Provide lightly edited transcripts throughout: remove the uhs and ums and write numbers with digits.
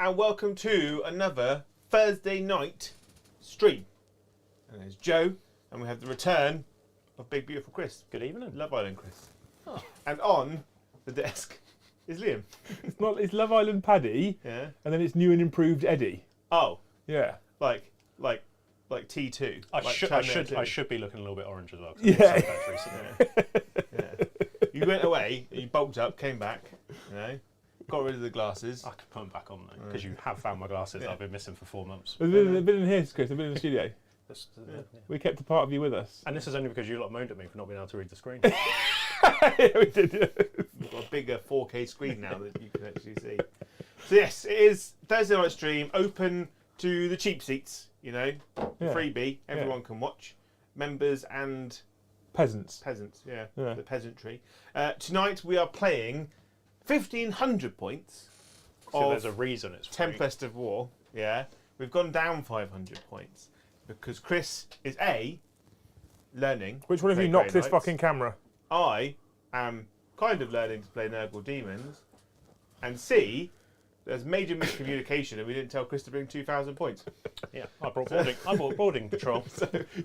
and welcome to another Thursday night stream. And there's Joe, and we have the return of big beautiful Kris. Good evening. Love Island Kris. Oh. And on the desk is Liam. It's Love Island Paddy, Yeah. and then it's new and improved Eddie. Oh, Yeah. like T2. I should be looking a little bit orange as well. Yeah. Yeah. You went away, you bulked up, came back, got rid of the glasses. I could put them back on though, because you have found my glasses that I've been missing for 4 months. They've been in here, Kris. They've been in the studio. We kept a part of you with us. And this is only because you lot moaned at me for not being able to read the screen. Yeah, we did. Yeah. We've got a bigger 4K screen now that you can actually see. So yes, it is Thursday night stream, open to the cheap seats, freebie, everyone can watch. Members and Peasants. Yeah. The peasantry. Tonight we are playing 1,500 points So there's a reason it's free. Tempest of War. Yeah. We've gone down 500 points because Kris is learning. Which one of you play knocked Grey this Knights. fucking camera? I am kind of learning to play Nurgle Demons, and C, there's major miscommunication and we didn't tell Kris to bring 2,000 points. Yeah, I brought boarding patrol.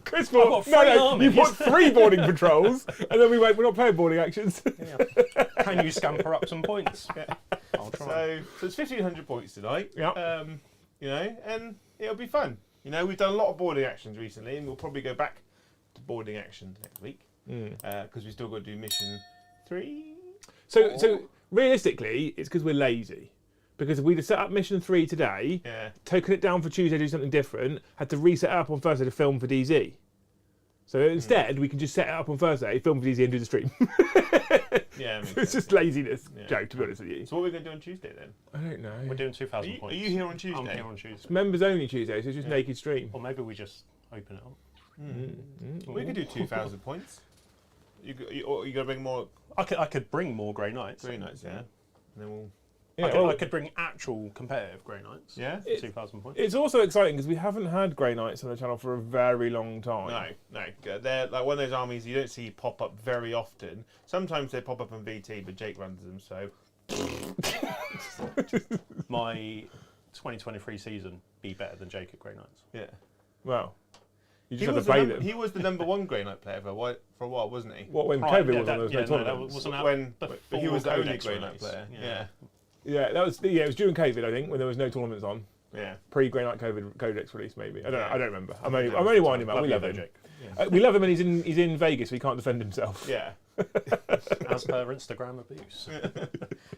Kris bought armies. you bought 3 boarding patrols, and then we went, we're not playing boarding actions. Yeah. Can you scamper up some points? Yeah. I'll try. So it's 1,500 points tonight. Yeah. And it'll be fun. We've done a lot of boarding actions recently, and we'll probably go back to boarding actions next week because we still got to do mission 3. So realistically, it's because we're lazy. Because if we'd have set up mission 3 today, taken it down for Tuesday, do something different, had to reset it up on Thursday to film for DZ. So instead, we can just set it up on Thursday, film for DZ, and do the stream. Yeah, It's just laziness, Joe, to be honest with you. So what are we going to do on Tuesday then? I don't know. We're doing 2,000 points. Are you here on Tuesday? I'm here on Tuesday. It's members only Tuesday, so it's just naked stream. Or maybe we just open it up. We could do 2,000 points. You going to bring more I could bring more Grey Knights. Grey Knights, and then we'll... I could bring actual competitive Grey Knights. Yeah? 2,000 points. It's also exciting because we haven't had Grey Knights on the channel for a very long time. No. They're like one of those armies you don't see pop up very often. Sometimes they pop up on VT, but Jake runs them, so... My 2023 season be better than Jake at Grey Knights. Yeah. Well, you just have to play them. He was the #1 Grey Knight player for a while, wasn't he? What, when Right, COVID was on, there was no that tournaments? wasn't When he was the only Codex Grey Knight release. player. Yeah. Yeah, it was during COVID, I think, when there was no tournaments on. Yeah. Pre-Grey Knight COVID Codex release, maybe. I don't know. I don't remember. I'm that only was winding him up. We love him. Jake. We love him, and he's in Vegas, so he can't defend himself. Yeah. As per Instagram abuse.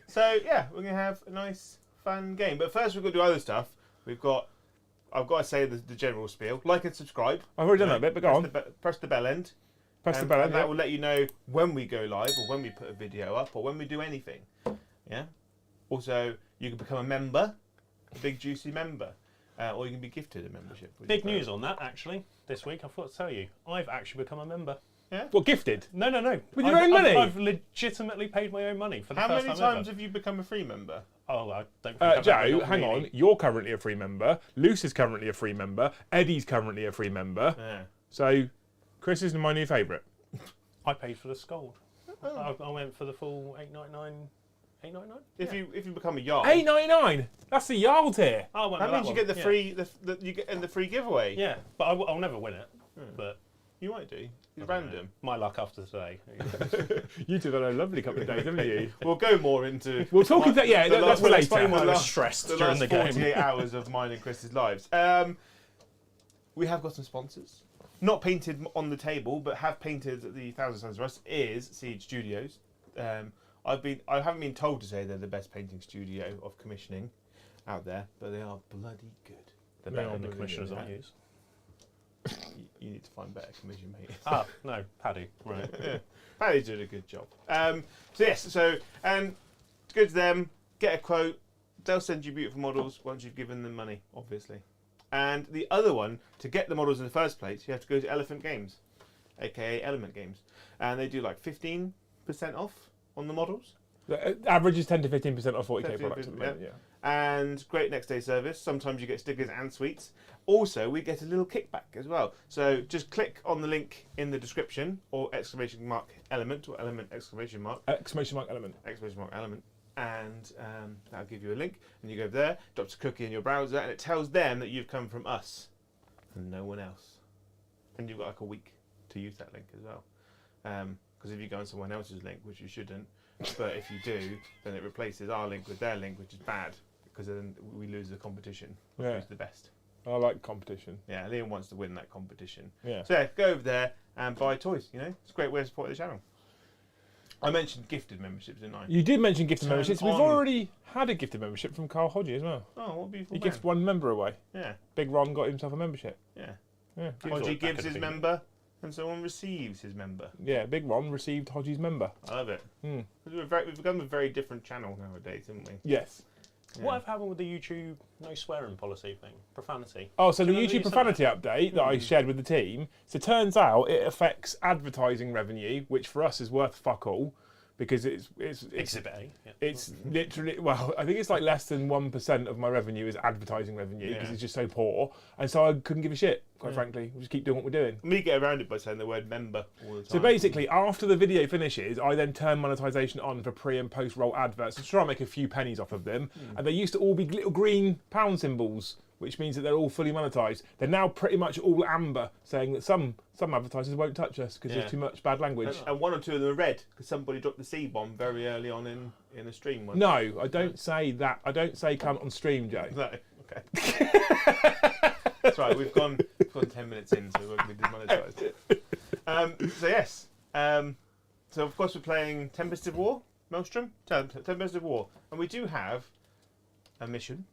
So yeah, we're gonna have a nice, fun game. But first, we've got to do other stuff. I've got to say the general spiel. Like and subscribe. I've already done that bit, but go on. Press the bell end. Press the bell And end. that will let you know when we go live, or when we put a video up, or when we do anything. Yeah. Also, you can become a member, a big juicy member, or you can be gifted a membership. Big news on that, actually, this week. I forgot to tell you. I've actually become a member. Yeah. What, gifted? No. With your own money? I've legitimately paid my own money for the How first many time times ever. have you become a free member? Oh, I don't think I've ever Joe, got hang really. on. You're currently a free member. Luce is currently a free member. Eddie's currently a free member. Yeah. So, Kris is my new favourite. I paid for the Scold. Oh. I went for the full $8.99. $8.99? If you become a Jarl, $8.99. That's the Jarl tier. Oh, I went that for means you one. get the free you get in the free giveaway. Yeah, but I'll never win it. But You might do. It's random. my luck after today. You two have had a lovely couple of days, haven't you? We'll go more into. We'll talk into that. Yeah, the that's last- for explain why later. I was last- stressed the during last the game. 48 hours of mine and Chris's lives. We have got some sponsors. Not painted on the table, but have painted the Thousand Suns for us. Is Siege Studios. I haven't been told to say they're the best painting studio of commissioning out there, but they are bloody good. The They better are than the bloody commissioners good, I use. You need to find better commission makers. No, Paddy. Right. Yeah. Paddy's doing a good job. And go to them, get a quote. They'll send you beautiful models once you've given them money, obviously. And the other one, to get the models in the first place, you have to go to Elephant Games, aka Element Games, and they do like 15% off on the models. The average is 10 to 15% off 40k 10 to products at the moment. Yeah. And great next day service. Sometimes you get stickers and sweets. Also, we get a little kickback as well. So just click on the link in the description, or !element or element !! Exclamation mark element. !! Element. and that'll give you a link, and you go there, drops a cookie in your browser, and it tells them that you've come from us and no one else. And you've got like a week to use that link as well. Because if you go on someone else's link, which you shouldn't, but if you do, then it replaces our link with their link, which is bad, because then we lose the competition. Who's the best? I like competition. Yeah, Liam wants to win that competition. Yeah. So yeah, go over there and buy toys. You know, it's a great way to support the channel. I mentioned gifted memberships, didn't I? You did mention gifted memberships. We've on. already had a gifted membership from Carl Hodgie as well. Oh, what a beautiful He man. gifted one member away. Yeah. Big Ron got himself a membership. Yeah. Yeah. Hodgie gives his member, and someone receives his member. Yeah, Big Ron received Hodgie's member. I love it. Mm. We've become a very different channel nowadays, haven't we? Yes. Yeah. What have happened with the YouTube no swearing policy thing? Profanity. Oh, so Do the you remember YouTube you said profanity update that I shared with the team, so it turns out it affects advertising revenue, which for us is worth fuck all, because it's Exhibit A. Yeah. it's literally, well, I think it's like less than 1% of my revenue is advertising revenue because it's just so poor, and so I couldn't give a shit, quite frankly. We'll just keep doing what we're doing. We get around it by saying the word member all the time. So basically, after the video finishes, I then turn monetization on for pre and post roll adverts to try and make a few pennies off of them, and they used to all be little green pound symbols, which means that they're all fully monetized. They're now pretty much all amber, saying that some advertisers won't touch us because there's too much bad language. And one or two of them are red because somebody dropped the C-bomb very early on in a stream once. No, I don't say that. I don't say cunt on stream, Joe. No, okay. That's right, we've gone 10 minutes in, so we won't be demonetised. So yes, so of course we're playing Tempest of War, Maelstrom? Tempest of War. And we do have a mission.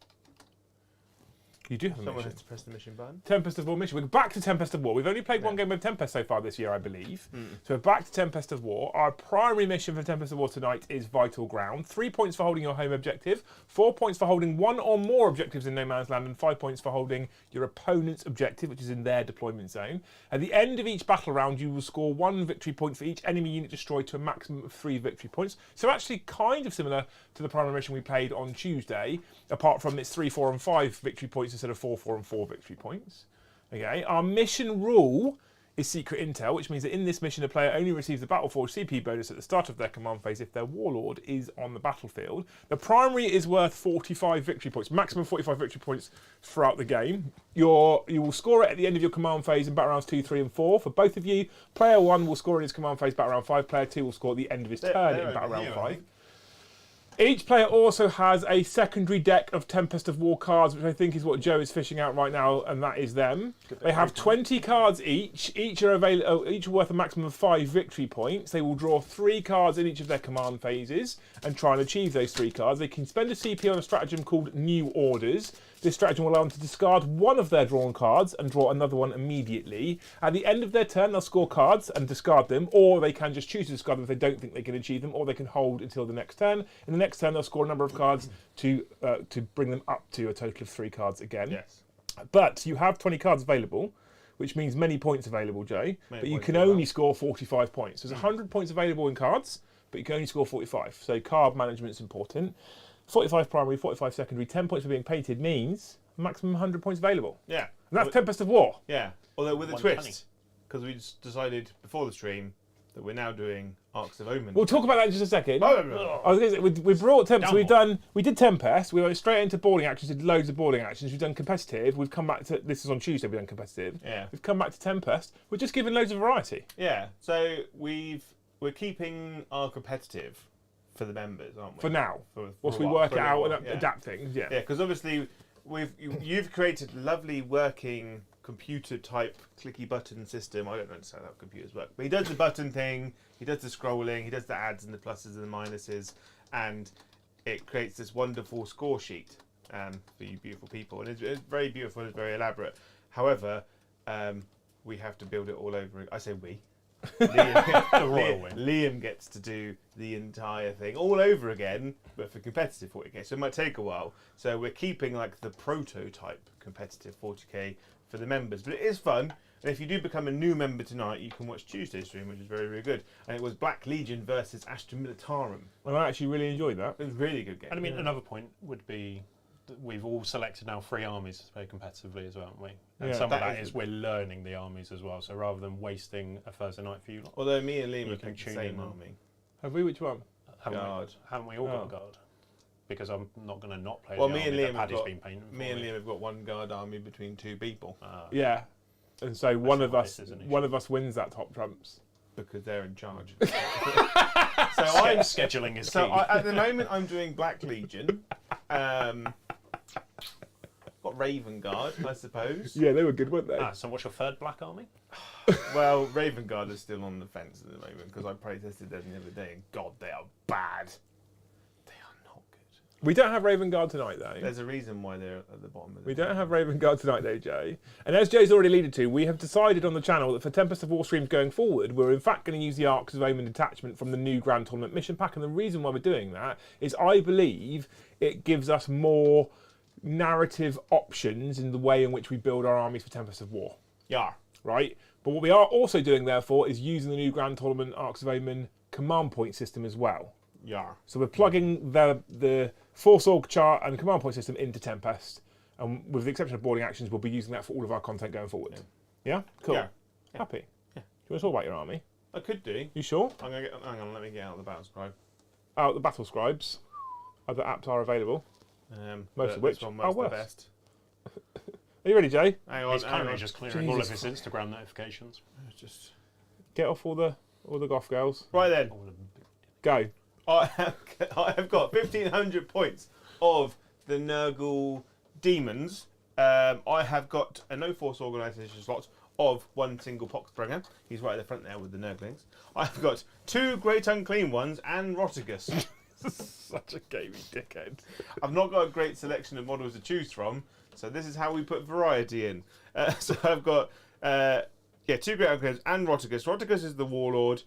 You do have a Someone mission. has to press the mission button. Tempest of War mission. We're back to Tempest of War. We've only played one game of Tempest so far this year, I believe. So we're back to Tempest of War. Our primary mission for Tempest of War tonight is Vital Ground. 3 points for holding your home objective, 4 points for holding one or more objectives in No Man's Land, and 5 points for holding your opponent's objective, which is in their deployment zone. At the end of each battle round, you will score 1 victory point for each enemy unit destroyed to a maximum of 3 victory points. So actually kind of similar to the primary mission we played on Tuesday, apart from it's 3, 4 and 5 victory points instead of 4, 4 and 4 victory points. Okay, our mission rule is secret intel, which means that in this mission a player only receives the Battleforge CP bonus at the start of their command phase if their warlord is on the battlefield. The primary is worth 45 victory points, maximum 45 victory points throughout the game. You will score it at the end of your command phase in battle rounds 2, 3 and 4 for both of you. Player 1 will score in his command phase battle round 5, player 2 will score at the end of his turn in battle round 5. Each player also has a secondary deck of Tempest of War cards, which I think is what Joe is fishing out right now, and that is them. They have 20 cards each. Each are worth a maximum of 5 victory points. They will draw 3 cards in each of their command phases and try and achieve those 3 cards. They can spend a CP on a stratagem called New Orders. This stratagem will allow them to discard one of their drawn cards and draw another one immediately. At the end of their turn, they'll score cards and discard them, or they can just choose to discard them if they don't think they can achieve them, or they can hold until the next turn. In the next turn, they'll score a number of cards to bring them up to a total of 3 cards again. Yes. But you have 20 cards available, which means many points available, Joe. But you can only score 45 points. There's 100 points available in cards, but you can only score 45. So card management is important. 45 primary, 45 secondary, 10 points for being painted means maximum 100 points available. Yeah. And that's Tempest of War. Yeah. Although with a 120. twist, because we just decided before the stream that we're now doing Arcs of Omen. We'll talk about that in just a second. Oh, I was going to say, we brought Tempest. We did Tempest. We went straight into boarding actions. Did loads of boarding actions. We've done competitive. We've come back to this is on Tuesday. We've done competitive. Yeah. We've come back to Tempest. We're just giving loads of variety. Yeah. So we're keeping our competitive for the members, aren't we? For now, For whilst a we while, work for it a out while, and adapt things. Yeah. Yeah, because obviously you've created a lovely working computer type clicky button system. I don't understand how computers work, but he does the button thing, he does the scrolling, he does the adds and the pluses and the minuses, and it creates this wonderful score sheet for you beautiful people. And it's very beautiful, it's very elaborate. However, we have to build it all over. I say we. Liam gets to do the entire thing all over again, but for competitive 40k, so it might take a while. So we're keeping like the prototype competitive 40k for the members, but it is fun. And if you do become a new member tonight, you can watch Tuesday's stream, which is very, very good. And it was Black Legion versus Astra Militarum. And I actually really enjoyed that. It was a really good game. And I mean, another point would be that we've all selected now 3 armies to play competitively as well, haven't we? And some of that is we're learning the armies as well. So rather than wasting a Thursday night for you lot, Although me and Liam you have can picked the tune same in army. Have we? Which one? haven't we all got a guard? because I'm not going to not play Well, the me and army Liam that have Paddy's got been painting for me and Liam have got one guard army between two people Yeah, and so one of not us this, isn't it? wins that top trumps. because they're in charge. So I'm scheduling is key. At the moment, I'm doing Black Legion. Got Raven Guard, I suppose. Yeah, they were good, weren't they? So what's your third black army? Well, Raven Guard is still on the fence at the moment because I protested them the other day, and God, they are bad. They are not good. We don't have Raven Guard tonight, though. There's a reason why they're at the bottom of the We don't have Raven Guard tonight, though, Jay. And as Jay's already alluded to, we have decided on the channel that for Tempest of War streams going forward, we're in fact going to use the Arcs of Omen detachment from the new Grand Tournament mission pack. And the reason why we're doing that is I believe it gives us more narrative options in the way in which we build our armies for Tempest of War. Yeah. Right? But what we are also doing, therefore, is using the new Grand Tournament Arcs of Omen command point system as well. Yeah. So we're plugging the Force Org chart and command point system into Tempest, and with the exception of boarding actions, we'll be using that for all of our content going forward. Yeah? Cool. Yeah. Happy? Yeah. Do you want to talk about your army? I could do. You sure? Hang on, let me get out the battle scribe. The battle scribes. Other apps are available. Most of which are are the worse. best. Are you ready, Jay? Hang on, He's currently just clearing all of his Jesus Instagram notifications. Just Get off all the goth girls. right then. All of them. Go. I have got 1,500 points of the Nurgle Demons. I have got a no force organisation slot of one single Poxbringer. He's right at the front there with the Nurglings. I've got 2 Great Unclean Ones and Rotigus. Such a gaming dickhead. I've not got a great selection of models to choose from, so this is how we put variety in. So I've got 2 Great Unclean Ones and Rotigus. Rotigus is the Warlord.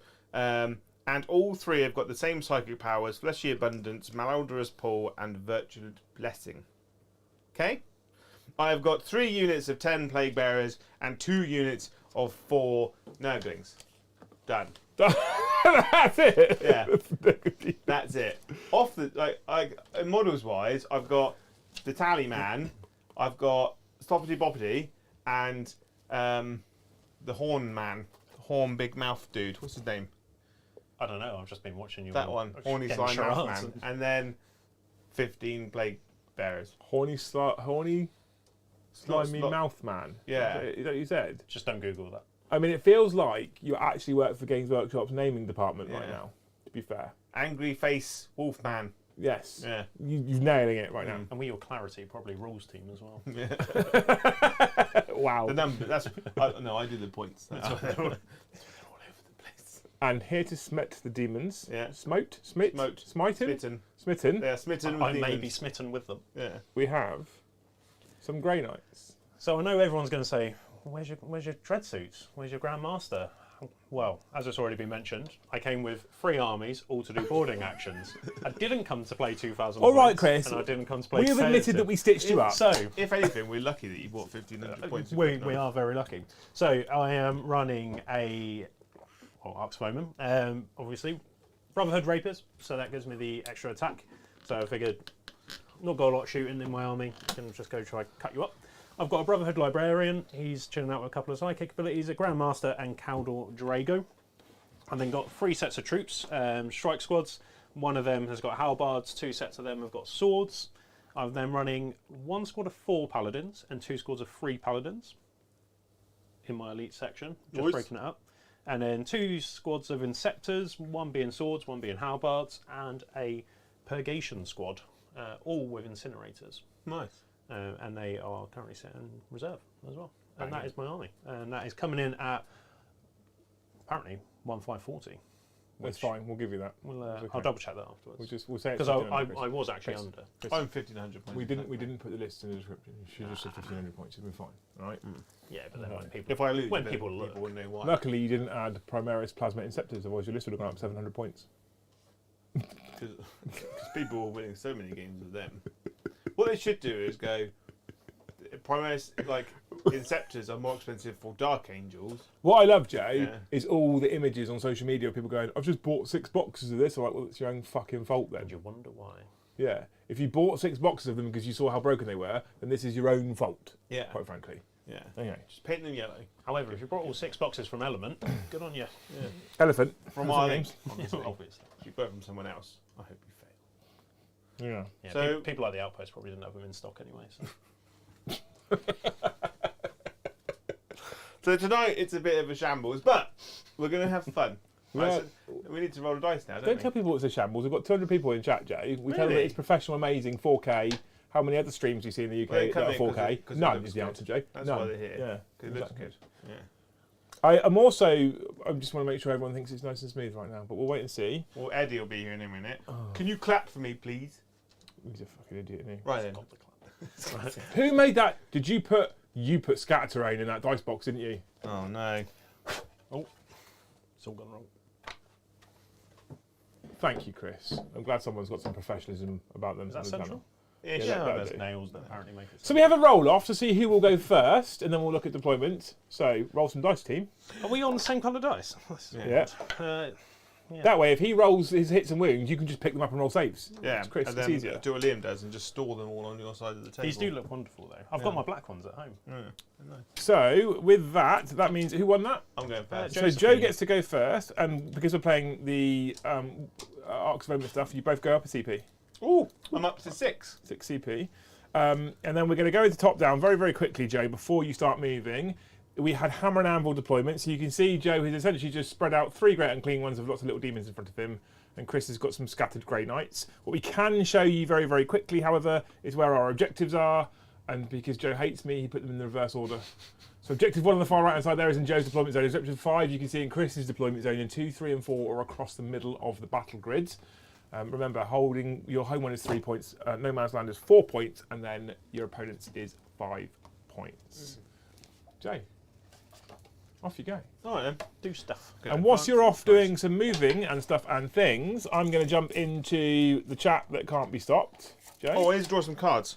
And all 3 have got the same psychic powers: Fleshy Abundance, Malodorous Pull, and Virtuous Blessing. Okay? I have got 3 units of 10 Plague Bearers and 2 units of 4 Nurglings. Done. That's it. Yeah. That's it. Off the models wise, I've got the Tallyman, I've got Stoppity Boppity, and the Horn Man, Horn Big Mouth dude. What's his name? I don't know. I've just been watching you. That one, Horny getting Slime Mouth charades. Man, and then 15 Plague Bearers. Horny slimy mouth man. Yeah. Is that what you said? Just don't Google that. I mean, it feels like you actually work for Games Workshop's naming department right Yeah. now, to be fair. Angry Face Wolfman. Yes. Yeah. You're nailing it right now. And with your clarity, probably rules team as well. Wow. The number. That's no. I do the points. That's what they're all over the place. And here to smite the demons. Yeah. Smiten? Smitten. Smitten. They're smitten. I with may demons. be smitten with them. Yeah. We have some Grey Knights. So I know everyone's going to say, where's your dread suits? Where's your Grandmaster? Well, as it's already been mentioned, I came with 3 armies, all to do boarding actions. I didn't come to play 2,000 All right, points, Kris. and I didn't come to play We have admitted that we stitched you up. So, If anything, we're lucky that you bought 1,500 points. of we Grey are very lucky. So I am running Arcs of Omen. Obviously, Brotherhood Rapers, so that gives me the extra attack. So I figured, not got a lot of shooting in my army, I can just go try cut you up. I've got a Brotherhood Librarian, he's chilling out with a couple of psychic abilities, a Grandmaster and Caldor Drago. And then got 3 sets of troops, strike squads. One of them has got halbards, 2 sets of them have got swords. I'm then running 1 squad of 4 paladins and 2 squads of 3 paladins in my elite section, just breaking it up. And then 2 squads of Inceptors, 1 being swords, 1 being halbards, and a Purgation squad, all with incinerators. Nice. And they are currently set in reserve as well. And that is my army. And that is coming in at, apparently, 1,540. That's fine. We'll give you that. I'll double check that afterwards. We'll say it Because I was actually Chris. under. I'm 1,500 points. We didn't put the list in the description. You should have said 1,500 points. It'd be fine. All right. Yeah, but then when people, If I lose, when then people look, people wouldn't know why. Luckily, you didn't add Primaris Plasma Inceptors, otherwise your list would have gone up 700 points. Because people were winning so many games with them. What they should do is go. Primaris, like Inceptors, are more expensive for Dark Angels. What I love, Jay, Yeah. is all the images on social media of people going, "I've just bought 6 boxes of this." I'm like, well, it's your own fucking fault then. and you wonder why. Yeah. If you bought 6 boxes of them because you saw how broken they were, then this is your own fault. Yeah. Quite frankly. Yeah. Anyway. Just paint them yellow. However, if you brought all 6 boxes from Element, good on you. Elephant. From Elephant Ireland, games. obviously. Obviously. If you bought from someone else, I hope you fail. Yeah, So people like the Outpost probably didn't have them in stock anyway. So tonight it's a bit of a shambles, but we're going to have fun. Right, Yeah. so we need to roll a dice now, Don't tell people it's a shambles. We've got 200 people in chat, Joe. We tell them that it's professional, amazing, 4K. How many other streams do you see in the UK Well, they that come are in 4K? 'cause it None looks is the good. answer, Joe. That's None. why they're here. Yeah, 'Cause it looks exactly. good. Yeah. I am also. I just want to make sure everyone thinks it's nice and smooth right now, but we'll wait and see. Well, Eddie will be here in a minute. Can you clap for me, please? He's a fucking idiot, isn't he? Right then. Who made that? Did you put? You put scatter terrain in that dice box, didn't you? Oh no. It's all gone wrong. Thank you, Chris. I'm glad someone's got some professionalism about them. Is that on the central? channel. Ish. Yeah, that'll There's do. nails that apparently make it. So we have a roll off to see who will go first, and then we'll look at deployment. So roll some dice, team. Are we on the same colour dice? Yeah. Yeah. That way, if he rolls his hits and wounds, you can just pick them up and roll saves. Yeah, It's Chris, and it's then easier. do what Liam does and just store them all on your side of the table. These do look wonderful though. I've got my black ones at home. So with that, that means who won that? I'm going first. So Joe gets to go first, and because we're playing the Arcs of Omen stuff, you both go up a CP. Ooh, I'm up to 6. 6 CP. And then we're going to go into top down very, very quickly, Joe, before you start moving. We had Hammer and Anvil deployment, so you can see Joe has essentially just spread out 3 great unclean ones with lots of little demons in front of him, and Chris has got some scattered Grey Knights. What we can show you very, very quickly, however, is where our objectives are, and because Joe hates me, he put them in the reverse order. So objective 1 on the far right hand side there is in Joe's deployment zone. Objective 5 you can see in Chris's deployment zone, and 2, 3 and 4 are across the middle of the battle grids. Remember, holding your home one is 3 points, No Man's Land is 4 points, and then your opponent's is 5 points. Joe, off you go. All right then. Do stuff. And whilst you're off doing some moving and stuff and things, I'm going to jump into the chat that can't be stopped. Joe? Oh, I need to draw some cards.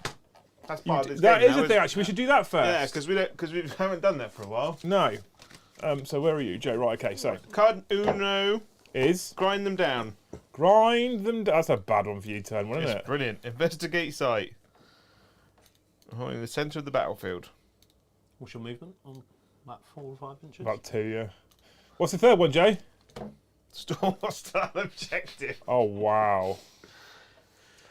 That's part of this That game is now, the thing, actually. We should do that first. Yeah, because we haven't done that for a while. No. So where are you, Joe? Right, okay, so. Card uno. Is Grind them down. grind them down. That's a bad one for you, turn one, isn't It's it? brilliant. Investigate site. Oh, in the centre of the battlefield. What's your movement on that 4 or 5 inches? About 2, yeah. What's the third one, Joe? Store hostile objective. Oh, wow.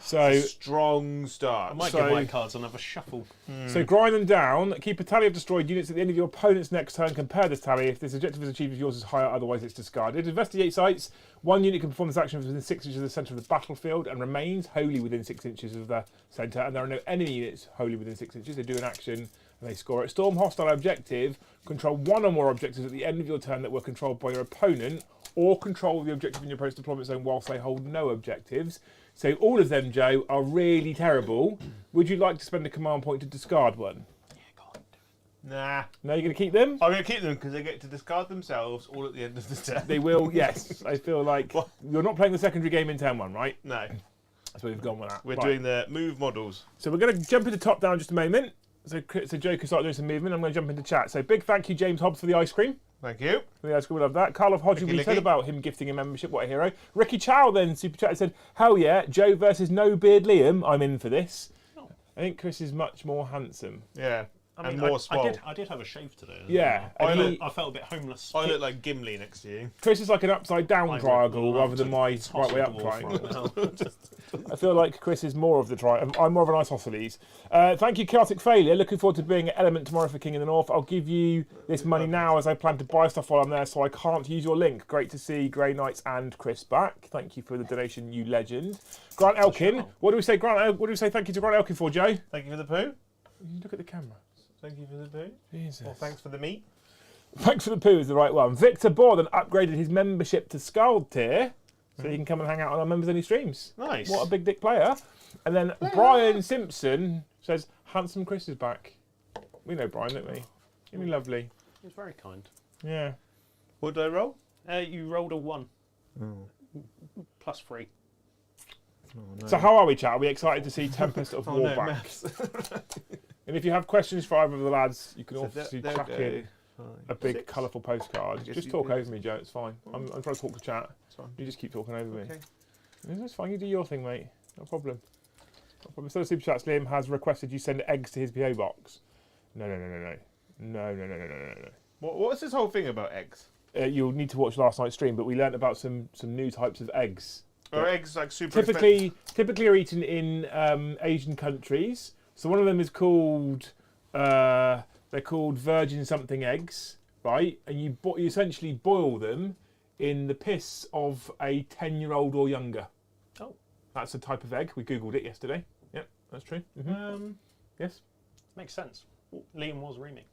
So, Strong start. I might So- give my cards another shuffle. so grind them down. Keep a tally of destroyed units at the end of your opponent's next turn. Compare this tally. If this objective is achieved, if yours is higher, otherwise it's discarded. Investigate sites. 1 unit can perform this action within 6 inches of the centre of the battlefield and remains wholly within 6 inches of the centre. And there are no enemy units wholly within 6 inches. They do an action and they score it. Storm hostile objective. Control 1 or more objectives at the end of your turn that were controlled by your opponent, or control the objective in your opponent's deployment zone whilst they hold no objectives. So all of them, Joe, are really terrible. Would you like to spend a command point to discard one? Nah. No, you're going to keep them? I'm going to keep them because they get to discard themselves all at the end of the turn. They will, yes. I feel like What? you're not playing the secondary game in turn 1, right? No. That's where we've gone with that. We're Right. doing the move models. So we're going to jump into top down in just a moment. So Joe can start doing some movement. I'm going to jump into chat. So big thank you, James Hobbs, for the ice cream. Thank you. For the ice cream, we love that. Carl of Hodgson, we Licky. said about him gifting a membership. What a hero. Ricky Chow then, super chat, said, hell yeah, Joe versus No Beard Liam. I'm in for this. I think Chris is much more handsome. Yeah. I and mean, more swole. I did have a shave today. Yeah. I and look- he- I felt a bit homeless. I look like Gimli next to you. Chris is like an upside down I triangle would rather than my toss right way a up dwarf triangle. right now. I feel like Chris is more of the triangle. I'm more of an isosceles. Thank you, Chaotic Failure. Looking forward to being at Element tomorrow for King in the North. I'll give you this money now as I plan to buy stuff while I'm there, so I can't use your link. Great to see Grey Knights and Chris back. Thank you for the donation, you legend. Grant Elkin. What do we say, Grant? What do we say? Thank you to Grant Elkin for, Joe. Thank you for the poo. You look at the camera. Thank you for the poo. Jesus. Well, thanks for the meat. Thanks for the poo is the right one. Victor Bohr then upgraded his membership to Scald tier, so he can come and hang out on our members only streams. Nice. What a big dick player. And then Brian Simpson says, handsome Chris is back. We know Brian, don't we? Isn't he lovely? He was very kind. Yeah. What did I roll? You rolled a 1. Plus 3. Oh, no. So how are we, chat? Are we excited to see Tempest of Oh, War no, back? maths. And if you have questions for either of the lads, you can So obviously they'll chuck go in a big 6. colourful postcard. guess Just you talk do. over me, Joe. It's fine. I'm trying to talk to chat. It's fine. You just keep talking over me. Okay. It's fine. You do your thing, mate. No problem. No problem. Instead of super chats, Liam has requested you send eggs to his PO box. No. What's this whole thing about eggs? You'll need to watch last night's stream, but we learnt about some new types of eggs Or eggs like super Typically are eaten in Asian countries. So one of them is called they're called virgin something eggs, right? And you essentially boil them in the piss of a 10-year-old or younger. Oh, that's a type of egg. We googled it yesterday. Yep, that's true. Mm-hmm. Yes, makes sense. Liam was reaming.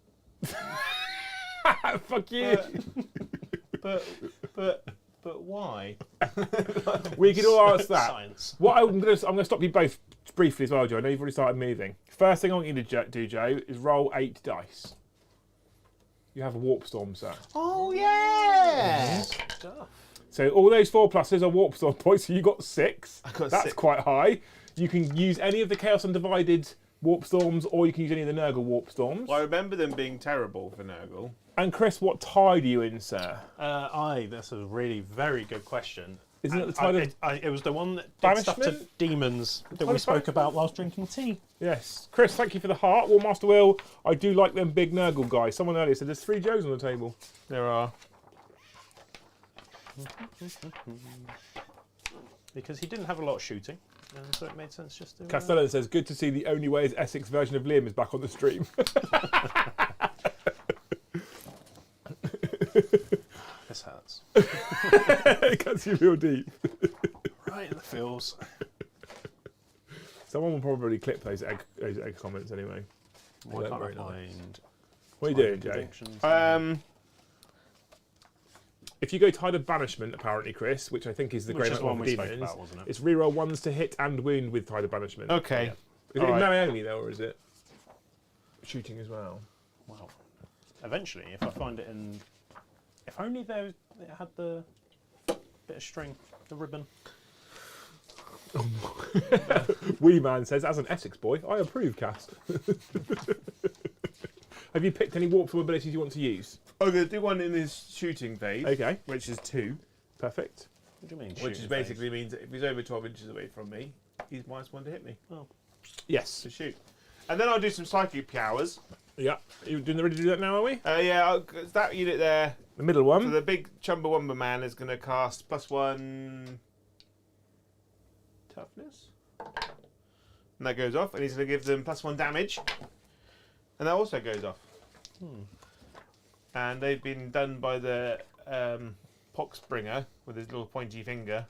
Fuck you. But why? We could all ask that. Science. What I'm going to stop you both briefly as well, Joe. I know you've already started moving. First thing I want you to do, Joe, is roll 8 dice. You have a warp storm, sir. Oh yeah. Stuff. So all those 4 pluses are warp storm points. So you got 6. Got That's 6. quite high. You can use any of the Chaos Undivided warp storms, or you can use any of the Nurgle warp storms. Well, I remember them being terrible for Nurgle. And Kris, what tide are you in, sir? That's a really very good question. Isn't it the tide of it was the one that did stuff to banishment? demons that Tide we of spoke banishment? about whilst drinking tea. Yes. Kris, thank you for the heart. War Master Will, I do like them big Nurgle guys. Someone earlier said there's 3 Joes on the table. There are. Because he didn't have a lot of shooting, and so it made sense just to... Castellan says, good to see the only way is Essex version of Liam is back on the stream. This hurts. It cuts you real deep. Right in the feels. Someone will probably clip those egg comments anyway. Why They can't look I very nice. find... What are you doing, Jay? If you go Tide of Banishment, apparently, Kris, which I think is the Which Grey is Knight the one of we spoke Demons, about, wasn't it? it's reroll 1s to hit and wound with Tide of Banishment. Okay. Is it in melee only, though, or is it shooting as well? Well, eventually, if I find it in... If only it had the bit of string, the ribbon. Wee Man says, as an Essex boy, I approve, Cass. Have you picked any warp storm abilities you want to use? I'm going to do one in his shooting phase. Okay. Which is 2. Perfect. What do you mean? Which shooting is basically means that if he's over 12 inches away from me, he's -1 to hit me. Oh. Yes. To shoot. And then I'll do some psychic powers. Yeah. Are you ready to do that now, are we? Yeah, that unit there. The middle one. So the big Chumbawamba man is going to cast +1 toughness. And that goes off, and he's going to give them +1 damage. And that also goes off. And they've been done by the Poxbringer with his little pointy finger.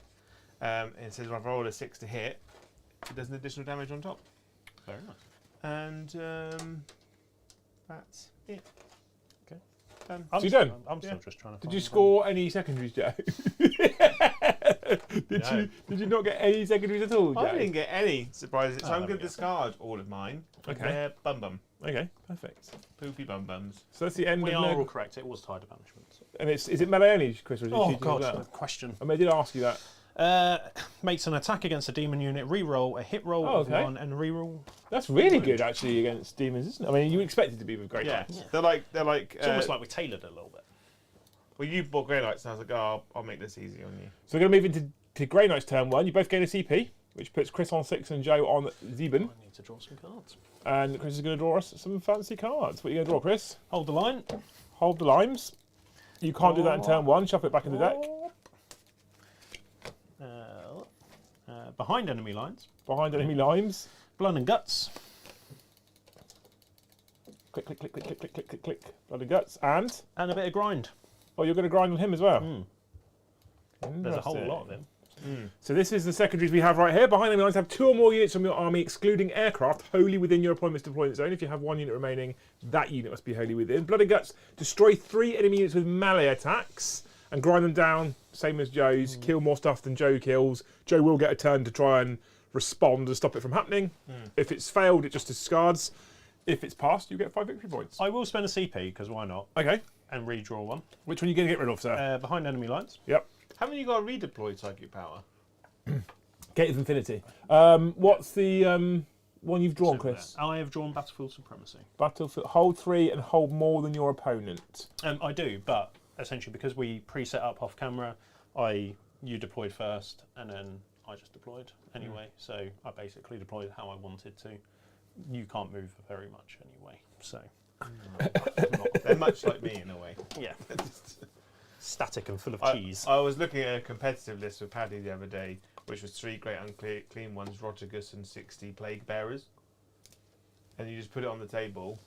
And it says if I roll a 6 to hit, it does an additional damage on top. Very nice. And that's it. Okay. Done. So you're done? I'm still just trying to Did find you score any secondaries, Joe? No. Did you not get any secondaries at all, Joe? I didn't get any surprises, so Oh, I'm there going we to go. discard all of mine. Okay. They're bum. Okay, perfect. Poopy bums. So that's the end We of are all Nurgle. correct. It was Tide of Banishment. And is it melee only, Kris, or is it Oh shooting god, as well? question. I mean, I did ask you that. Makes an attack against a demon unit, re-roll a hit roll of okay. 1 and re-roll. That's really good, actually, against demons, isn't it? I mean, you expect it to be with Grey Yeah. Knights. They're like. It's almost like we tailored it a little bit. Well, you bought Grey Knights, and I was like, oh, I'll make this easy on you. So we're going to move into Grey Knights turn 1. You both gain a CP, which puts Kris on 6 and Joe on 7. I need to draw some cards. And Kris is going to draw us some fancy cards. What are you going to draw, Kris? Hold the line. Hold the limes. You can't do that in turn 1. Shuffle it back in the deck. Behind enemy lines. Behind enemy limes. Blood and guts. Click, click, click, click, click, click, click, click, click. Blood and guts. And? And a bit of grind. Oh, you're going to grind on him as well. There's a whole Interesting. lot of them. So this is the secondaries we have right here. Behind enemy lines have 2 or more units from your army, excluding aircraft, wholly within your opponent's deployment zone. If you have 1 unit remaining, that unit must be wholly within. Blood and Guts, destroy 3 enemy units with melee attacks and grind them down, same as Joe's. Kill more stuff than Joe kills. Joe will get a turn to try and respond and stop it from happening. If it's failed, it just discards. If it's passed, you get 5 victory points. I will spend a CP, because why not? Okay. And redraw 1. Which one are you going to get rid of, sir? Behind enemy lines. Yep. Haven't you got a redeployed psychic power? Gate of Infinity. What's the one you've drawn, Kris? I have drawn Battlefield Supremacy. Battlefield. Hold 3 and hold more than your opponent. I do, but essentially because we pre-set up off camera, you deployed first, and then I just deployed anyway. So I basically deployed how I wanted to. You can't move very much anyway, so. They're much like me in a way. Yeah. Static and full of cheese. I was looking at a competitive list with Paddy the other day, which was 3 great unclean ones, Rotigus, and 60 plague bearers. And you just put it on the table,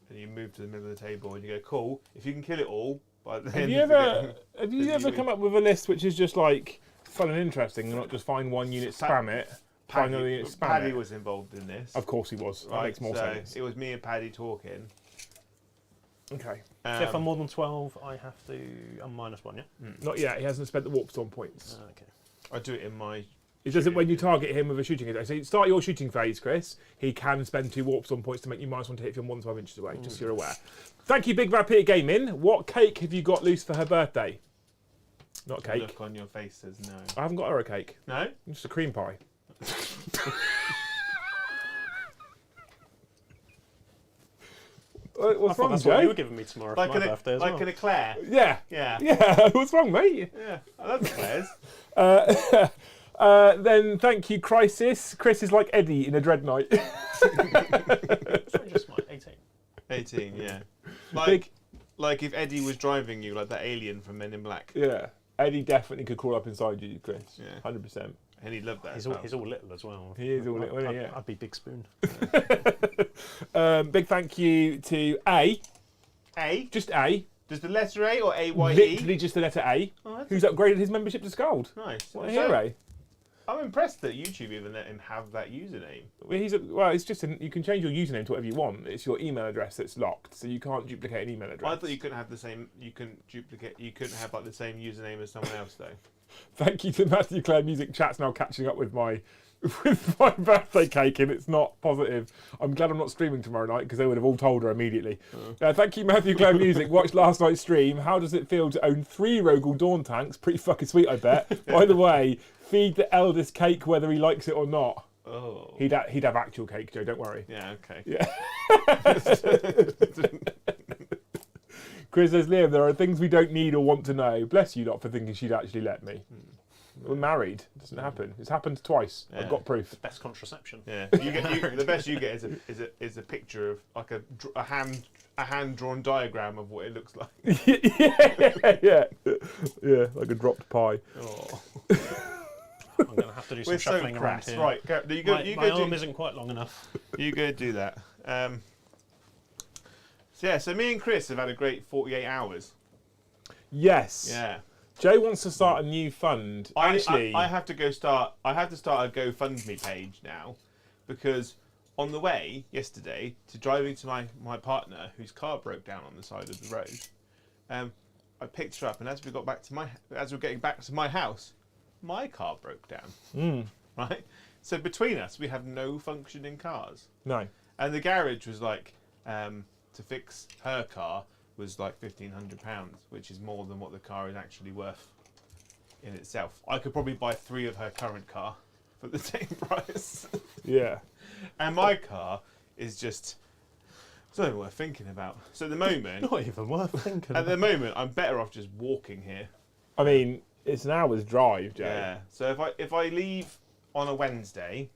and you move to the middle of the table, and you go, cool. If you can kill it all by the end of the game, have you ever come up with a list which is just like fun and interesting, and not just find one unit, spam it, find another unit, spam Paddy it? was involved in this. Of course he was. That Right, makes more sense. It was me and Paddy talking. Okay. So if I'm more than 12, I have to. I'm -1, yeah? Not yet. He hasn't spent the warpstorm points. Okay. I do it in my. It doesn't when you target him with a shooting attack. So you start your shooting phase, Kris. He can spend 2 warpstorm points to make you -1 to hit if you're more than 12 inches away, just so you're aware. Thank you, Big Bad Peter Gaming. What cake have you got loose for her birthday? Not The cake. look on your face says no. I haven't got her a cake. No? Just a cream pie. What's wrong, That's what you Joe? were giving me tomorrow Like for my birthday as like well. an eclair. Yeah. Yeah. Yeah. What's wrong, mate? Yeah. I love eclairs. Then thank you, Crisis. Kris is like Eddie in a Dreadnought. Sorry, just my 18. 18, yeah. Big- Like if Eddie was driving you, like that alien from Men in Black. Yeah. Eddie definitely could crawl up inside you, Kris. Yeah. 100%. And he'd love that. He's as all, well. he's all little as well. He is all little, isn't he? Yeah. I'd be Big Spoon. Big thank you to A. A? Just A. Does the letter A or A-Y-E? Literally just the letter A. Oh, that's Who's upgraded his membership to Scald. nice. What a So, hero. I'm impressed that YouTube even let him have that username. Well, it's just you can change your username to whatever you want. It's your email address that's locked, so you can't duplicate an email address. I thought you couldn't have the same. You couldn't have like the same username as someone else though. Thank you to Matthew Clare Music. Chat's now catching up with my birthday cake, and it's not positive. I'm glad I'm not streaming tomorrow night because they would have all told her immediately. Thank you, Matthew Clare Music. Watched last night's stream. How does it feel to own 3 Nurgle Dawn tanks? Pretty fucking sweet, I bet. By the way, feed the eldest cake whether he likes it or not. Oh. He'd have actual cake, Joe. Don't worry. Yeah. Okay. Yeah. Kris says, Liam, there are things we don't need or want to know. Bless you lot for thinking she'd actually let me. We're married. It doesn't happen. It's happened twice. Yeah. I've got proof. Best contraception. Yeah. The best you get is a picture of like a hand drawn diagram of what it looks like. yeah, like a dropped pie. Oh. I'm going to have to do some We're so shuffling around crass. here. Right. My arm isn't quite long enough. You go do that. So me and Kris have had a great 48 hours. Yes. Yeah. Joe wants to start a new fund. Actually, I have to start a GoFundMe page now, because on the way yesterday to driving to my partner whose car broke down on the side of the road, I picked her up, and as we were getting back to my house, my car broke down. Right. So between us, we have no functioning cars. no. And the garage was like, to fix her car was like £1,500, which is more than what the car is actually worth in itself. I could probably buy 3 of her current car for the same price. Yeah. And my car is just, it's not even worth thinking about. So at the moment, Not even worth thinking at the moment, I'm better off just walking here. I mean, it's an hour's drive, Joe. Yeah. So if I leave on a Wednesday,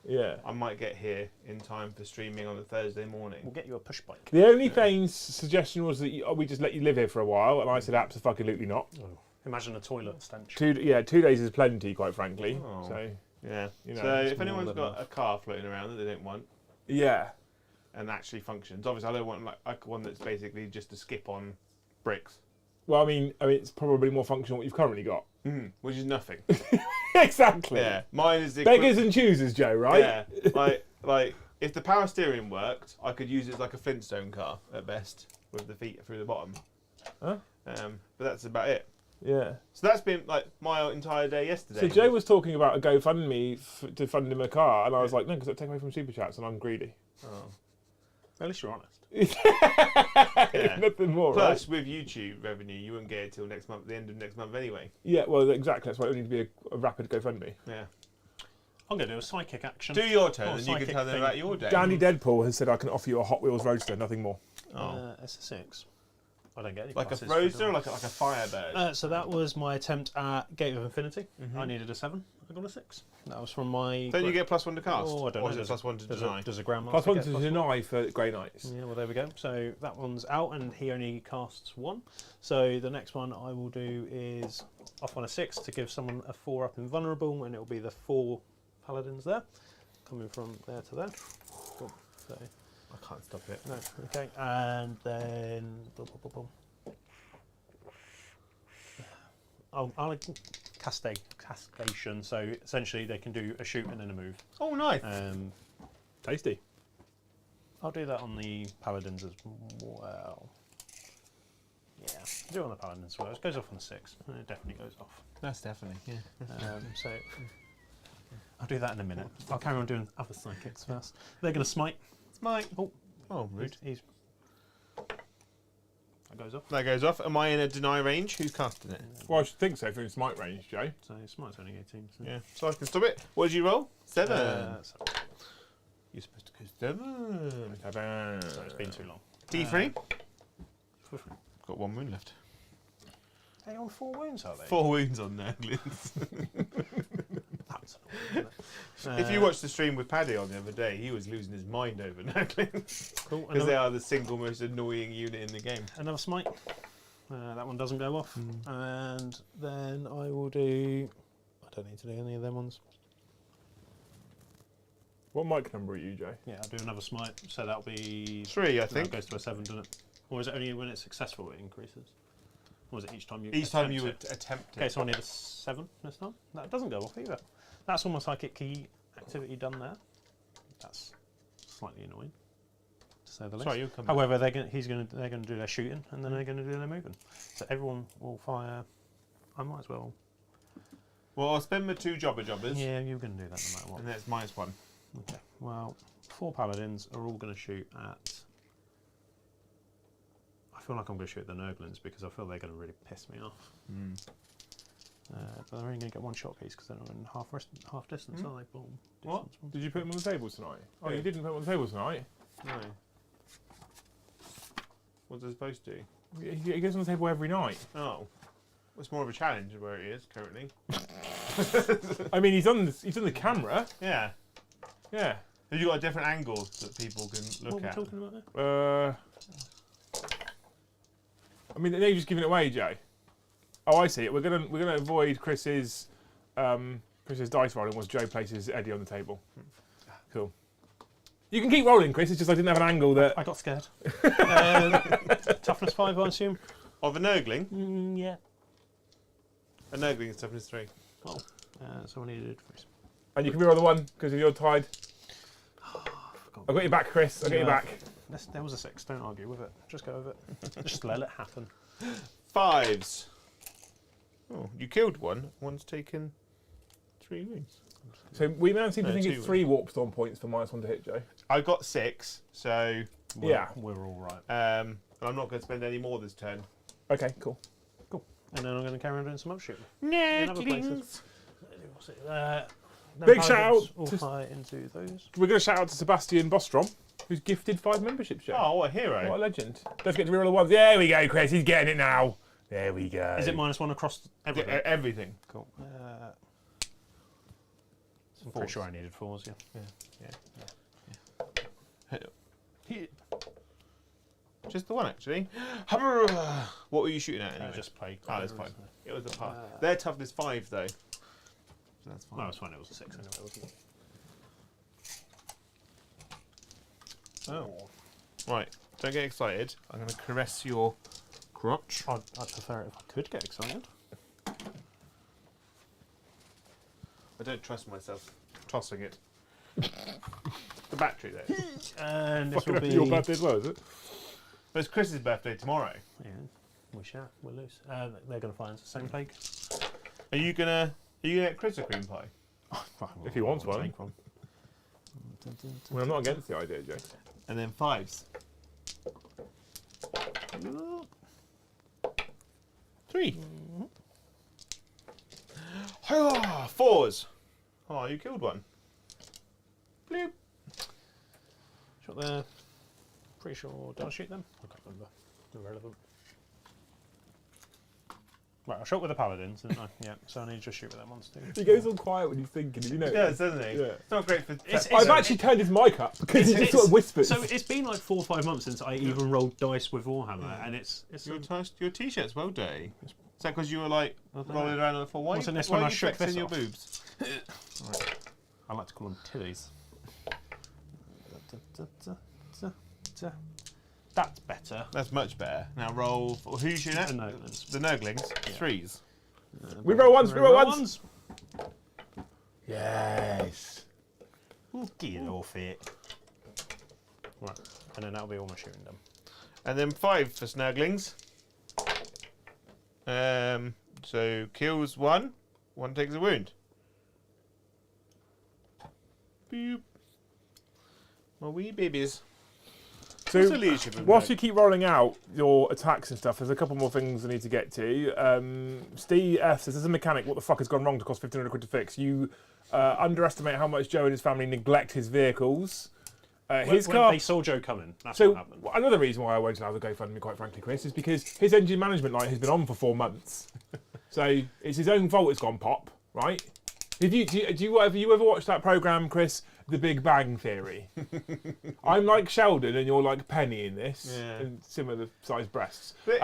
Yeah. I might get here in time for streaming on a Thursday morning. We'll get you a push bike. The only thing's suggestion was that we just let you live here for a while, and I said absolutely not. Oh. Imagine a toilet stench. 2 days is plenty, quite frankly. Oh. So Yeah. You know, so it's if more anyone's than got enough. a car floating around that they don't want yeah, and actually functions, obviously I don't want like one that's basically just a skip on bricks. well, I mean, it's probably more functional what you've currently got. Which is nothing. Exactly. Yeah. Mine is the Beggars and choosers, Joe. Right? Yeah. Like if the power steering worked, I could use it as like a Flintstone car at best with the feet through the bottom. Huh? But that's about it. Yeah. So that's been like my entire day yesterday. So Joe was talking about a GoFundMe to fund him a car, and I was like, no, because it'll take away from super chats, and I'm greedy. Oh. At least you're honest. Yeah. Nothing more. Plus, Right? with YouTube revenue, you won't get it till next month, the end of next month anyway. Yeah. Well, exactly. That's why it would need to be a rapid GoFundMe. Yeah. I'm going to do a psychic action. Do your turn, Oh, and you can psychic tell them thing. about your day. Danny Deadpool has said I can offer you a Hot Wheels Roadster, nothing more. Oh. S6. I don't get any Like a pluses for Roadster that. or like a Firebird? So that was my attempt at Gate of Infinity. I needed a 7. I got a 6. That was from my... Don't you get +1 to cast? Oh, I don't or know. is it +1 to deny? Does a Grandmaster +1 get to +1? deny for Grey Knights. Yeah, well, there we go. So that one's out, and he only casts 1. So the next one I will do is off on a 6 to give someone a 4 up invulnerable, and it will be the 4 paladins there, coming from there to there. Cool. So, I can't stop it. no, okay, and then boom, boom, boom, boom. I'll castation. So essentially, they can do a shoot and then a move. Oh, nice. Tasty. I'll do that on the paladins as well. Yeah, do it on the paladins as well. It goes off on the 6. It definitely goes off. That's definitely, yeah. So I'll do that in a minute. I'll carry on doing other psychics first. They're going to smite. Smite. Oh, rude. That goes off. That goes off. Am I in a deny range? Who's casting it? Well, I should think so if you're in smite range, Joe. So smite's only 18. So. Yeah. So I can stop it. What did you roll? 7. So You're supposed to go 7. it's been too long. D3? For free. Got 1 wound left. They on 4 wounds, are they? 4 wounds on Nurglings. That's annoying, isn't it? If you watched the stream with Paddy on the other day, he was losing his mind over Nurglings. Cool. Because they are the single most annoying unit in the game. Another smite. That one doesn't go off. And then I will do... I don't need to do any of them ones. What mic number are you, Joe? Yeah, I'll do another smite. So that'll be... 3, I That think. goes to a 7, doesn't it? Or is it only when it's successful it increases? Or is it each time you Each time attempt you it? attempt it. Okay, so I need a 7 this time. That doesn't go off either. That's all my psychic key activity done there. That's slightly annoying, to say the least. Sorry, you'll come However, they're going to do their shooting, and then they're going to do their moving. So everyone will fire. I might as well. Well, I'll spend my 2 jobbers. Yeah, you're going to do that no matter what. And that's -1. Okay. Well, 4 paladins are all going to shoot at. I feel like I'm going to shoot at the Nurglings because I feel they're going to really piss me off. But they're only going to get 1 shot piece because they're not in half distance, are they? Boom. What? Distance. Did you put them on the table tonight? Oh, Yeah. you didn't put them on the table tonight? No. What's it supposed to do? He goes on the table every night. Oh. It's more of a challenge where it is currently. I mean, he's on the camera. Yeah. Yeah. Have you got a different angle that people can What look are we at? talking about there? I mean, they're just giving it away, Joe. Oh, I see it. We're gonna avoid Chris's dice rolling once Joe places Eddie on the table. Cool. You can keep rolling, Chris. It's just I didn't have an angle that. I got scared. Toughness 5, I assume. Of a Nurgling? Yeah. A Nurgling is toughness 3. Well, so I needed. And you can reroll the 1 because if you're tied. I've got your back, Chris. I've got your back. There was a 6. Don't argue with it. Just go with it. Just let it happen. 5s. Oh, you killed 1. 1's taken 3 wounds. So we now seem to No, think 2 it's 3 warp storm points for -1 to hit, Joe. I got 6, so Yeah. We're all right. and I'm not going to spend any more this turn. Okay, cool. And then I'm going to carry on doing some upshooting. Nurglings. Big shout out We'll to- fly into those. We're going to shout out to Sebastian Bostrom, who's gifted 5 memberships, Joe. Oh, what a hero. What a legend. Don't forget to reroll the 1s. There we go, Chris. He's getting it now. There we go. Is it -1 across everything? Everything. Cool. I'm pretty sure I needed 4s, yeah. Just the 1, actually. What were you shooting at anyway? Just played. Oh, that's fine. It was a par. Their toughness 5, though. So that's fine. No, it's fine. It was a 6 anyway, wasn't it? Oh. Right. Don't get excited. I'm going to caress your crotch. I'd prefer it if I could get excited. I don't trust myself tossing it. The battery, though. And this will Fucking be your birthday as well, is it? But it's Chris's birthday tomorrow. Yeah, we shall. We'll lose. They're going to find us the same plague. Are you gonna get Chris a cream pie? If he wants one. Take one. Well, I'm not against the idea, Joe. And then 5s. 3. 4s. Oh, you killed 1. Bloop. Shot there. Pretty sure. Did I shoot them? I can't remember. Irrelevant. Right, I shot with the paladins, didn't I? Yeah, so I need to just shoot with them ones too. He goes all quiet when he's thinking, you know. He does, doesn't he? Yeah. It's not great for. I've actually turned his mic up because he just sort of whispers. So it's been like 4 or 5 months since I even rolled dice with Warhammer, and it's Your t-shirt's well dirty. Is that because you were like rolling around on the floor? Why Wasn't this why when are I you shook flexing this your off? boobs? I like to call them tillies. That's better. That's much better. Now roll. Who you shooting at? The Nurglings. The Nurglings. Threes. We roll once, we roll Roll once. Yes. Get off it. Right, and then that'll be all my shooting done. And then 5 for Snurglings. So kills 1. 1 takes a wound. Boop. My wee babies. So, What's the leadership of whilst Nurgle? you keep rolling out your attacks and stuff, there's a couple more things I need to get to. Steve F says, as a mechanic, what the fuck has gone wrong to cost 1,500 quid to fix? You underestimate how much Joe and his family neglect his vehicles. His car. They saw Joe coming. That's So what happened. another reason why I won't allow the GoFundMe, quite frankly, Chris, is because his engine management light has been on for 4 months. So it's his own fault it's gone pop, right? Have you ever watched that program, Chris, The Big Bang Theory? I'm like Sheldon and you're like Penny in this, Yeah. and similar sized breasts. But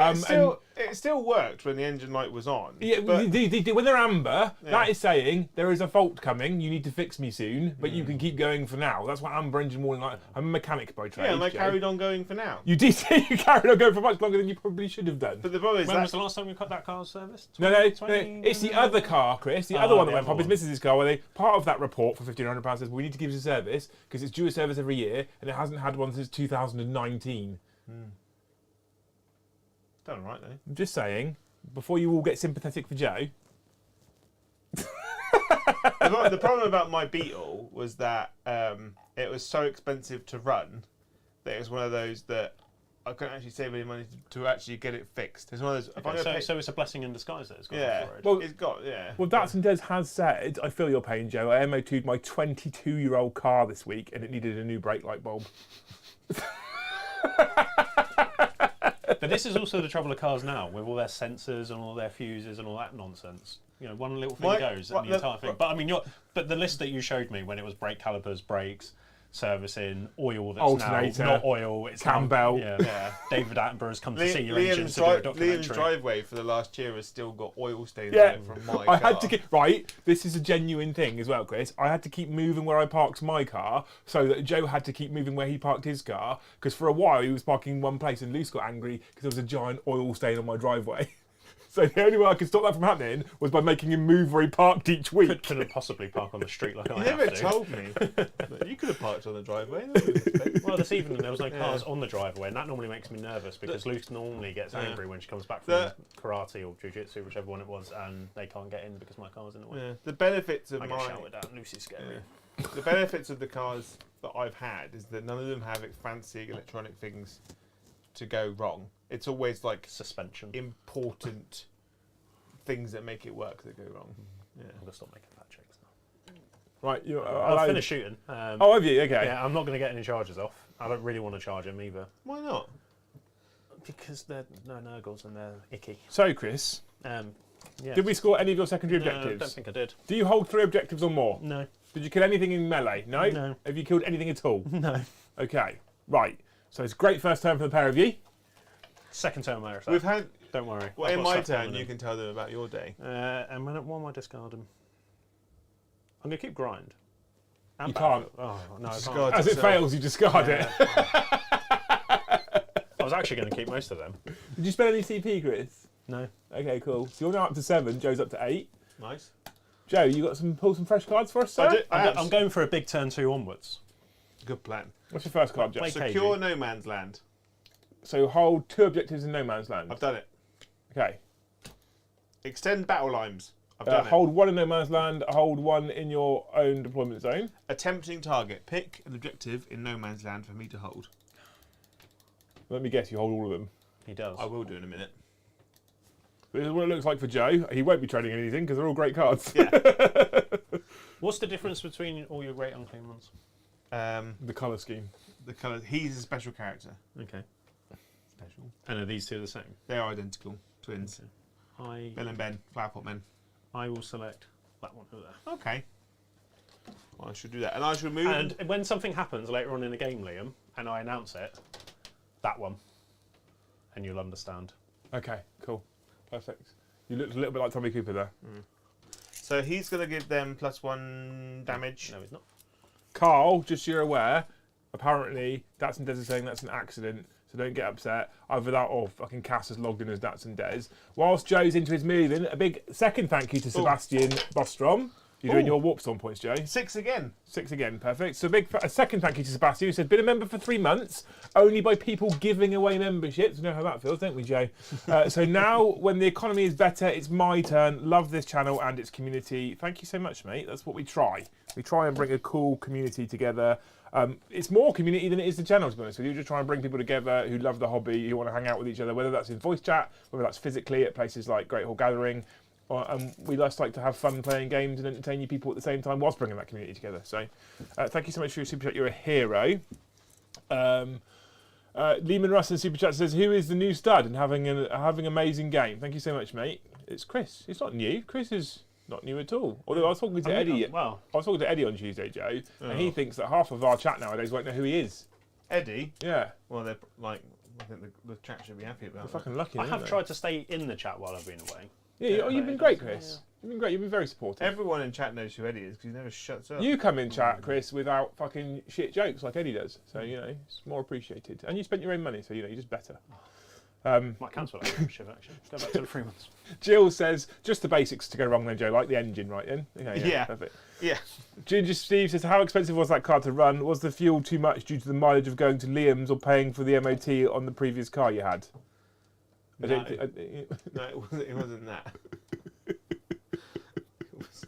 it still worked when the engine light was on. Yeah, but when they're amber, Yeah. that is saying there is a fault coming. You need to fix me soon, but you can keep going for now. That's what amber engine warning light. I'm a mechanic by trade. yeah, and I Joe. carried on going for now. You did say you carried on going for much longer than you probably should have done. But the problem is When that was the last time you cut that car serviced? No, it's the other car, Chris. The other one that the went pop. other His missus' car, where they part of that report for £1,500 says we need to give it a service because it's due a service every year, and it hasn't had one since 2019. done right though. I'm just saying, before you all get sympathetic for Joe. The problem about my Beetle was that it was so expensive to run that it was one of those that I couldn't actually save any money to actually get it fixed. It's one of those. If I'm gonna pay, So it's a blessing in disguise that it's got yeah, off the road. Well, it's got yeah. Well, Dats and Des has said, I feel your pain, Joe. I MO2'd my 22-year-old car this week, and it needed a new brake light bulb. But this is also the trouble of cars now, with all their sensors and all their fuses and all that nonsense. You know, one little thing goes and the entire thing. But I mean, but the list that you showed me when it was brake calipers, brakes, servicing, oil that's Alternator, now not oil, it's Campbell. Yeah. David Attenborough's come to see your engine Liam's, to do a Liam's documentary. driveway for the last year has still got oil stains Yeah, on it from my I car. had to keep right. This is a genuine thing as well, Chris. I had to keep moving where I parked my car, so that Joe had to keep moving where he parked his car. Because for a while he was parking in one place, and Luce got angry because there was a giant oil stain on my driveway. So the only way I could stop that from happening was by making him move where he parked each week. Couldn't possibly park on the street like I You have never to. told me. You could have parked on the driveway. Well, this evening there was no cars on the driveway, and that normally makes me nervous because Luce normally gets angry when she comes back from karate or jiu-jitsu, whichever one it was, and they can't get in because my car's in the way. Yeah. The benefits of I get my shouted at, and Lucy's scary. the benefits of the cars that I've had is that none of them have fancy electronic things to go wrong. It's always like Suspension. important things that make it work that go wrong. Yeah. I'm gonna stop making fat jokes now. Right, I'll finish shooting. Oh, have you? Okay. Yeah, I'm not going to get any charges off. I don't really want to charge him either. Why not? Because they're no Nurgles and they're icky. So, Chris, Yeah. did we score any of your secondary No, I objectives? don't think I did. Do you hold 3 objectives or more? No. Did you kill anything in melee? No? No. Have you killed anything at all? No. Okay, right. So it's a great first turn for the pair of you. Second turn, my We've had. Don't worry. Well, I've in got my stuff turn, coming you in. can tell them about your day. And when am I discarding? I'm going to keep grind. And You battle- can't. Oh, no, I Discard. can't. As it So- fails, you discard it. I was actually going to keep most of them. Did you spend any CP, Chris? No. Okay, cool. So you're now up to 7. Joe's up to 8. Nice. Joe, you got pull some fresh cards for us, sir? I'm going for a big turn 2 onwards. Good plan. What's your first card, Joe? Play Secure KG. no man's land. So hold 2 objectives in no man's land. I've done it. Okay. Extend battle lines. I've done it. Hold 1 in no man's land. Hold 1 in your own deployment zone. Attempting target. Pick an objective in no man's land for me to hold. Let me guess, you hold all of them. He does. I will do in a minute. This is what it looks like for Joe. He won't be trading anything because they're all great cards. Yeah. What's the difference between all your great unclean ones? The colour scheme. The colour. He's a special character. Okay. Special. And are these two the same? They're identical twins. Okay. Ben and Ben, Flowerpot Men. I will select that one over there. Okay. Well, I should do that. And I should move... And when something happens later on in the game, Liam, and I announce it, that one. And you'll understand. Okay, cool. Perfect. You looked a little bit like Tommy Cooper there. So he's going to give them +1 damage. No, he's not. Carl, just so you're aware, apparently Dats and Des is saying that's an accident, so don't get upset. Either that or fucking Cass has logged in as Dats and Des. Whilst Joe's into his moving, a big second thank you to Sebastian Bostrom. You're doing your warp storm points, Joe. 6 again. 6 again, perfect. So a second thank you to Sebastian, who said, been a member for 3 months, only by people giving away memberships. We know how that feels, don't we, Joe? So now, when the economy is better, it's my turn. Love this channel and its community. Thank you so much, mate. That's what we try. We try and bring a cool community together. It's more community than it is the channel, to be honest with you. Just try and bring people together who love the hobby, who want to hang out with each other, whether that's in voice chat, whether that's physically at places like Great Hall Gathering. We just like to have fun playing games and entertain you people at the same time whilst bringing that community together. So thank you so much for your super chat. You're a hero. Lehman Russ in super chat says, who is the new stud and having an amazing game? Thank you so much, mate. It's Kris. It's not new. Kris is not new at all. Although I was talking to Eddie. I was talking to Eddie on Tuesday, Joe, and he thinks that half of our chat nowadays won't know who he is. Eddie? Yeah. Well, they're like, I think the chat should be happy about They're fucking lucky. I have tried to stay in the chat while I've been away. Yeah, you've been great, Kris. You've been great. You've been very supportive. Everyone in chat knows who Eddie is because he never shuts up. You come in chat, Kris, without fucking shit jokes like Eddie does. So, you know, it's more appreciated. And you spent your own money, so, you know, you're just better. Might cancel that membership, actually. Go back to the 3 months. Jill says, just the basics to go wrong then, Joe, like the engine, right in? Yeah. Perfect. Yeah. Ginger Steve says, how expensive was that car to run? Was the fuel too much due to the mileage of going to Liam's or paying for the MOT on the previous car you had? No, no, it wasn't that. It was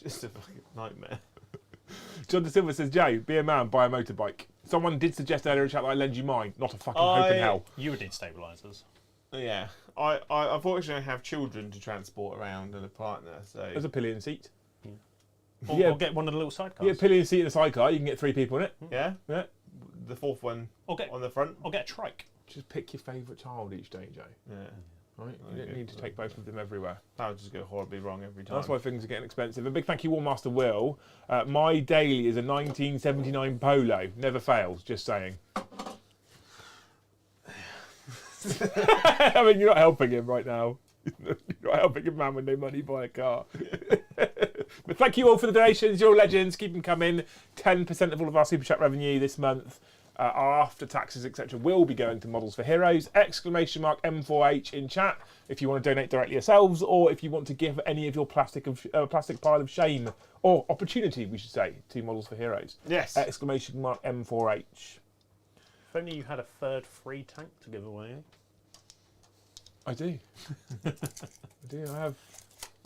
just a fucking nightmare. John De Silva says, Joe, be a man, buy a motorbike. Someone did suggest earlier in chat that I lend you mine. Not a fucking hope in hell. You would need stabilisers. Yeah. I unfortunately have children to transport around and a partner, so... There's a pillion seat. Or get one of the little sidecars. Yeah, pillion seat in a sidecar. You can get 3 people in it. Yeah? Yeah. The 4th one on the front. Or get a trike. Just pick your favourite child each day, Joe. Yeah. Right? You don't need to take both of them everywhere. That would just go horribly wrong every time. That's why things are getting expensive. A big thank you, Warmaster Will. My daily is a 1979 Polo. Never fails, just saying. I mean, you're not helping him right now. You're not helping a man with no money buy a car. But thank you all for the donations. You're all legends. Keep them coming. 10% of all of our Super Chat revenue this month, after taxes, etc., will be going to Models for Heroes. Exclamation mark M4H in chat if you want to donate directly yourselves, or if you want to give any of your plastic pile of shame, or opportunity, we should say, to Models for Heroes. Yes. Exclamation mark M4H. If only you had a third free tank to give away. I do. I do. I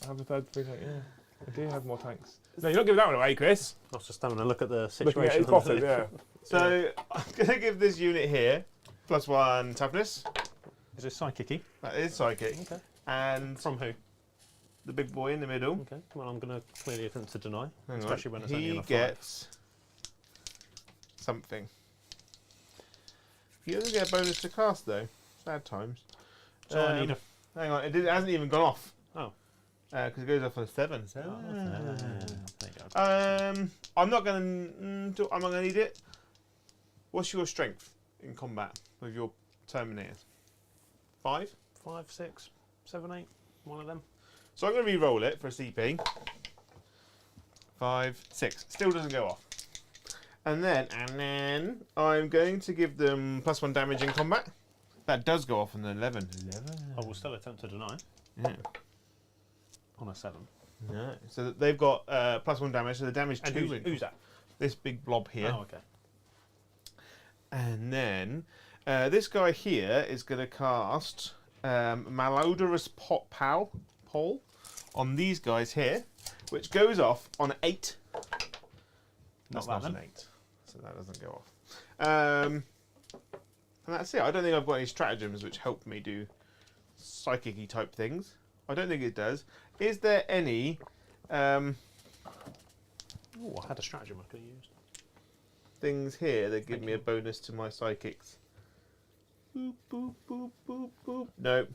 have a third free tank. Yeah, I do have more tanks. No, you're not giving that one away, Kris. I was just having a look at the Looking at situation. his bottom, yeah. So I'm going to give this unit here +1 toughness. Is it psychic-y? That is psychic. Okay. And From who? the big boy in the middle. Okay. Well, I'm going to clearly attempt to deny, Hang especially on. when it's only on He a 5. gets something. He doesn't get a bonus to cast though. Sad times. So I need a... Hang on, it hasn't even gone off. Oh. Because it goes off on a 7. So. There you go. I'm not going to need it. What's your strength in combat with your Terminators? 5? 5, 6, 7, 8. One of them. So I'm going to re-roll it for a CP. 5, 6. Still doesn't go off. And then I'm going to give them +1 damage in combat. That does go off on an 11. I will still attempt to deny. Yeah. On a 7. Yeah. So they've got +1 damage. So the damage And 2. who's that? This big blob here. Oh, okay. And then this guy here is going to cast Malodorous Pole on these guys here, which goes off on 8. That's not an 8, so that doesn't go off. And that's it. I don't think I've got any stratagems which help me do psychic-y type things. I don't think it does. Is there any... Oh, I had a stratagem I could have used. things here that give me a bonus to my psychics? Boop, boop, boop, boop, boop. No.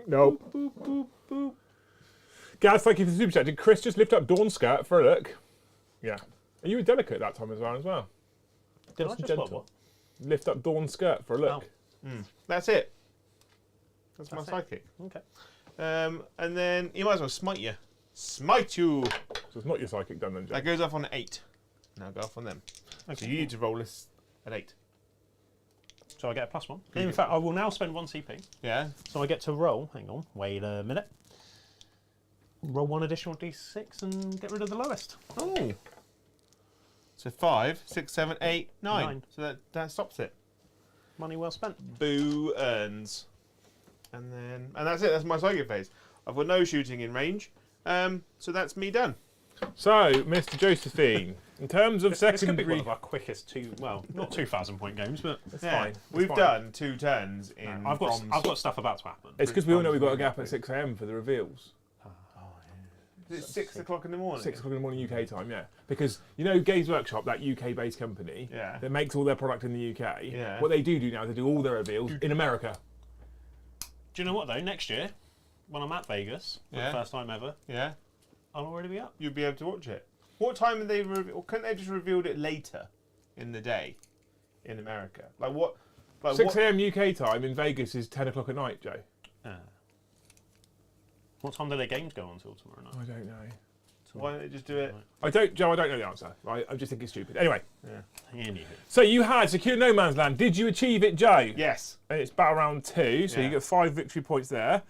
Nope. Boop, boop, boop. Gaz, thank you for the super chat. Did Kris just lift up Dawn's skirt for a look? Yeah. And you were delicate that time as well. Did Nice I and just what? Lift up Dawn's skirt for a look. That's it. That's my That's it. psychic. Okay. And then you might as well smite you. Smite you. So it's not your psychic done then, Joe. That goes off on 8. Now go off on them. Okay. So you need to roll this at 8. So I get a +1. You In get fact, I will now spend 1 CP. Yeah. So I get to roll. Hang on. Wait a minute. Roll 1 additional d6 and get rid of the lowest. Oh. So 5, 6, 7, 8, 9. 9. So that stops it. Money well spent. Boo earns. And that's it. That's my psychic phase. I've got no shooting in range. So that's me done. So, Mr. Josephine, in terms of This could be secondary... one of our quickest not 2,000 point games, but It's Yeah. fine. it's We've fine. done 2 turns in I've got bronze. stuff about to happen. It's because we all know we've got a gap at 6 a.m. for the reveals. It's 6 o'clock in the morning. 6 o'clock in the morning UK time, yeah. Because, you know, Games Workshop, that UK-based company Yeah. that makes all their product in the UK, Yeah. what they do now is they do all their reveals in America. Do you know what though? Next year, when I'm at Vegas for Yeah. the first time ever, Yeah. I'll already be up. You'll be able to watch it. What time have they or couldn't they just revealed it later in the day in America? Like what? Like 6 what? a.m. UK time in Vegas is 10 o'clock at night, Joe. What time do their games go until tomorrow night? I don't know. Why don't they just do it? Joe, I don't know the answer. Right? I just think it's stupid. Anyway, Anywho. so you had Secure No Man's Land. Did you achieve it, Joe? Yes. And it's battle round 2, so you Yeah. get 5 victory points there.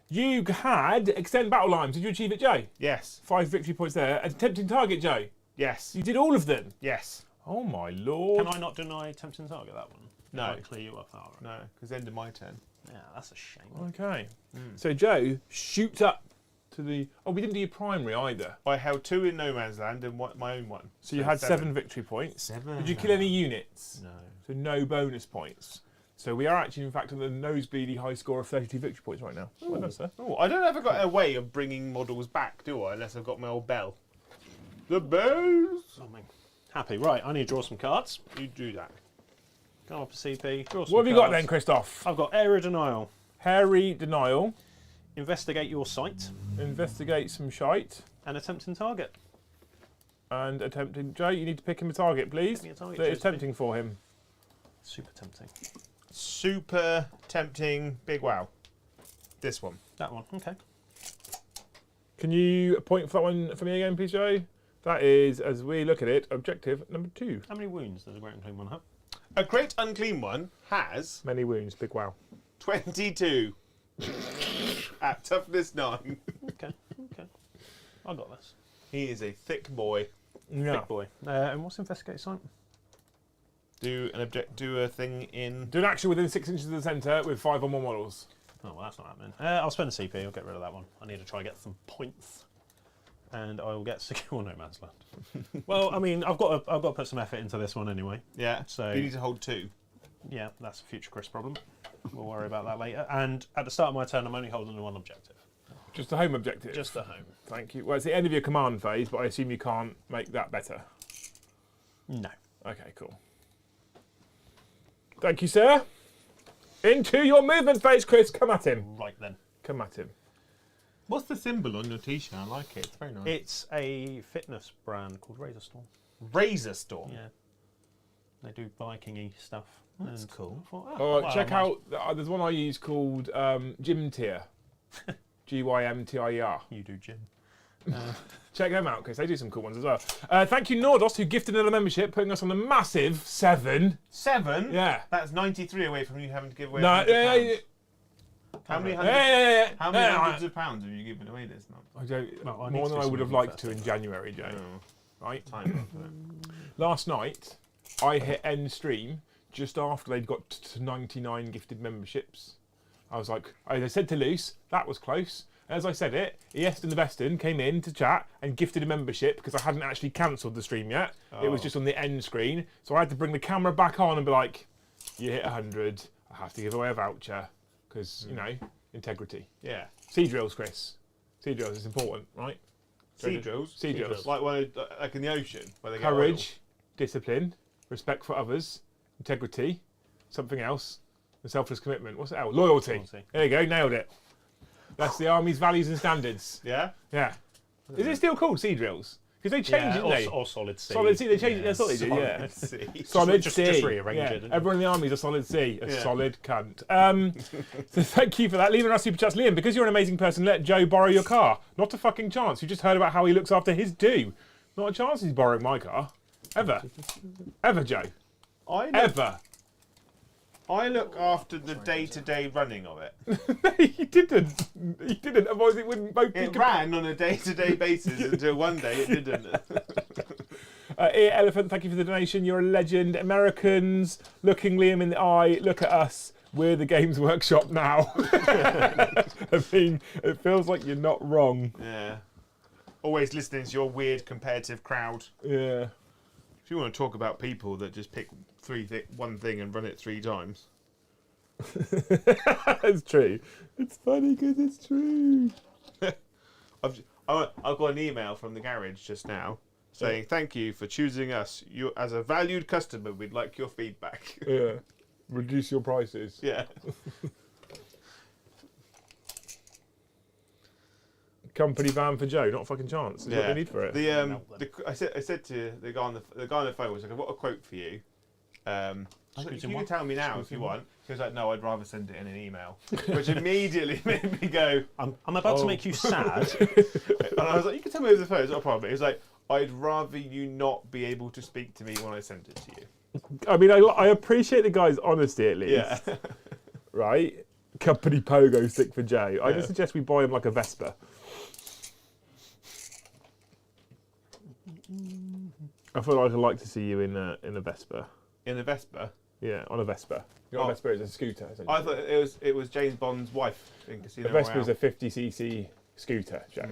You had Extend Battle Lines. Did you achieve it, Joe? Yes. 5 victory points there. And Tempting Target, Joe. Yes. You did all of them. Yes. Oh my lord. Can I not deny Tempting Target that one? No. If I clear you up. Oh, right. No, because end of my turn. Yeah, that's a shame. Okay. So Joe shoots up to the. Oh, we didn't do your primary either. I held 2 in No Man's Land and my own one. So you had 7 victory points. 7. Did you kill any units? No. So no bonus points. So we are actually, in fact, on the nosebleedy high score of 32 victory points right now. Well done, sir. Oh, I don't ever got a way of bringing models back, do I? Unless I've got my old bell. The bells. Something. Happy. Right, I need to draw some cards. You do that. Go up a CP. Draw some What have you got cards. then, Christoph? I've got Area Denial. Hairy Denial. Investigate your site. Investigate some shite. And a Tempting Target. And attempting. Joe, you need to pick him a target, please. Pick me a target, That is Josephine. tempting for him. Super tempting. Super tempting. Big wow. This one. That one. Okay. Can you point for that one for me again, please, Joe? That is, as we look at it, objective number 2. How many wounds does a Great Unclean one have? A Great Unclean One has Many wounds, big wow. 22 at toughness 9. Okay. Okay. I got this. He is a thick boy. Yeah. Big boy. And what's Investigate site? Do a thing in. Do an action within 6 inches of the centre with 5 or more models. Oh, well, that's not happening. I'll spend a CP. I'll get rid of that one. I need to try and get some points. And I will get Secure No Man's Land. Well, I mean, I've got to put some effort into this one anyway. Yeah. So- you need to hold 2. Yeah, that's a future Kris problem. We'll worry about that later. And at the start of my turn, I'm only holding the one objective. Just a home objective. Just at home. Thank you. Well, it's the end of your command phase, but I assume you can't make that better. No. Okay, cool. Thank you, sir. Into your movement phase, Kris. Come at him. Right then. Come at him. What's the symbol on your t-shirt? I like it. It's very nice. It's a fitness brand called Razor Storm. Razor Storm. Yeah. They do biking-y stuff. That's And cool. I thought, Oh, well, check I might- out. There's one I use called Gym Tier. GYMTIER. You do gym. Check them out, because they do some cool ones as well. Thank you, Nordos, who gifted another membership, putting us on the massive 7. 7? Yeah. That's 93 away from you having to give away. No, 100 pounds. How many hundreds? How many yeah, hundreds of pounds have you given away this month? I don't. Well, I need more to than do I would have something liked first, to in January, Joe. Right? Time for it. Last night, I hit end stream just after they'd got to 99 gifted memberships. I was like, I said to Luce, that was close. As I said it, Easton the Beston came in to chat and gifted a membership because I hadn't actually cancelled the stream yet. It was just on the end screen. So I had to bring the camera back on and be like, you hit 100, I have to give away a voucher. Because, you know, integrity. Yeah. Sea drills, Kris. Sea drills is important, right? Sea drills. Sea drills. Like in the ocean where they get Courage, discipline, respect for others, integrity, something else. and selfless commitment. What's the L? Loyalty. Loyalty. There you go, nailed it. That's the Army's values and standards. Yeah? Yeah. Is it still called sea drills? Because they changed, didn't they? Or solid C. Solid C, they changed it. That's what they did, yeah. See. Solid Just C. rearrange Yeah. it, didn't Everyone in the Army is a solid C. A Yeah. solid cunt. So thank you for that. Leaving us super chats. Liam, because you're an amazing person, let Joe borrow your car. Not a fucking chance. You just heard about how he looks after his too. Not a chance he's borrowing my car. Ever. Ever, Joe. Ever. I look after the day-to-day running of it. No, he didn't. He didn't. Otherwise, it wouldn't both be. It ran on a day-to-day basis until one day it didn't. Ear Elephant, thank you for the donation. You're a legend. Americans, looking Liam in the eye, look at us. We're the Games Workshop now. I mean, it feels like you're not wrong. Yeah. Always listening to your weird competitive crowd. Yeah. If you want to talk about people that just pick one thing and run it 3 times. It's true. It's funny because it's true. I've got an email from the garage just now saying, thank you for choosing us. You, as a valued customer, we'd like your feedback. Yeah. Reduce your prices. Yeah. Company van for Joe, not a fucking chance. Is what they need for it. I said to the guy on the phone, was like, I've got a quote for you. I was like, you can tell me now if you want. He was like, no, I'd rather send it in an email. Which immediately made me go, I'm about to make you sad. and I was like, you can tell me over the phone, it's not a problem. He was like, I'd rather you not be able to speak to me when I send it to you. I mean, I appreciate the guy's honesty at least. Yeah. Right? Company pogo stick for Joe. I just suggest we buy him like a Vespa. I feel like I'd like to see you in a Vespa. In a Vespa? Yeah, on a Vespa. You know, a Vespa is a scooter. I thought it was James Bond's wife in Casino A Vespa Royale. is a 50cc scooter, Joe.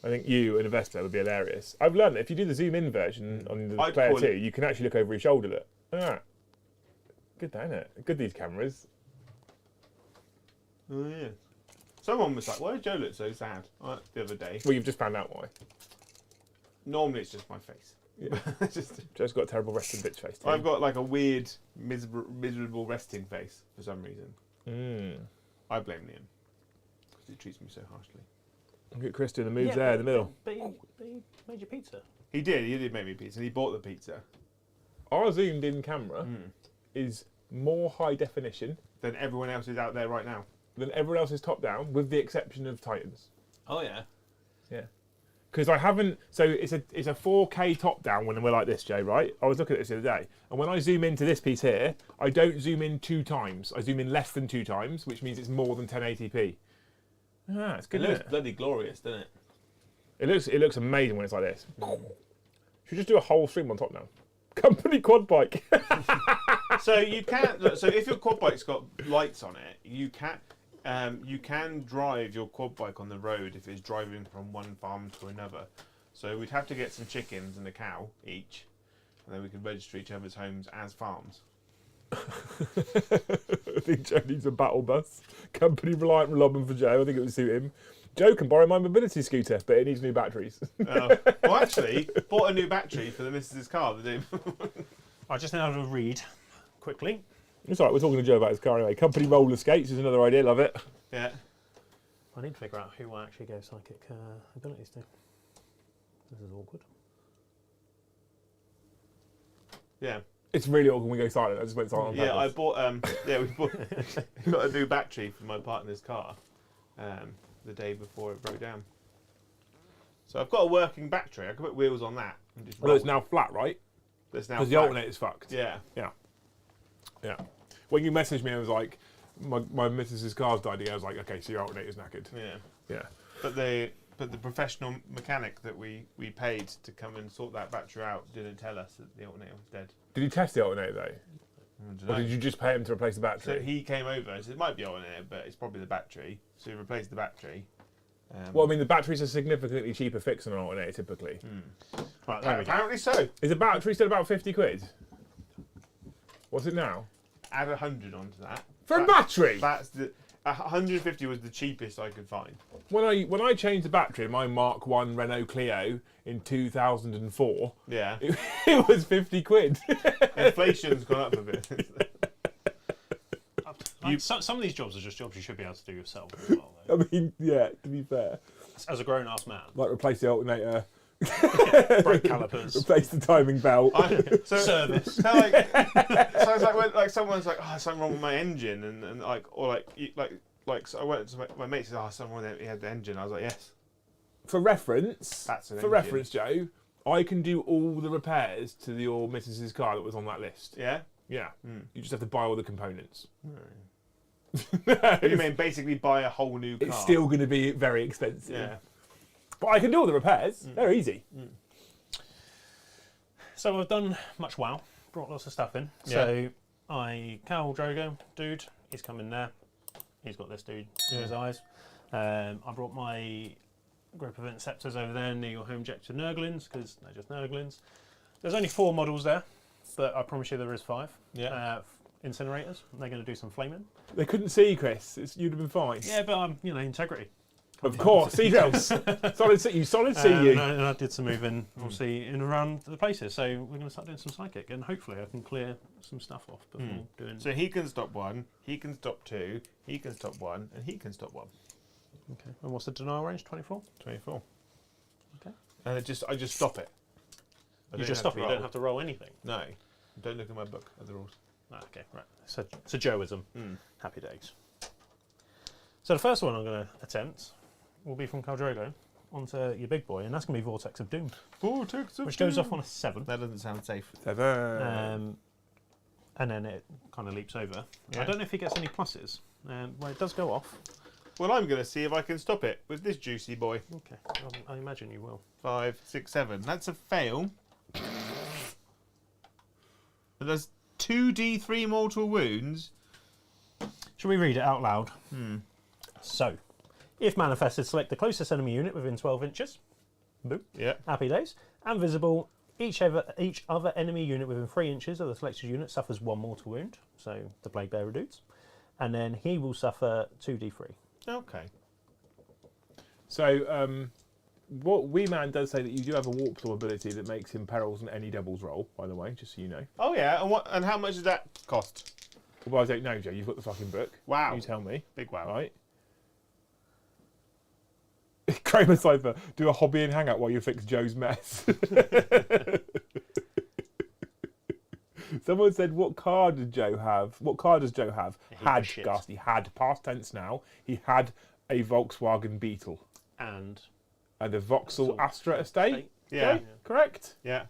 I think you and a Vespa would be hilarious. I've learned that if you do the zoom in version on the Player 2, you can actually look over your shoulder. Look. Ah. Good, isn't it? Good, these cameras. Oh, yeah. Someone was like, why did Joe look so sad the other day? Well, you've just found out why. Normally it's just my face. Yeah. Joe's got a terrible resting bitch face. I've got like a weird, miserable resting face for some reason. I blame Liam because he treats me so harshly. Look at Kris doing the moves there in the middle. But he made your pizza. He did make me pizza and he bought the pizza. Our zoomed in camera is more high definition Than everyone else is out there right now. than everyone else's top down, with the exception of Titans. Oh yeah. Yeah. Because I haven't, so it's a 4K top down when we're like this, Jay, right? I was looking at this the other day, and when I zoom into this piece here, I don't zoom in 2 times. I zoom in less than 2 times, which means it's more than 1080p. Ah, it's good. It looks bloody glorious, doesn't it? It looks amazing when it's like this. Should we just do a whole stream on top now? Company quad bike. So you can. So if your quad bike's got lights on it, you can drive your quad bike on the road if it's driving from one farm to another. So we'd have to get some chickens and a cow each, and then we could register each other's homes as farms. I think Joe needs a battle bus. Company reliant relubbing for Joe. I think it would suit him. Joe can borrow my mobility scooter, but it needs new batteries. Well, actually, bought a new battery for the missus's car the day before. I just need to read quickly. It's alright, we're talking to Joe about his car anyway. Company roller skates is another idea, love it. Yeah. I need to figure out who I actually gave psychic abilities to. This is awkward. Yeah. It's really awkward when we go silent. I just went silent on Yeah, I purpose. bought. We got a new battery for my partner's car the day before it broke down. So I've got a working battery. I can put wheels on that and just Well, roll it's now flat, right? It's now Because the flat. alternator's fucked. Yeah. Yeah. Yeah. When you messaged me, I was like, my missus's car's died again. I was like, okay, so your alternator's knackered. Yeah. Yeah. But the professional mechanic that we paid to come and sort that battery out didn't tell us that the alternator was dead. Did he test the alternator though? I don't Or know. did you just pay him to replace the battery? So he came over and said it might be alternator, but it's probably the battery. So he replaced the battery. Well, I mean, the battery's a significantly cheaper fix than an alternator typically. Right, there we go. Apparently so. Is a battery still about 50 quid? What's it now? Add 100 onto that. For a battery? That's the 150 was the cheapest I could find. When I changed the battery in my Mark 1 Renault Clio in 2004, Yeah. it was 50 quid. Inflation's gone up a bit. Some of these jobs are just jobs you should be able to do yourself as well, I though. mean, yeah, to be fair. As a grown-ass man. Like replace the alternator, Brake calipers. replace the timing belt. Service. So it's like when someone's like, oh, something wrong with my engine, and like, or so I went to my mate said, oh, something wrong with it, he had the engine. I was like, yes. For reference, That's an for engine. reference, Joe, I can do all the repairs to your missus's car that was on that list. Yeah. Yeah. You just have to buy all the components. You mean basically buy a whole new car? It's still going to be very expensive. Yeah. But I can do all the repairs. They're easy. So I've done much WoW, brought lots of stuff in. So Cal Drogo, dude, he's come in there. He's got this dude in his eyes. I brought my group of Interceptors over there near your home jet to Nurglings, because they're just Nurglings. There's only 4 models there, but I promise you there is 5. Yeah. Incinerators. They're going to do some flaming. They couldn't see you, Chris. You'd have been fine. Yeah, but I'm, integrity. Of course. See drills. Solid see you. Solid see you. And I did some moving, obviously, in and around the places. So we're going to start doing some psychic, and hopefully I can clear some stuff off before doing. So he can stop 1, he can stop 2, he can stop 1, and he can stop 1. Okay. And what's the denial range? 24. 24. Okay. And I just stop it. You just stop it. You don't have to roll anything. No. Don't look at my book of the rules. Ah, okay, right. So it's a Joeism. Happy days. So the first one I'm going to attempt will be from Khal Drogo onto your big boy, and that's going to be Vortex of Doom. Vortex of which goes off on a 7. That doesn't sound safe. 7. And then it kind of leaps over. Yeah. I don't know if he gets any pluses. Well, it does go off. Well, I'm going to see if I can stop it with this juicy boy. Okay, I imagine you will. 5, 6, 7. That's a fail. But there's 2d3 mortal wounds. Shall we read it out loud? So, if manifested, select the closest enemy unit within 12 inches. Boop. Yeah. Happy days. And visible, each other enemy unit within 3 inches of the selected unit suffers 1 mortal wound. So, the Plague Bearer dudes. And then he will suffer 2d3. Okay. So, what Wee Man does say that you do have a warp claw ability that makes him perils on any doubles roll, by the way, just so you know. Oh, yeah. And how much does that cost? Well, I don't know, Joe. You've got the fucking book. Wow. You tell me. Big wow. Right. Kramer Cypher, do a hobby and hangout while you fix Joe's mess. Someone said, what car did Joe have? What car does Joe have? Had, Ghastly, had. Past tense now. He had a Volkswagen Beetle. And a Vauxhall Astra Estate? Yeah. Okay, correct? Yeah.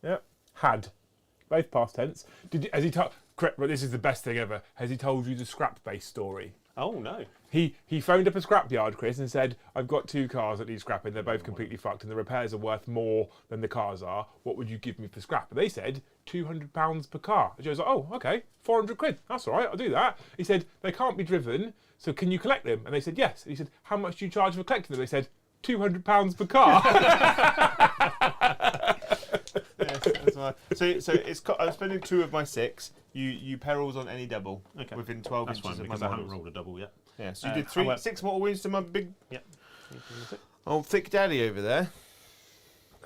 Yeah. Had. Both past tense. Has he told... Correct, but this is the best thing ever. Has he told you the scrap-based story? oh no. He phoned up a scrapyard, Chris, and said, I've got 2 cars that need scrapping. They're both completely fucked and the repairs are worth more than the cars are. What would you give me for scrap? And they said, £200 per car. And Joe's like, oh, okay, 400 quid. That's all right, I'll do that. He said, they can't be driven, so can you collect them? And they said, yes. And he said, how much do you charge for collecting them? They said, £200 per car. That's why. So it's. I'm spending 2 of my 6. You perils on any double within 12 That's inches fine, of my because I haven't models. rolled a double yet. Yeah, so you did 6 mortal wounds to my big Yep. old thick daddy over there.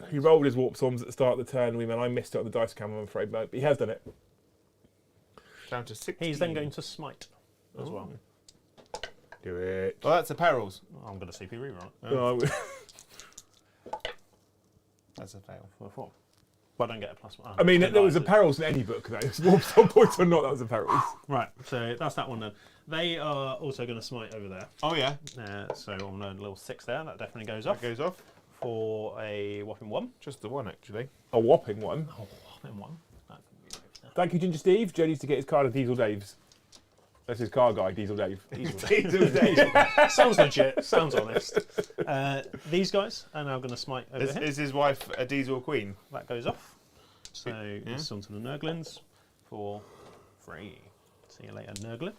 He rolled his warp storms at the start of the turn, I missed it on the dice cam, I'm afraid, but he has done it. Down to 16. He's then going to smite as well. Do it. Oh, that's a perils. I'm going to CP reroll it. Oh. That's a fail. Well, I don't get a +1. I mean, there was a perils in any book, though. Warp storm points or not, that was a perils. Right, so that's that one then. They are also going to smite over there. Oh, yeah. So on a little 6 there, that definitely goes off. That goes off. For a whopping 1. Just the 1, actually. A whopping 1. Oh, whopping 1. That can be over there. Thank you, Ginger Steve. Joe needs to get his card of Diesel Dave's. That's his car guy, Diesel Dave. Diesel Dave. Sounds legit, sounds honest. These guys are now going to smite over here. Is his wife a diesel queen? That goes off. So this is onto the Nurglings for free. See you later, Nurgler.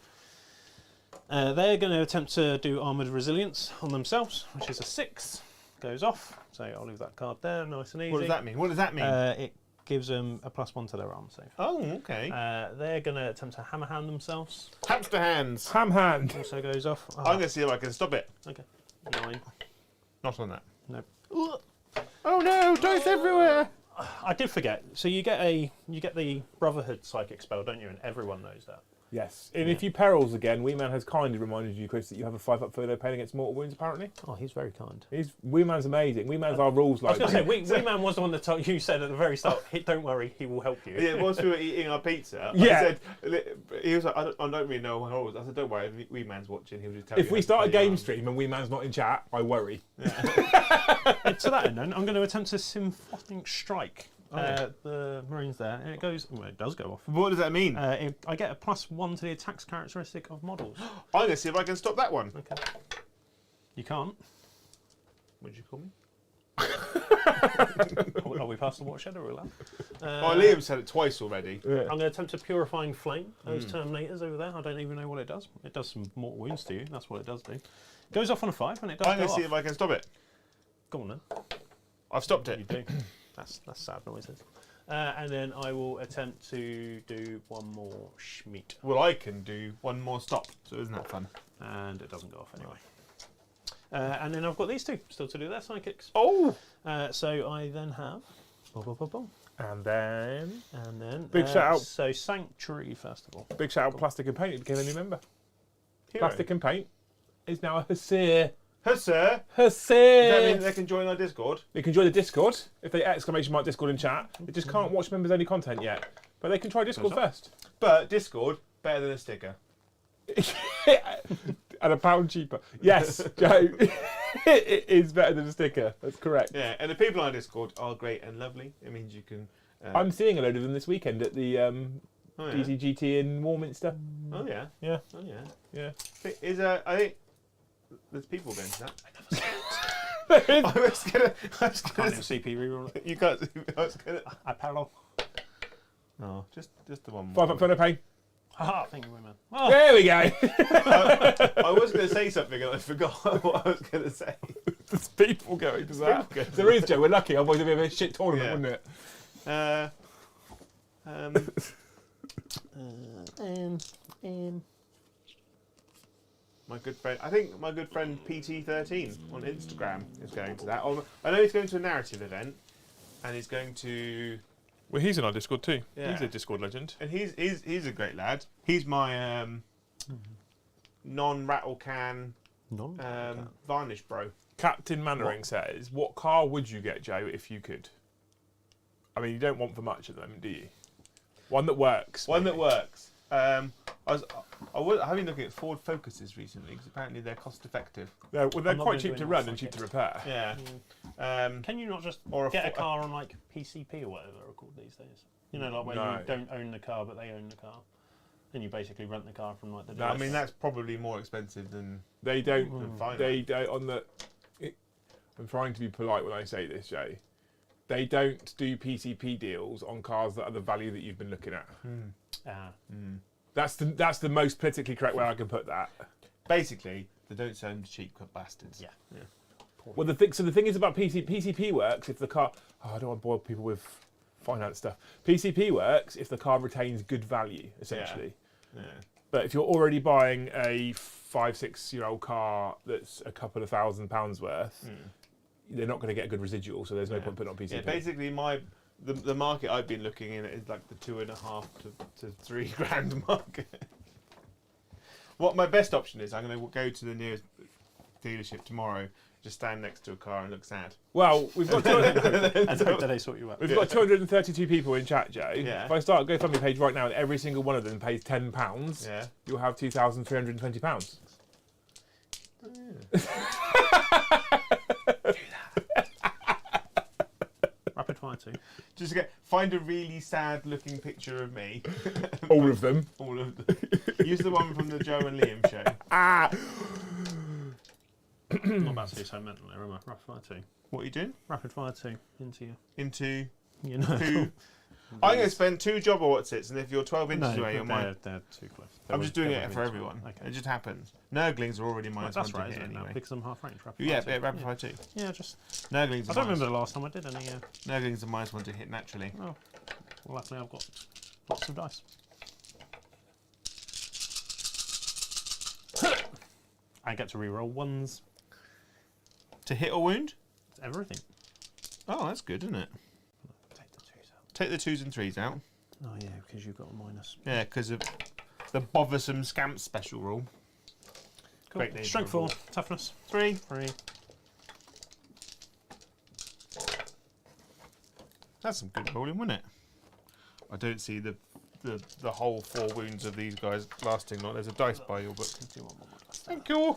They're going to attempt to do Armoured Resilience on themselves, which is a 6. Goes off. So I'll leave that card there, nice and easy. What does that mean? What does that mean? It gives them a +1 to their arm save. Oh, okay. They're going to attempt to hammer hand themselves. Hamster hands. Ham hand. Also goes off. I'm going to see if I can stop it. Okay. 9. Not on that. Nope. Oh no, dice everywhere. I did forget. So you get the Brotherhood psychic spell, don't you? And everyone knows that. Yes. And if you perils again, Wee Man has kindly reminded you, Kris, that you have a 5-up furlough pain against mortal wounds, apparently. Oh, he's very kind. Wee Man's amazing. Wee Man's our rules I was like. going to say, Wee Man was the one that told you said at the very start, don't worry, he will help you. Yeah, whilst we were eating our pizza, Yeah. I said, he was like, I don't really know what it was. I said, don't worry, Wee Man's watching. He'll just tell you. If we start a game stream and Wee Man's not in chat, I worry. To that end, then, I'm going to attempt to symphonic strike the Marines there, and it goes. Well, it does go off. What does that mean? I get a +1 to the attacks characteristic of models. I'm going to see if I can stop that one. Okay. You can't. What did you call me? Are we past the watershed or we're Oh, Liam said it twice already. Yeah. I'm going to attempt to Purifying Flame those Terminators over there. I don't even know what it does. It does some mortal wounds to you. That's what it does do. Goes off on a 5 and it does I'm go going to see off. if I can stop it. Go on then. I've stopped You it. do. That's sad noises. And then I will attempt to do one more Schmeat. Well, I can do one more stop, so isn't that fun? And it doesn't go off anyway. And then I've got these two still to do their psychics. Oh! So I then have. And then And then. Big shout out. So Sanctuary, first of all. big shout out, Plastic and Paint. It became a new member. Hero. Plastic and Paint is now a Hussar. Hussar! Hussar. Does that mean they can join our Discord? They can join the Discord if they exclamation mark Discord in chat. They just can't watch members only content yet, but they can try Discord first. But Discord, better than a sticker. And £1 cheaper. Yes, Joe. It is better than a sticker. That's correct. Yeah, and the people on Discord are great and lovely. It means you can. I'm seeing a load of them this weekend at the oh, yeah. DCGT in Warminster. Oh yeah. Yeah, Oh yeah. yeah. I think there's people going to that. There is. I was gonna. Can't even CP reroll it. You can't. I was gonna. I parallel. Oh, just the one more. 5 up for no pain. Haha, thank you, women. Oh, There we go. I was going to say something and I forgot what I was going to say. There's people going to that. people going. There is, Joe. We're lucky. Otherwise, it'd be a shit tournament, Yeah. wouldn't it? My good friend, I think my good friend PT13 on Instagram is going to that. I know he's going to a narrative event, and he's going to. Well, he's in our Discord too. Yeah. He's a Discord legend. And he's a great lad. He's my non-rattle can varnish bro. Captain Mannering says, "What car would you get, Joe, if you could?" I mean, you don't want for much at the moment, do you? One that works. One maybe. that works. I've been looking at Ford Focuses recently because apparently they're cost effective. They're I'm not quite gonna cheap do to any run and like cheap it. to repair. Yeah. Can you not just Or a get a fo- car on like PCP or whatever they're called these days? You know, like where No. you don't own the car but they own the car, and you basically rent the car from like the. I dealer. mean that's probably more expensive than They don't. finance. They don't on the. I'm trying to be polite when I say this, Joe. They don't do PCP deals on cars that are the value that you've been looking at. That's the most politically correct way I can put that. Basically, they don't sell them to cheap bastards. Yeah. Well, the thing is about PCP works if the car. Oh, I don't want to boil people with finance stuff. PCP works if the car retains good value, essentially. Yeah. But if you're already buying a 5-6 year old car that's a couple of £1,000 worth, they're not going to get a good residual, so there's no point putting it on PCP. Yeah, basically the market I've been looking in is like the 2.5 to 3 grand market. What my best option is, I'm going to go to the nearest dealership tomorrow, just stand next to a car and look sad. Well, we've got And hope that they sort you out. we've got 232 people in chat, Joe. Yeah. If I start a GoFundMe page right now and every single one of them pays £10, Yeah. you'll have £2,320. Rapid fire too. Just find a really sad looking picture of me. All of them. All of them. Use the one from the Joe and Liam show. I'm not about to do so mental there, am I? Rapid fire two. What are you doing? Rapid fire two into you. Into You know. two. I'm going to spend 2 job Watsits, and if you're 12 inches No, away, you're mine. they're too close. I'm just doing it for everyone. Okay. It just happens. Nurglings are already minus That's 1 right, to hit isn't it? Now, anyway. because I'm half range. Rapid Yeah, fire two. rapid fire too. Yeah, just. Nurglings I are don't remember the last time I did any. Nurglings are minus 1 to hit naturally. Oh, well, luckily I've got lots of dice. I get to reroll ones. To hit or wound? It's everything. Oh, that's good, isn't it? Take the twos out. Take the 2s and 3s out. Oh yeah, because you've got a minus. Yeah, because of the bothersome scamp special rule. Cool. Great name Strength for a 4, toughness 3. 3. That's some good rolling, wasn't it? I don't see the whole 4 wounds of these guys lasting long. There's a dice by your book. Thank you.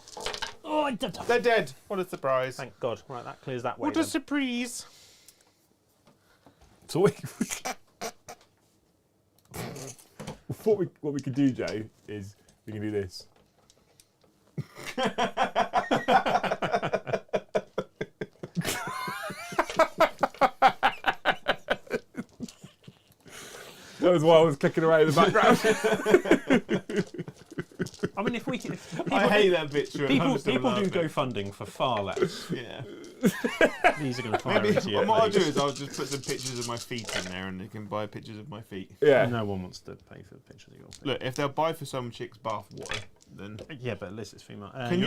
Oh, I did. They're dead. What a surprise. Thank God. Right, that clears that way. What a surprise. So what we could do, Joe, is we can do this. That was why I was clicking around in the background. I mean, if we can, if people, I hate that picture. people do go funding for far less. Yeah. These are going to fire Maybe into you. what I'll do is I'll just put some pictures of my feet in there, and they can buy pictures of my feet. Yeah. No one wants to pay for the pictures of your feet. Look, if they'll buy for some chick's bath water, then Yeah, but Liz is female. can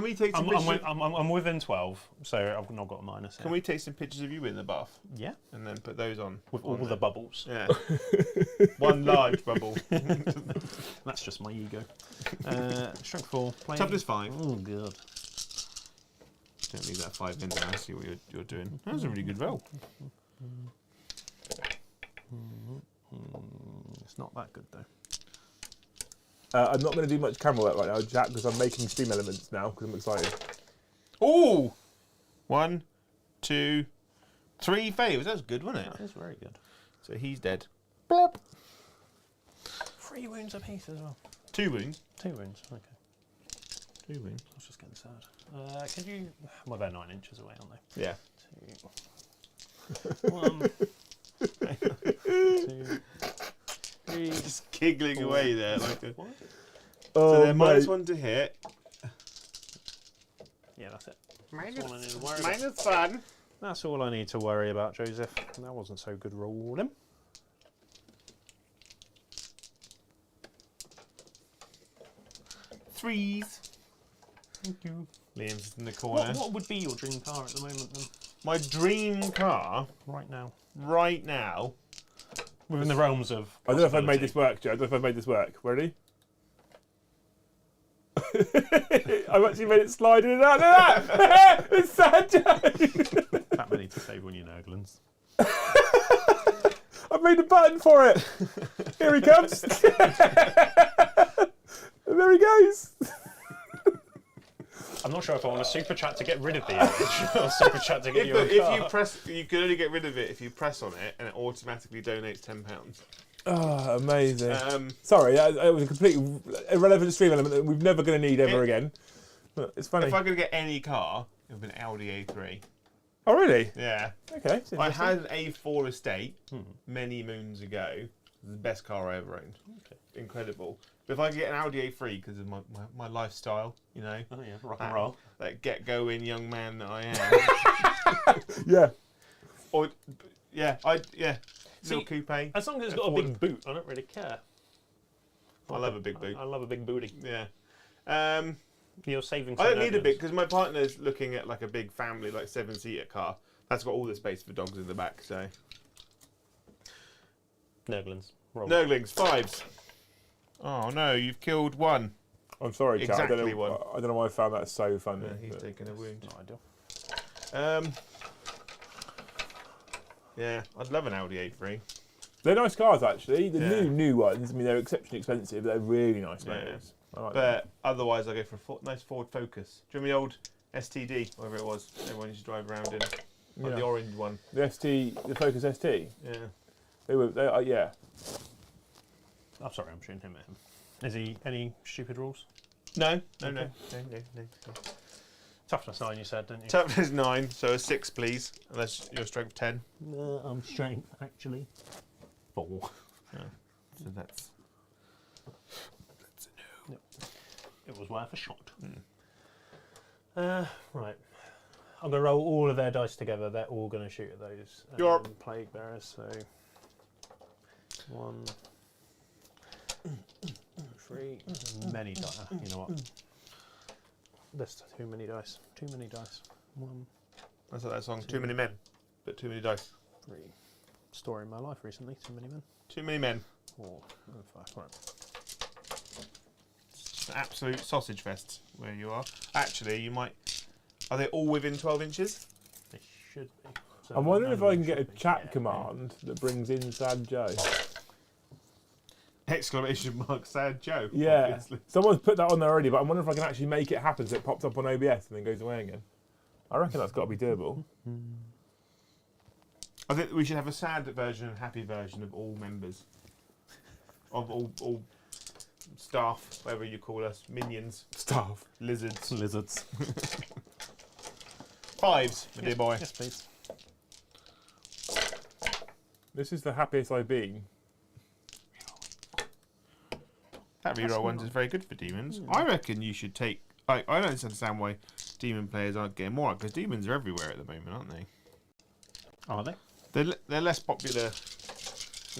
we take some pictures? I'm within 12, so I've not got a minus. Can we take some pictures of you in the bath Yeah, and then put those on with on all there? the bubbles. Yeah. One large bubble. That's just my ego. Strength 4. Playing. Toughness 5. Oh, good. Don't leave that 5 in there. I see what you're doing. That was a really good roll. It's not that good though. I'm not going to do much camera work right now, Jack, because I'm making stream elements now because I'm excited. Ooh! 1, 2, 3 fails. That was good, wasn't it? That is very good. So he's dead. Blop. 3 wounds apiece as well. 2 wounds. 2 wounds. Okay. 2 wounds. I was just getting sad. Can you? Well, they're 9 inches away, aren't they? Yeah. 2. 1. 2. 3. Just giggling 4. away there. Like a, What? Oh, so they're mate. -1 to hit. Yeah, that's it. That's all I need to worry about. -1. That's all I need to worry about, Joseph. That wasn't so good rolling. Threes. Thank you. Liam's in the corner. What would be your dream car at the moment then? My dream car Right now. right now. Within the realms of I don't know if I've made possibility. this work, Joe. I don't know if I've made this work. Ready? I've actually made it slide in and out. Look at that! It's sad, Joe. That many to save on your Nurglings. I've made a button for it. Here he comes. And there he goes. I'm not sure if I want a super chat to get rid of the image or super chat to get you a If car. you press, you can only get rid of it if you press on it, and it automatically donates £10. Oh, amazing. Um, Sorry, it was a completely irrelevant stream element that we're never going to need ever again. But it's funny. if I could get any car, it would have been Audi A3. Oh, really? Yeah. Okay. it's I interesting. had an A4 Estate many moons ago. The best car I ever owned. Okay. Incredible. But if I could get an Audi A3 because of my lifestyle, you know, Oh yeah, rock and roll. that get going young man that I am. Yeah. Or little See, coupe. As long as it's got a big boot, I don't really care. I love a big boot. I love a big booty. Yeah. You're saving. I don't need a Nurglings. big because my partner's looking at like a big family, like 7-seater car. That's got all the space for dogs in the back. So Nurglings. Roll. Nurglings 5s. Oh no, you've killed 1. I'm sorry, Jack. Exactly I don't know why I found that so funny. Yeah, he's but- taken a wound. Not ideal. Yeah, I'd love an Audi A3. They're nice cars, actually. The Yeah. new ones. I mean, they're exceptionally expensive, but they're really nice Yeah. motors. I like them. But otherwise, I go for a nice Ford Focus. Do you remember the old STD, whatever it was? Everyone used to drive around in, like Yeah. the orange one. The Focus ST. Yeah. Yeah. I'm sorry, I'm shooting him at him. Is he any stupid rules? No. Toughness 9, you said, didn't you? Toughness 9, so a 6, please. Unless you're strength 10. I'm strength, actually. 4. So that's a no. It was worth a shot. Right. I'm going to roll all of their dice together. They're all going to shoot at those Yup. plague bearers. So 1, 3, many dice. You know what? There's too many dice. Too many dice. 1, That's like that song. Too many men, but too many dice. 3. Story in my life recently. Too many men. Too many men. 4 and 5. Right. It's an absolute sausage fest where you are. Actually, you might. Are they all within 12 inches? They should be. So I'm wondering if I can get a should be. chat Yeah. command that brings in Sad Joe. Exclamation mark, sad Joe. Yeah, Obviously. someone's put that on there already, but I'm wondering if I can actually make it happen so it pops up on OBS and then goes away again. I reckon that's got to be doable. I think we should have a sad version and happy version of all members. Of all staff, whatever you call us, minions, Staff. lizards. Lizards. 5s, my dear boy. Yes, please. This is the happiest I've been. That reroll ones is very good for demons. I reckon you should take. I don't understand why demon players aren't getting more, because demons are everywhere at the moment, aren't they? Are they? They're less popular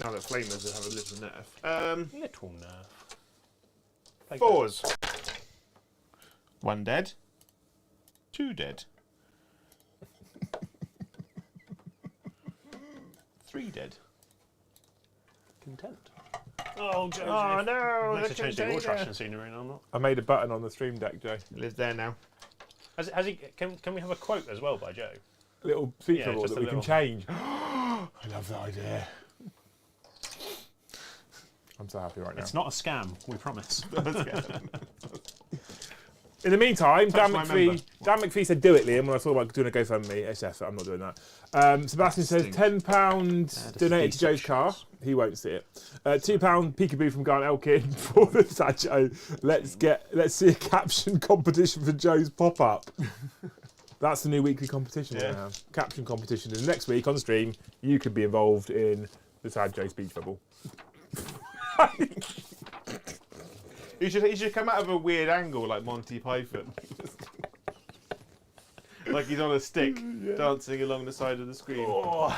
now that flamers have a little nerf. Little nerf. They 4s. 1 dead. 2 dead. 3 dead. Content. Oh, Joe. Oh no! Next the to change the container. wall traction scenery and I'm not. I made a button on the stream deck, Joe. It lives there now. Has he? Can we have a quote as well by Joe? Little speech Yeah, bubble just that a we can little- change. I love that idea. I'm so happy right now. It's not a scam, we promise. In the meantime, Dan my McPhee said, "Do it, Liam." When I was talking about doing a GoFundMe, it's effort. I'm not doing that. Sebastian says, £10 donated to Joe's car. He won't see it. £2 peekaboo from Garnet Elkin for the Sacho. Let's see a caption competition for Joe's pop up. That's the new weekly competition we have. Caption competition. And next week on stream, you could be involved in the Sad Joe speech bubble. He should come out of a weird angle like Monty Python. Like he's on a stick dancing along the side of the screen. Oh,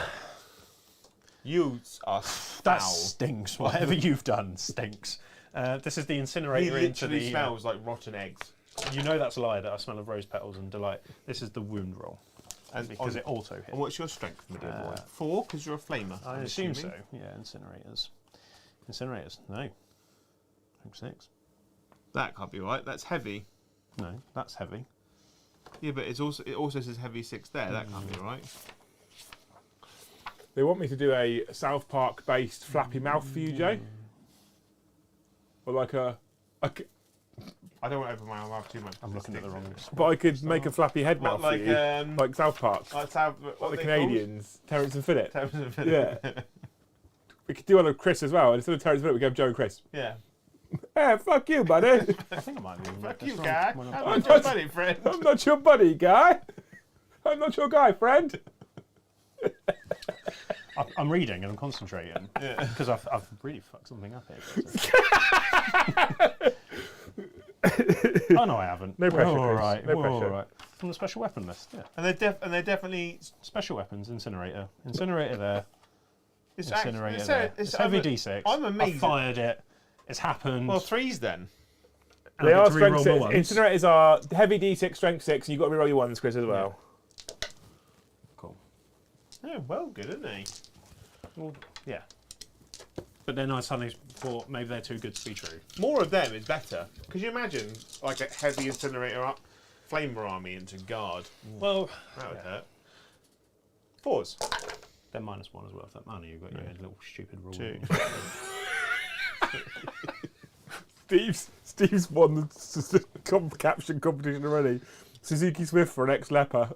You are that foul. stinks. Whatever you've done stinks. This is the He incinerator into literally the. smells like rotten eggs. You know that's a lie. That I smell of rose petals and delight. This is the wound roll And because it auto hit. And what's your strength, my dear boy? 4, because you're a flamer. I I'm assume so. assuming. Yeah, incinerators. Incinerators. No. Hope 6. That can't be right. That's heavy. No, that's heavy. Yeah, but it also says heavy 6 there. That can't be right. They want me to do a South Park based flappy mouth for you, Joe. Or like I don't want to open my mouth too much. I'm looking at the wrong. but I could make a flappy head What, mouth for you. Like South Park. Like South, Like the Canadians. Terrence and Phillip. Yeah. Yeah. We could do one of Kris as well. Instead of Terrence and Phillip, we go Joe and Kris. Yeah. Hey, fuck you, buddy. I think I might be. Fuck this you, wrong. guy. When I'm I'm- not your buddy, friend. I'm not your buddy, guy. I'm not your guy, friend. I'm reading and I'm concentrating Yeah. because I've really fucked something up here. Oh no, I haven't. No pressure, We're all Kris. right. No We're all pressure. right. From the special weapon list. Yeah. And they're definitely. Special weapons, incinerator. Incinerator there. It's Incinerator actually, there. It's heavy I'm D6. I'm amazed. I fired it. It's happened. Well, 3s then. and They I are get to strength reroll my 6. ones. Incinerators are heavy D6, strength 6, and you've got to reroll your ones, Kris, as well. Cool. Oh, well, good, isn't he? Well, yeah. But then I suddenly thought maybe they're too good to be true. More of them is better. Could you imagine like a heavy incinerator up, flamer army into guard? Well, That would yeah. hurt. 4s. They're -1 as well. If that money you've got your little stupid rule. 2. Steve's won the caption competition already. Suzuki Swift for an ex-leper.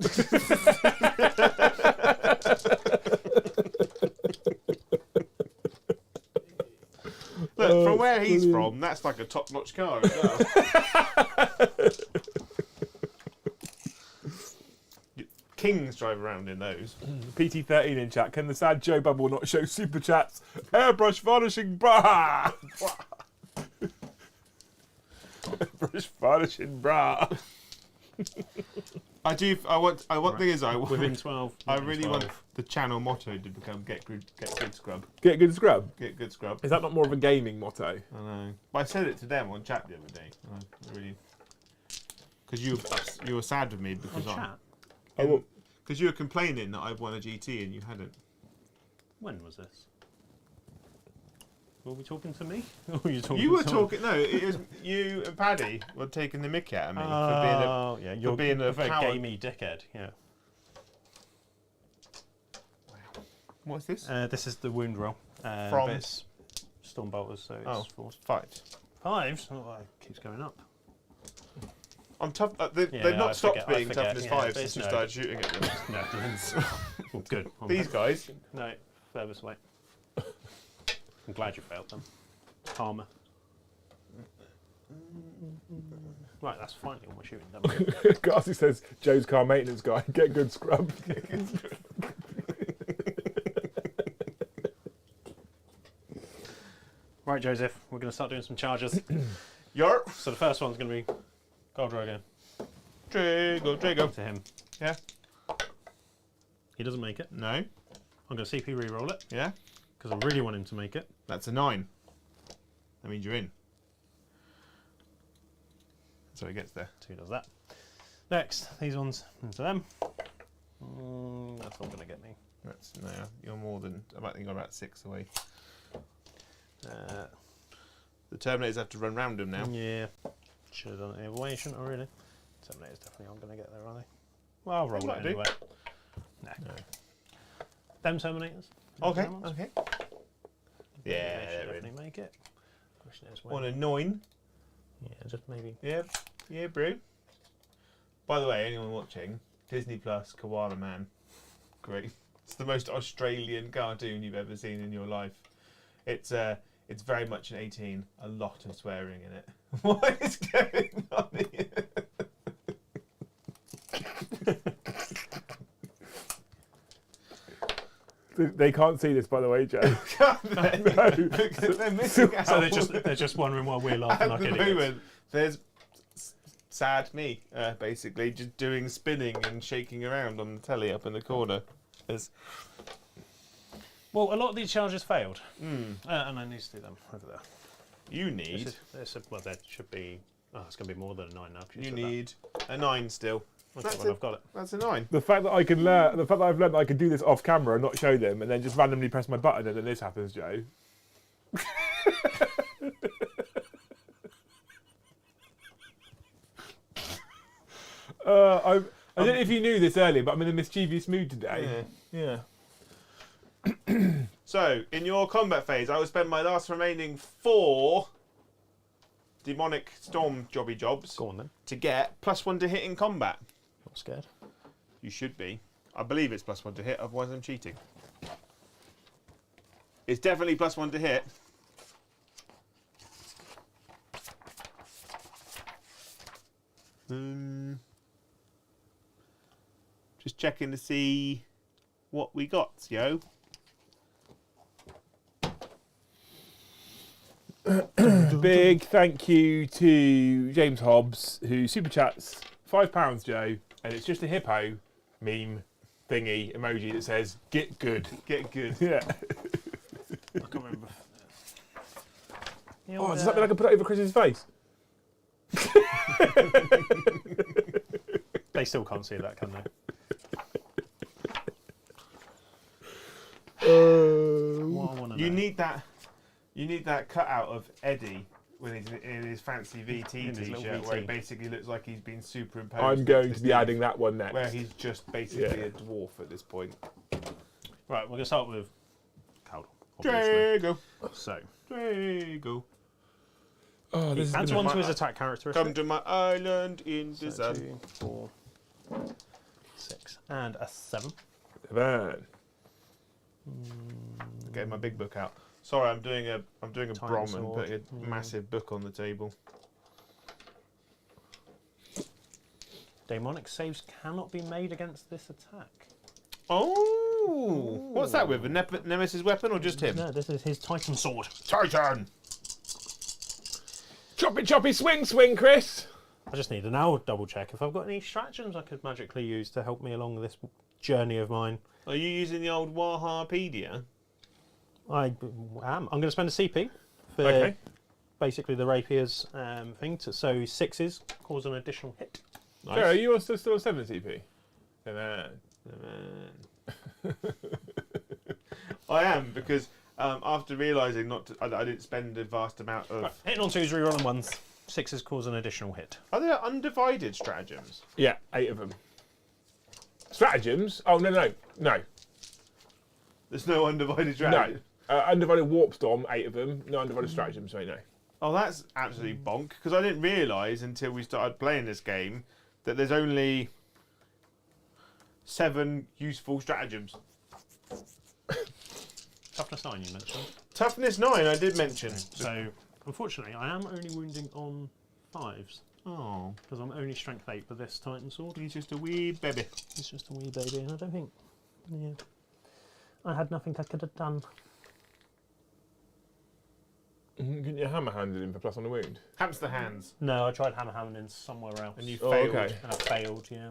Look, from where he's from, that's like a top-notch car as well. Kings drive around in those. PT13 in chat. Can the Sad Joe bubble not show super chats? Airbrush varnishing bra. Airbrush varnishing bra. I want thing is Within 12. I within really 12. want the channel motto to become get good scrub. Get good scrub. Get good scrub. Is that not more of a gaming motto? I know. But I said it to them on chat the other day. I really, because you were sad with me because On chat. because you were complaining that I'd won a GT and you hadn't. When was this? Were we talking to me? Or were you talking You were to someone? talking. No, it was you and Paddy were taking the mickey out of me Oh, yeah, you're being a very power- gamey dickhead. Yeah. What's this? This is the wound roll. From? But it's storm bolters, so it's forced. 5. 5s? Oh, it keeps going up. I'm tough. They've Yeah, not I stopped forget- I being toughness forget, yeah, 5 but since you it's started shooting at them. No, it's well, good. These guys. No, furthest away. I'm glad you failed them. Karma. Right, that's finally all my shooting done. Garcia says, Joe's car maintenance guy, get good scrub. Right, Joseph, we're going to start doing some charges. Yarp. So the first one's going to be Gold Rogan Drago. to him. Yeah. He doesn't make it. No. I'm going to CP re-roll it Yeah. because I really want him to make it. That's a 9. That means you're in. So he gets there. So he does that. Next, these ones into them. That's not going to get me. That's no. You're more than. I think you're about 6 away. The Terminators have to run round him now. Yeah. Should have done it the other way, shouldn't I, really? Terminators definitely aren't going to get there, are they? Well, I'll roll They it might do. anyway. No. Them Terminators. Okay. Them ones. Okay. They Yeah, should they're in. definitely make it. Question is when. On a 9. Yeah, just maybe. Yeah. Yeah, bro. By the way, anyone watching, Disney Plus, Koala Man. Great. It's the most Australian cartoon you've ever seen in your life. It's very much an 18. A lot of swearing in it. What is going on here? They can't see this, by the way, Joe. They're missing out. So they're just wondering why we're laughing At like the idiots. moment, there's sad me, basically, just doing spinning and shaking around on the telly up in the corner. There's Well, a lot of these charges failed, and I need to do them over there. you need Well, there should be. Oh, it's going to be more than a 9 now. 'cause you said need a 9 still. that. that's Okay, well, it. I've got it. That's a 9. The fact that I can learn, the fact that I've learned that I can do this off camera and not show them, and then just randomly press my button, and then this happens, Joe. I don't know if you knew this earlier, but I'm in a mischievous mood today. Yeah. So, in your combat phase, I will spend my last remaining 4 demonic storm jobs Go on then. to get +1 to hit in combat. Not scared. You should be. I believe it's +1 to hit, otherwise I'm cheating. It's definitely +1 to hit. Just checking to see what we got, yo. Big thank you to James Hobbs, who super chats £5, Joe, and it's just a hippo meme thingy emoji that says "Get good." Get good. Yeah. I can't remember. Oh, does that mean I can put it over Chris's face? They still can't see that, can they? What I want to You know. need that cutout of Eddie with in his fancy VT In his little t-shirt, VT. where he basically looks like he's been superimposed. I'm going next to be Steve, adding that one next. where he's just basically Yeah. a dwarf at this point. Right, we're going to start with Cowdle, obviously. Drago, So, Drago, Oh, this is adds gonna... one to his attack characteristic. come to my island in the So sun. 2, 4, 6, and a 7. Man. Getting my big book out. Sorry, I'm doing a Tiny brom and sword. putting a massive book on the table. Demonic saves cannot be made against this attack. Oh, what's that with? A nemesis weapon or just him? No, this is his Titan sword. Titan. Choppy, choppy, swing, swing, Chris. I just need to now double check if I've got any stratagems I could magically use to help me along this journey of mine. Are you using the old Warhammerpedia? I am. I'm going to spend a CP for Okay. basically the rapier's thing. So 6s cause an additional hit. Nice. Joe, are you also still on 7 TP? Man. I am, because after realising I didn't spend a vast amount of. Right, hitting on 2s, rerolling 1s. 6s cause an additional hit. Are there undivided stratagems? Yeah, 8 of them. Stratagems? Oh, no. There's no undivided stratagem. No. Undivided warp storm, 8 of them. No undivided stratagems, mate, no. Oh, that's absolutely bonk. Because I didn't realise until we started playing this game that there's only 7 useful stratagems. Toughness 9 you mentioned. Toughness 9 I did mention. So, unfortunately, I am only wounding on 5s. Oh, Because I'm only strength 8 with this Titan sword. he's just a wee baby. It's just a wee baby, and I don't think... Yeah. I had nothing I could have done. Couldn't you hammer hand it in for plus on the wound? Hamster hands. No, I tried hammer hammering somewhere else. And you Oh, failed. okay. And I failed, yeah.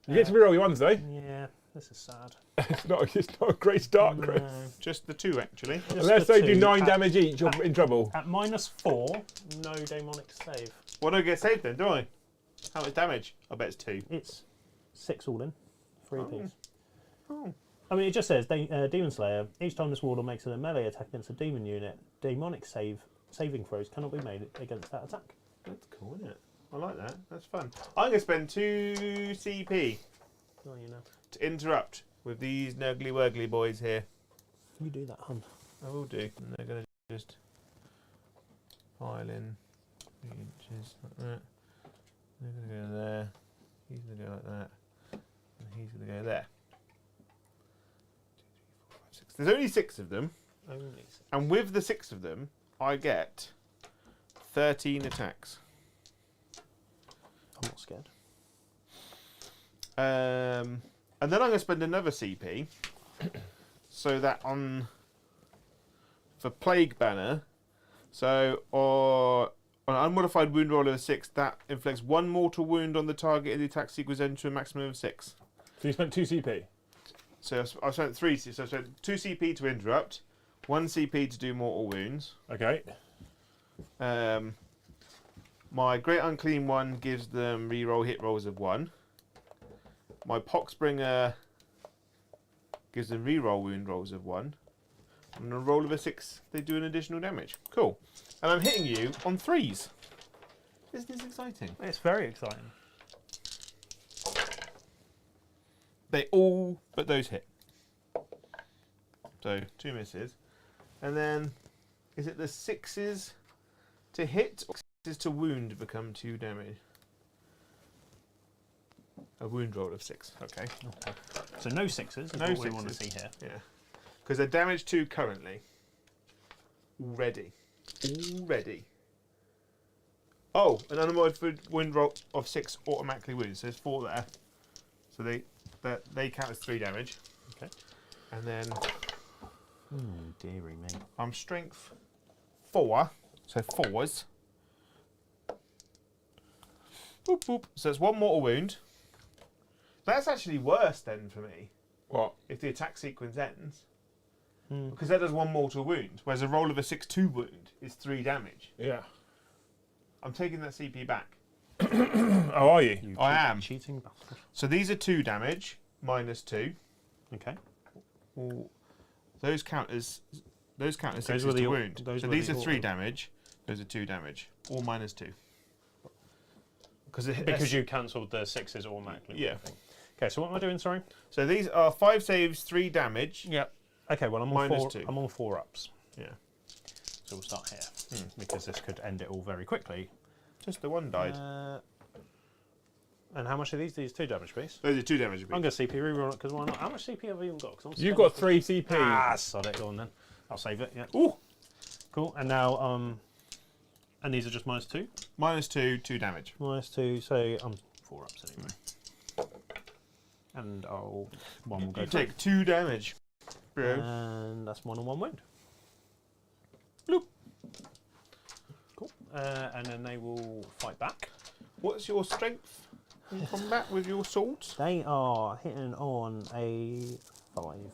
You get to reroll your ones, though. Yeah, this is sad. It's not a great start, Chris. No. Just the 2, actually. Just Unless the they do two. 9 damage each, you're in trouble. At -4, no demonic save. What do I get saved then, do I? How much damage? I bet it's 2. It's 6 all in, 3 apiece. Oh. I mean, it just says Demon Slayer. Each time this warlord makes a melee attack against a demon unit, demonic saving throws cannot be made against that attack. That's cool, isn't it? I like that. That's fun. I'm going to spend 2 CP Oh, you know. to interrupt with these Nurgly-wurgly boys here. You do that, hun. I will do. And they're going to just pile in 3 inches like that. They're going to go there. He's going to go like that. And he's going to go there. 2, 3, 4, 5, 6. There's only 6 of them. Only 6. And with the 6 of them, I get 13 attacks. I'm not scared. And then I'm going to spend another CP so that for Plague Banner, so on an unmodified wound roll of a 6, that inflicts 1 mortal wound on the target in the attack sequence end to a maximum of 6. So you spent 2 CP? So I spent 3, so I spent 2 CP to interrupt, 1 CP to do mortal wounds. Okay. My Great Unclean one gives them reroll hit rolls of 1. My Poxbringer gives them reroll wound rolls of 1. And on a roll of a 6, they do an additional damage. Cool. And I'm hitting you on 3s. Isn't this exciting? It's very exciting. They all but those hit. So 2 misses. And then, is it the 6s to hit or 6s to wound become 2 damage? A wound roll of 6. Okay. So no 6s is No what we want to 6s. see here. Yeah. Because they're damage 2 currently. Already. Oh, an unmodified wound roll of 6 automatically wounds. So there's 4 there. So they count as 3 damage. Okay. And then Dearie me. I'm strength 4. So 4s. Boop, boop. So it's 1 mortal wound. That's actually worse then for me. What? If the attack sequence ends. Because that does 1 mortal wound, whereas a roll of a 6-2 wound is 3 damage. Yeah. I'm taking that CP back. Oh, are you? I am. Cheating bastard. So these are 2 damage, -2. Okay. Well, those count as Those 6 were to the- wound. those So were these the are 3 order. damage, those are 2 damage, all -2. Because you cancelled the 6s automatically. Yeah. Okay, so what am I doing, sorry? So these are 5 saves, 3 damage. Yep. Okay, well, I'm on -2. I'm on 4 ups. Yeah. So we'll start here. Because this could end it all very quickly. Just the 1 died. And how much are these? These 2 damage piece? Those are 2 damage. I'm going to CP reroll it because why not? How much CP have I even got? 'Cause I'm You've got spending- 3 CP. Ah, sod it. Go on then. I'll save it. Yeah. Ooh! Cool. And now, and these are just -2? -2, 2 damage. -2, so I'm 4 ups anyway. And one will go You through. take 2 damage, bro. And that's 1 on 1 wound. Bloop. Cool. And then they will fight back. What's your strength in combat with your swords? They are hitting on a 5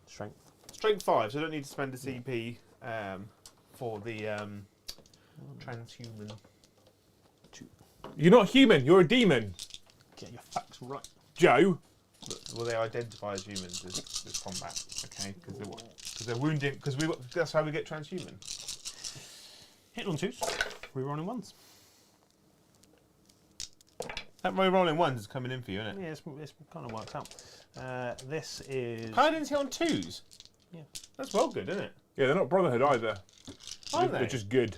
strength. Strength 5, so I don't need to spend a CP for the transhuman. You're not human, you're a demon. Get your facts right. Joe. Well, they identify as humans this combat, okay? Because Because they're wounding. Because that's how we get transhuman. Hitting on 2s, rerolling 1s. That rolling ones is coming in for you, isn't it? Yeah, it's kind of worked out. This is... Paladins hit on 2s? Yeah. That's well good, isn't it? Yeah, they're not Brotherhood either. Aren't they? They're just good.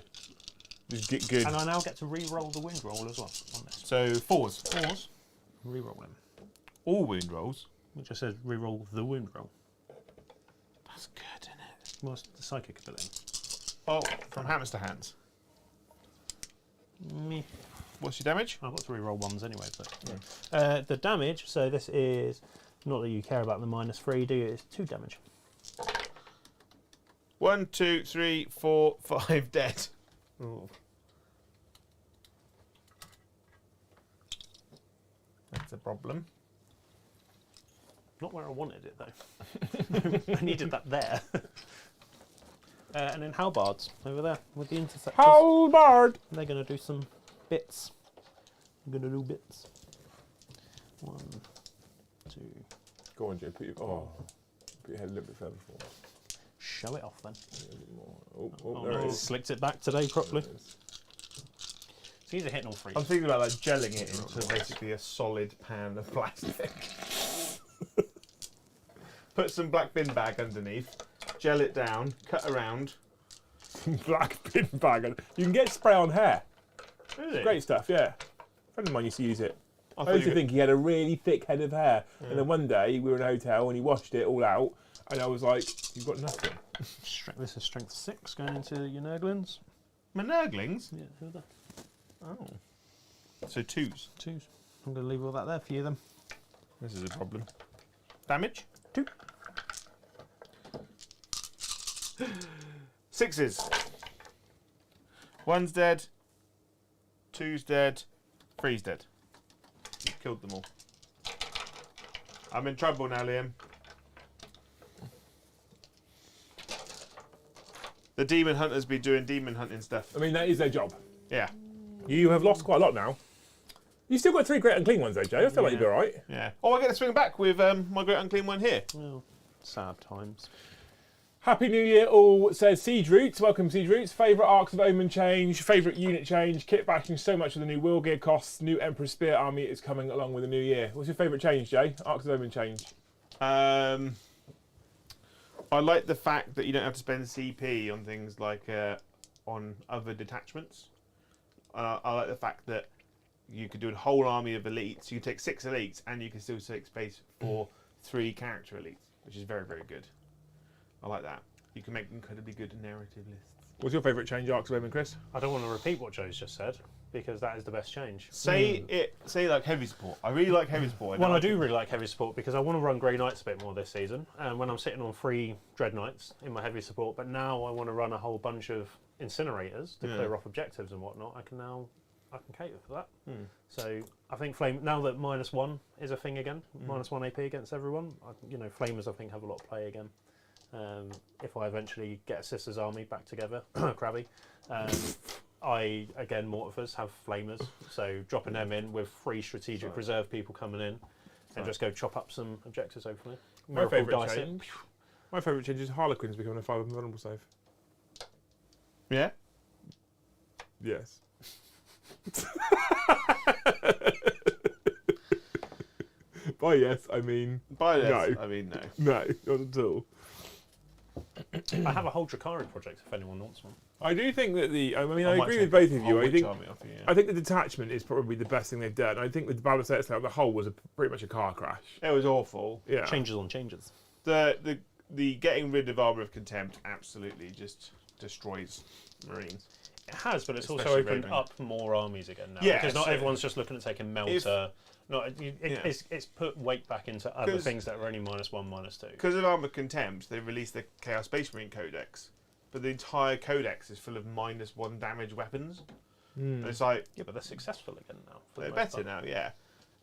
Just get good. And I now get to re-roll the wound roll as well on this. So 4s. 4s, re-roll them. All wound rolls. It just says re-roll the wound roll. That's good, isn't it? What's the psychic ability? Well, from hammers to hands. Me. What's your damage? I've got to re-roll 1s anyway. But the damage, so this is, not that you care about the -3, do you? It's 2 damage. 1, 2, 3, 4, 5 dead. Ooh. That's a problem. Not where I wanted it though. I needed that there. And then halbards over there with the interceptors. Halbard! They're going to do some bits. I'm going to do bits. 1, 2. Go on, Joe. Put your head a little bit further forward. Show it off then. Oh, there no, it it's is. slicked it back today properly. There it is. So these are hitting all 3. I'm thinking about like gelling it into basically a solid pan of plastic. Put some black bin bag underneath, gel it down, cut around. Black bin bag. You can get spray on hair. Really? Great stuff, yeah. A friend of mine used to use it. I thought used you to think he had a really thick head of hair. And then one day we were in a hotel and he washed it all out. And I was like, you've got nothing. This is strength 6 going into your Nurglings. My Nurglings? Yeah, who are they? Oh. So 2s. 2s. I'm going to leave all that there for you then. This is a problem. Damage? 2. 6s. 1's dead. 2's dead. 3's dead. You've killed them all. I'm in trouble now, Liam. The demon hunters be doing demon hunting stuff. I mean, that is their job. Yeah. You have lost quite a lot now. You still got 3 great unclean ones though, Joe. I feel like you'll be alright. Yeah. Oh, I get to swing back with my great unclean one here. Oh, sad times. Happy New Year all, says Siege Roots. Welcome, Siege Roots. Favourite Arcs of Omen change, favourite unit change, kit bashing so much of the new wheel gear costs, new Emperor Spear army is coming along with the new year. What's your favourite change, Jay? Arcs of Omen change. I like the fact that you don't have to spend CP on things like on other detachments. I like the fact that you could do a whole army of elites. You can take 6 elites and you can still take space for 3 character elites, which is very, very good. I like that. You can make incredibly good narrative lists. What's your favourite change, Arcs of Omen, Chris? I don't want to repeat what Joe's just said, because that is the best change. Say like heavy support. I really like heavy support. Well, I do really like heavy support because I want to run Grey Knights a bit more this season. And when I'm sitting on 3 Dread Knights in my heavy support, but now I want to run a whole bunch of incinerators to clear off objectives and whatnot. I can cater for that. So I think Flame, now that -1 is a thing again, -1 AP against everyone. Flamers I think have a lot of play again. If I eventually get a Sisters Army back together, Krabby. Again, Mortifers have Flamers, so dropping them in with 3 strategic reserve people coming in and just go chop up some objectives, hopefully. My favourite change. My favourite change is Harlequins becoming a 5 vulnerable save. Yeah? Yes. By yes, I mean By this, no. I mean no. No, not at all. I have a whole Drakari project if anyone wants one. I do think that I might agree take with both of a you. whole I think army off you, yeah. I think the detachment is probably the best thing they've done. I think the Balance Dataslate on the whole was pretty much a car crash. It was awful. Yeah. Changes on changes. The getting rid of Armour of Contempt absolutely just destroys Marines. It has, but it's also Especially opened Raven. up more armies again now. Yeah, because not so everyone's just looking at taking Melter. It's put weight back into other 'Cause- things that are only -1, -2. Because of Armour of Contempt, they released the Chaos Space Marine Codex, but the entire codex is full of -1 damage weapons. And it's like, Yeah, but they're successful again now. for the they're most better part. now, yeah.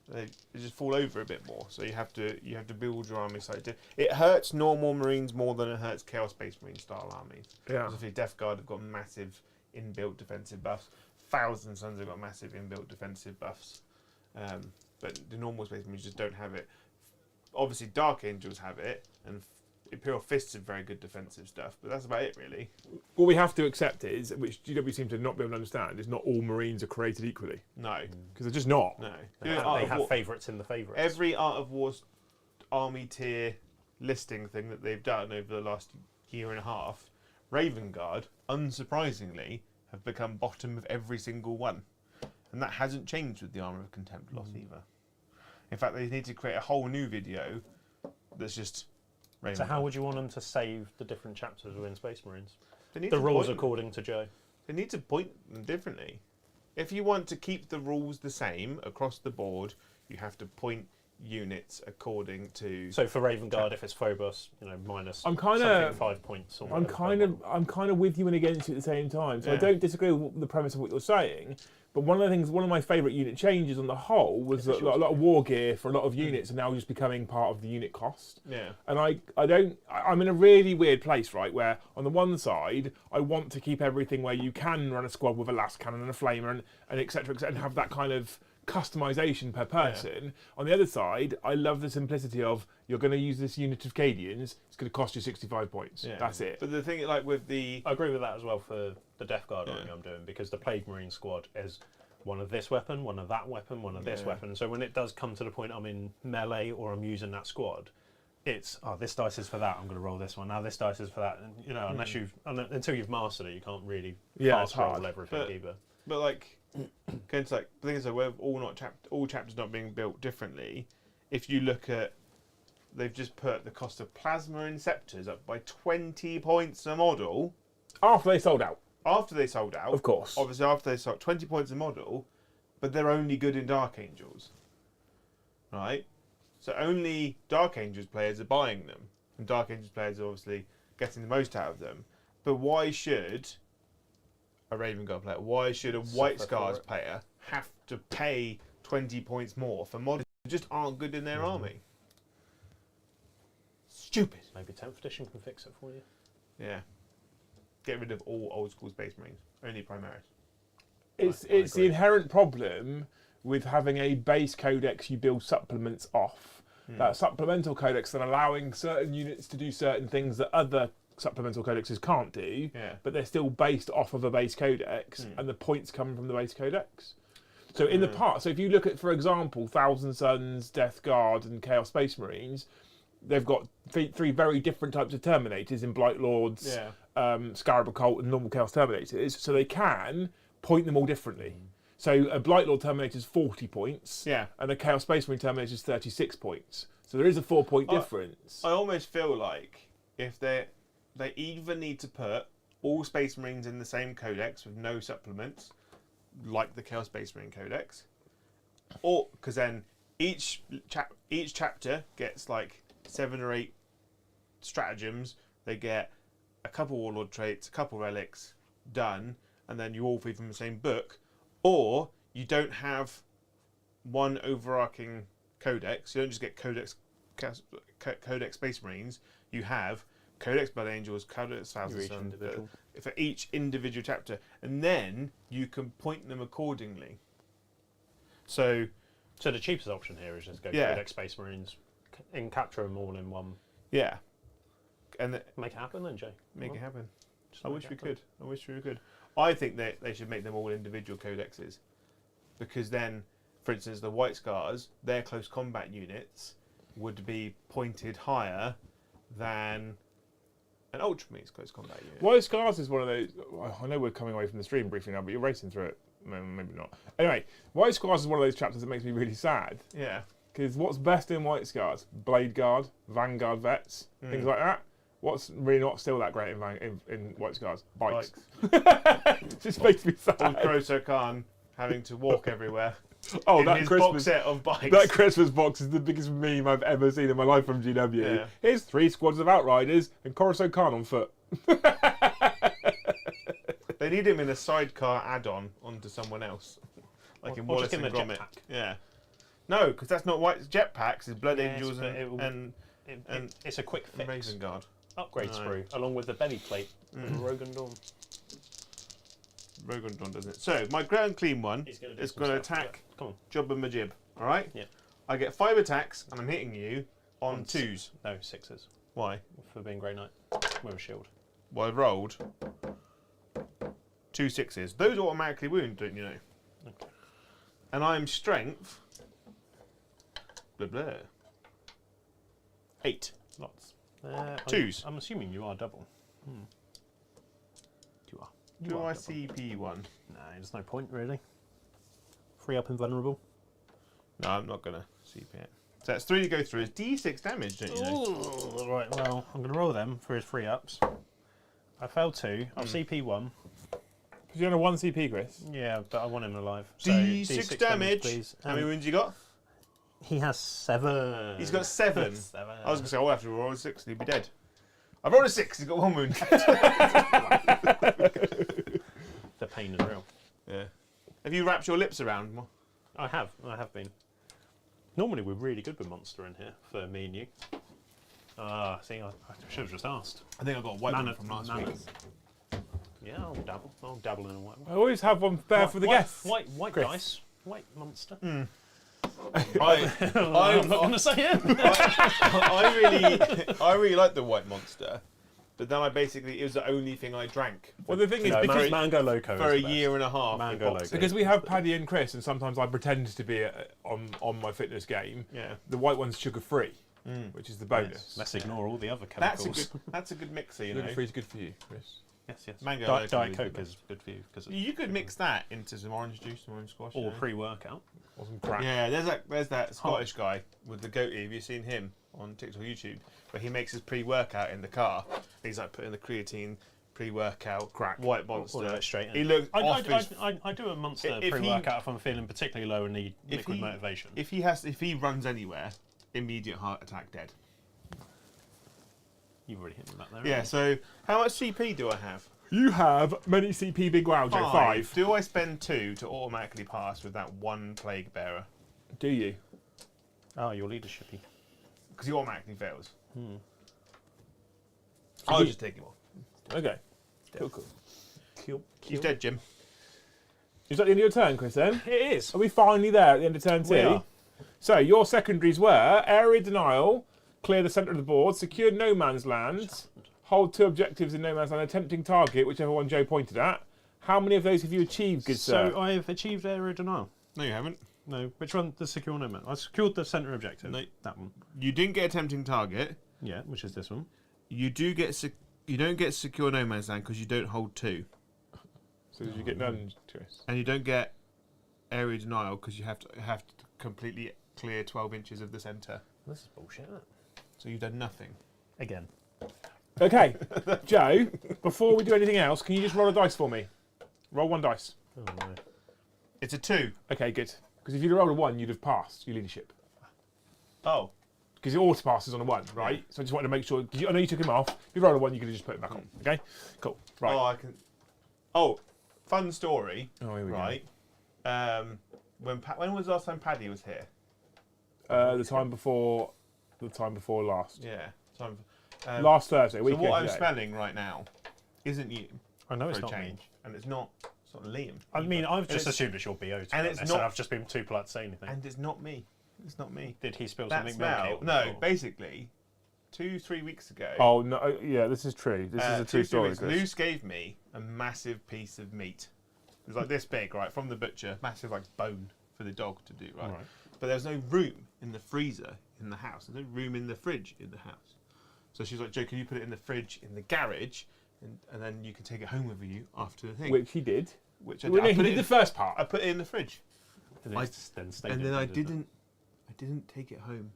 They just fall over a bit more, so you have to build your army slightly. It hurts normal Marines more than it hurts Chaos Space Marine style armies. Yeah. Obviously, Death Guard have got massive inbuilt defensive buffs. Thousand Sons have got massive inbuilt defensive buffs, but the normal Space Marines just don't have it. Obviously, Dark Angels have it, and Imperial Fists are very good defensive stuff, but that's about it really. What we have to accept is, which GW seem to not be able to understand, is not all Marines are created equally. No. Because they're just not. No. They have favourites in the favourites. Every Art of War's army tier listing thing that they've done over the last year and a half, Raven Guard, unsurprisingly, have become bottom of every single one. And that hasn't changed with the Armour of Contempt loss either. In fact, they need to create a whole new video that's just Raven So how Guard. would you want them to save the different chapters within Space Marines? They need The to rules point- according to Joe. They need to point them differently. If you want to keep the rules the same across the board, you have to point units according to. So for Raven Guard, if it's Phobos, minus I'm kinda- 5 points. Or I'm whatever. kind of with you and against you at the same time. So I Yeah. don't disagree with the premise of what you're saying. But one of my favourite unit changes on the whole was that a lot of war gear for a lot of units are now just becoming part of the unit cost. Yeah. And I'm in a really weird place, right, where on the one side, I want to keep everything where you can run a squad with a last cannon and a flamer and et cetera, and have that kind of customization per person. On the other side, I love the simplicity of you're going to use this unit of Cadians, it's going to cost you 65 points. Yeah. That's it. But the thing, like with the. I agree with that as well for the Death Guard army I'm doing, because the Plague Marine squad is one of this weapon, one of that weapon, one of this weapon. So when it does come to the point I'm in melee or I'm using that squad, it's this dice is for that. I'm going to roll this one. Now this dice is for that. And, until you've mastered it, you can't really Yeah, it's fast roll hard. everything either. But like, going to like the thing is that with all chapters not being built differently, if you look at, they've just put the cost of plasma and scepters up by 20 points a model After they sold out, after they sold out. of course. Obviously, after they sold 20 points a model, but they're only good in Dark Angels, right? So only Dark Angels players are buying them, and Dark Angels players are obviously getting the most out of them. But why should a Raven Guard player, why should a White Scars player have to pay 20 points more for models that just aren't good in their army? Stupid. Maybe 10th edition can fix it for you. Yeah. Get rid of all old school Space Marines. Only Primaris. It's I the agree. inherent problem with having a base codex you build supplements off. That supplemental codex then allowing certain units to do certain things that other supplemental codexes can't do, but they're still based off of a base codex, and the points come from the base codex. So in the past, so if you look at, for example, Thousand Suns, Death Guard, and Chaos Space Marines, they've got three very different types of Terminators in Blight Lords, Scarab Occult, and normal Chaos Terminators, so they can point them all differently. So a Blight Lord Terminator is 40 points, and a Chaos Space Marine Terminator is 36 points. So there is a 4-point difference. I almost feel like if they either need to put all Space Marines in the same codex with no supplements, like the Chaos Space Marine Codex, or because then each chapter gets like 7 or 8 stratagems. They get a couple Warlord traits, a couple relics done, and then you all feed from the same book. Or you don't have one overarching codex. You don't just get Codex Space Marines. You have Codex Blood Angels, Codex Thousand Suns for each individual chapter, and then you can point them accordingly. So the cheapest option here is just go Codex Space Marines and capture them all in one. yeah, and Make it happen then, Jay. make it happen. I make wish it we happen. could. I wish we could. I think that they should make them all individual codexes, because then, for instance, the White Scars, their close combat units would be pointed higher than an Ultramarines close combat unit. White Scars is one of those. I know we're coming away from the stream briefly now, but you're racing through it. Maybe not. Anyway, White Scars is one of those chapters that makes me really sad. Yeah. Because what's best in White Scars? Blade Guard, Vanguard vets, things like that. What's really not still that great in White Scars? Bikes. Just makes me sad. Old Kroso Khan having to walk everywhere. Oh, in that his Christmas box set of bikes. That Christmas box is the biggest meme I've ever seen in my life from GW. Yeah. Here's 3 squads of Outriders and Coruscant Khan on foot. They need him in a sidecar add-on onto someone else, like in Or just Wallace give and him a Gromit. jetpack. Yeah. No, because that's not white jetpacks. It's Blood Yes, Angels but it will- and It's a quick fix. Raven Guard. Upgrade No. sprue, along with the belly plate of Rogan Dawn. Rogan Dawn doesn't it? So my ground clean one He's gonna do is some going to stuff. attack Yeah. Come on. Job and Majib. All right. Yeah. I get 5 attacks and I'm hitting you on 2s. No, 6s. Why? for being Grey Knight with a shield. Well, I've rolled 2 6s. Those automatically wound, don't you know? Okay. And I'm strength. Blah blah. 8. Lots. Twos. I'm assuming you are double. You are. Do are I double. CP 1? No, there's no point really. Free up invulnerable. No, I'm not gonna CP it. So that's 3 to go through. It's D6 damage, don't you know? Ooh, right, well, I'm going to roll them for his free ups. I failed 2. I'll CP 1. Because you're on a 1 CP, Chris. Yeah, but I want him alive. So D6 damage. please. How many wounds you got? He has 7. He's got 7. 7. I was gonna say, I'll have to roll a 6 and he'd be dead. I've rolled a 6. He's got 1 wound. The pain is real. Yeah. Have you wrapped your lips around? I have been. Normally we're really good with monster in here for me and you. See, I should have just asked. I think I got a white Mana- one from last mana. week. Yeah, I'll dabble in a white one. I always have one there for the guests. White Chris. dice. White monster. I'm I'm not going to say it. I really like the white monster, but then it was the only thing I drank Well, the thing is, No, because Mango Loco for is a the best. year and a half. Mango with Boxer. Loco. because we have Paddy and Chris, and sometimes I pretend to be on my fitness game. Yeah. The white one's sugar free, which is the bonus. Let's ignore all the other That's chemicals. a good mixer, you know. Sugar free is good for you, Chris. Yes. Mango Diet Loco is Coke the is good for you because You could mix that into some orange juice, some orange squash. or you know. pre-workout. Or some crack. Yeah, there's that Scottish guy with the goatee. Have you seen him on TikTok or YouTube? Where he makes his pre-workout in the car. He's like putting the creatine, pre-workout, Crack. white monster. Or straight in. He looks off his... I do a monster If he- pre-workout if I'm feeling particularly low and need If liquid he- motivation. If he runs anywhere, immediate heart attack, dead. You've already hit me back there. Yeah. haven't So how much CP do I have? You have many CP Big Wow, Joe. 5. Do I spend 2 to automatically pass with that 1 plague bearer? Do you? you? Oh, your leadershipy. Because he automatically fails. So I'll you- just take him off. Okay. Cool. He's dead, Jim. Is that the end of your turn, Chris, then? It is. Are we finally there at the end of turn 2? We are. So, your secondaries were Area Denial, clear the centre of the board, secure No Man's Land, hold 2 objectives in No Man's Land, attempting target, whichever one Joe pointed at. How many of those have you achieved, good sir? So I've achieved area denial. No, you haven't. No, which one? The secure no man. I secured the centre objective. No. That one. You didn't get attempting target. Yeah, which is this one. You do get you don't get secure no man's land because you don't hold 2, So did you get none, Chris? and you don't get area denial because you have to completely clear 12 inches of the centre. This is bullshit, isn't it? So you've done nothing. Again. Okay, Joe, before we do anything else, can you just roll a dice for me? Roll 1 dice. Oh no. It's a 2. Okay, good. Because if you'd have rolled a 1, you'd have passed your leadership. Oh. Because it auto passes on a 1, right? So I just wanted to make sure. I know you took him off. If you rolled a 1, you could have just put it back on. Okay? Cool. Right. Oh, I can. Oh, fun story. Oh, here we Right. When was the last time Paddy was here? go. The time before last. Yeah. Last Thursday, So weekend. what I'm today. smelling right now isn't you I know it's for a not change, me. and it's not Liam. I mean, I've just it's- assumed it's your BO to and be it's honest, not- and I've just been too polite to say anything. And it's not me. It's not me. Did he spill That something smell. milky on the No, floor? basically, 2-3 weeks ago. Oh no! Yeah, this is true. This is a 2-3 true story. weeks, Chris. Luce gave me a massive piece of meat. It was like this big, right, from the butcher. Massive, like bone for the dog to do, right? Right. But there's no room in the freezer in the house. There's no room in the fridge in the house. So she's like, Joe, can you put it in the fridge in the garage, and then you can take it home with you after the thing. Which he did. Which I Well, did. no, I he put did it the in, first part. I put it in the fridge, And I- it's then stayed and in then I there, didn't didn't take it home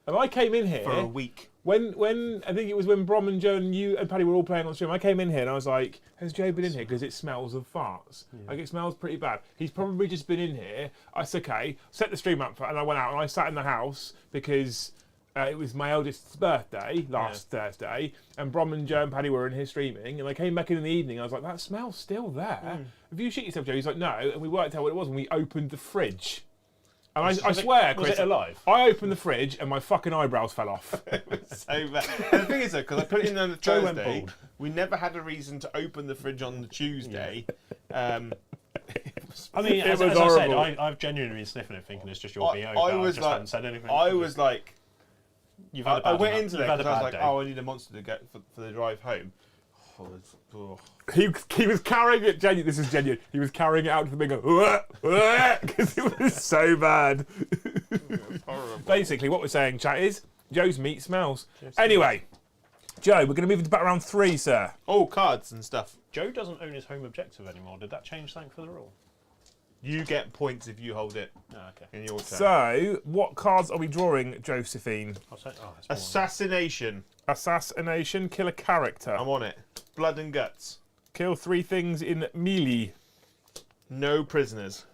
And I came in here for a week. when I think it was when Brom and Joe and you and Paddy were all playing on stream. I came in here and I was like, "Has Joe been in here? Because it smells of farts. Like it smells pretty bad. He's probably just been in here." I said, "Okay." Set the stream up, and I went out and I sat in the house because it was my eldest's birthday last Thursday, and Brom and Joe and Paddy were in here streaming. And I came back in the evening. I was like, "That smell's still there. Have you shit yourself, Joe?" He's like, "No," and we worked out what it was when we opened the fridge. And I swear, Was Chris, it alive? I opened the fridge and my fucking eyebrows fell off. So bad. And the thing is, though, because I put it in on the Joe went Thursday, bald. we never had a reason to open the fridge on the Tuesday. I mean, It as was I said, horrible. I've genuinely been sniffing it, thinking it's just your BO. I but was just like, haven't said anything. I was like, You've had a I bad went enough- into you've that had a because I was bad like, day. oh, I need a monster to get for the drive home. Oh, He was carrying it genuine. This is genuine. He was carrying it out to the bingo because it was so bad. Basically, what we're saying, chat, is Joe's meat smells. Anyway, Joe, we're going to move into battle round 3, sir. Oh, cards and stuff. Joe doesn't own his home objective anymore. Did that change something for the rule? You get points if you hold it Oh, okay. in your turn. So, what cards are we drawing, Josephine? I'll say, it's boring. Assassination. Assassination, kill a character. I'm on it. Blood and guts. Kill 3 things in melee. No prisoners.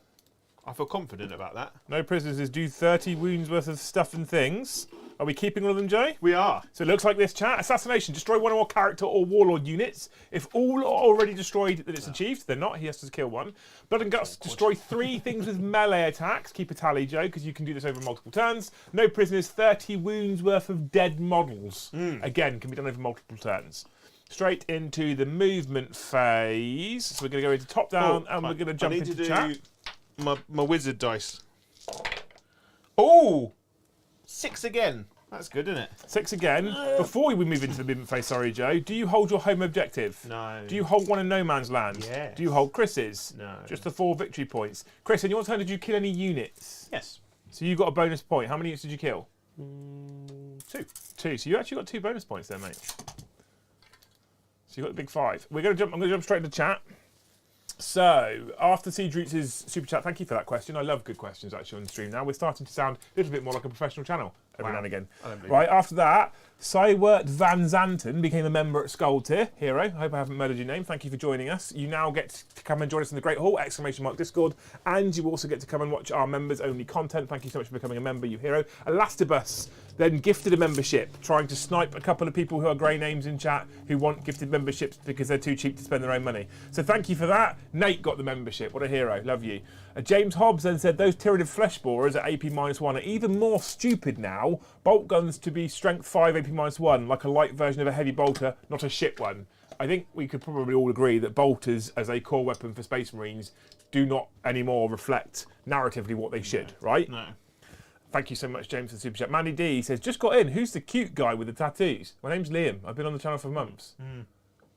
I feel confident about that. No prisoners, do 30 wounds worth of stuff and things. Are we keeping all of them, Joe? We are. So it looks like this, chat. Assassination. Destroy one or more character or warlord units. If all are already destroyed, then it's achieved. They're not. He has to kill one. Blood and Guts. Destroy 3 things with melee attacks. Keep a tally, Joe, because you can do this over multiple turns. No prisoners. 30 wounds worth of dead models. Again, can be done over multiple turns. Straight into the movement phase. So we're going to go into top down, and we're going to jump into chat. My wizard dice. Oh! 6 again. That's good, isn't it? 6 again. Before we move into the movement phase, sorry, Joe, do you hold your home objective? No. Do you hold one in No Man's Land? Yes. Do you hold Chris's? No. Just the 4 victory points. Chris, in your turn, did you kill any units? Yes. So you got a bonus point. How many units did you kill? 2. 2. So you actually got 2 bonus points there, mate. So you got the big 5. I'm going to jump straight into chat. So, after Siege Roots' super chat, thank you for that question. I love good questions actually on the stream now. We're starting to sound a little bit more like a professional channel every now and again. Right, after that, Cywert Van Zanten became a member at Skull Tier. Hero, I hope I haven't murdered your name. Thank you for joining us. You now get to come and join us in the Great Hall, ! Discord, and you also get to come and watch our members-only content. Thank you so much for becoming a member, you hero. Elastibus then gifted a membership, trying to snipe a couple of people who are grey names in chat who want gifted memberships because they're too cheap to spend their own money. So thank you for that. Nate got the membership. What a hero. Love you. James Hobbs then said, those Tyranid flesh borers at AP -1 are even more stupid now. Bolt guns to be strength 5 AP -1, like a light version of a heavy bolter, not a shit one. I think we could probably all agree that bolters as a core weapon for Space Marines do not anymore reflect narratively what they should, right? No. Thank you so much, James, for the super chat. Mandy D says, just got in. Who's the cute guy with the tattoos? My name's Liam. I've been on the channel for months.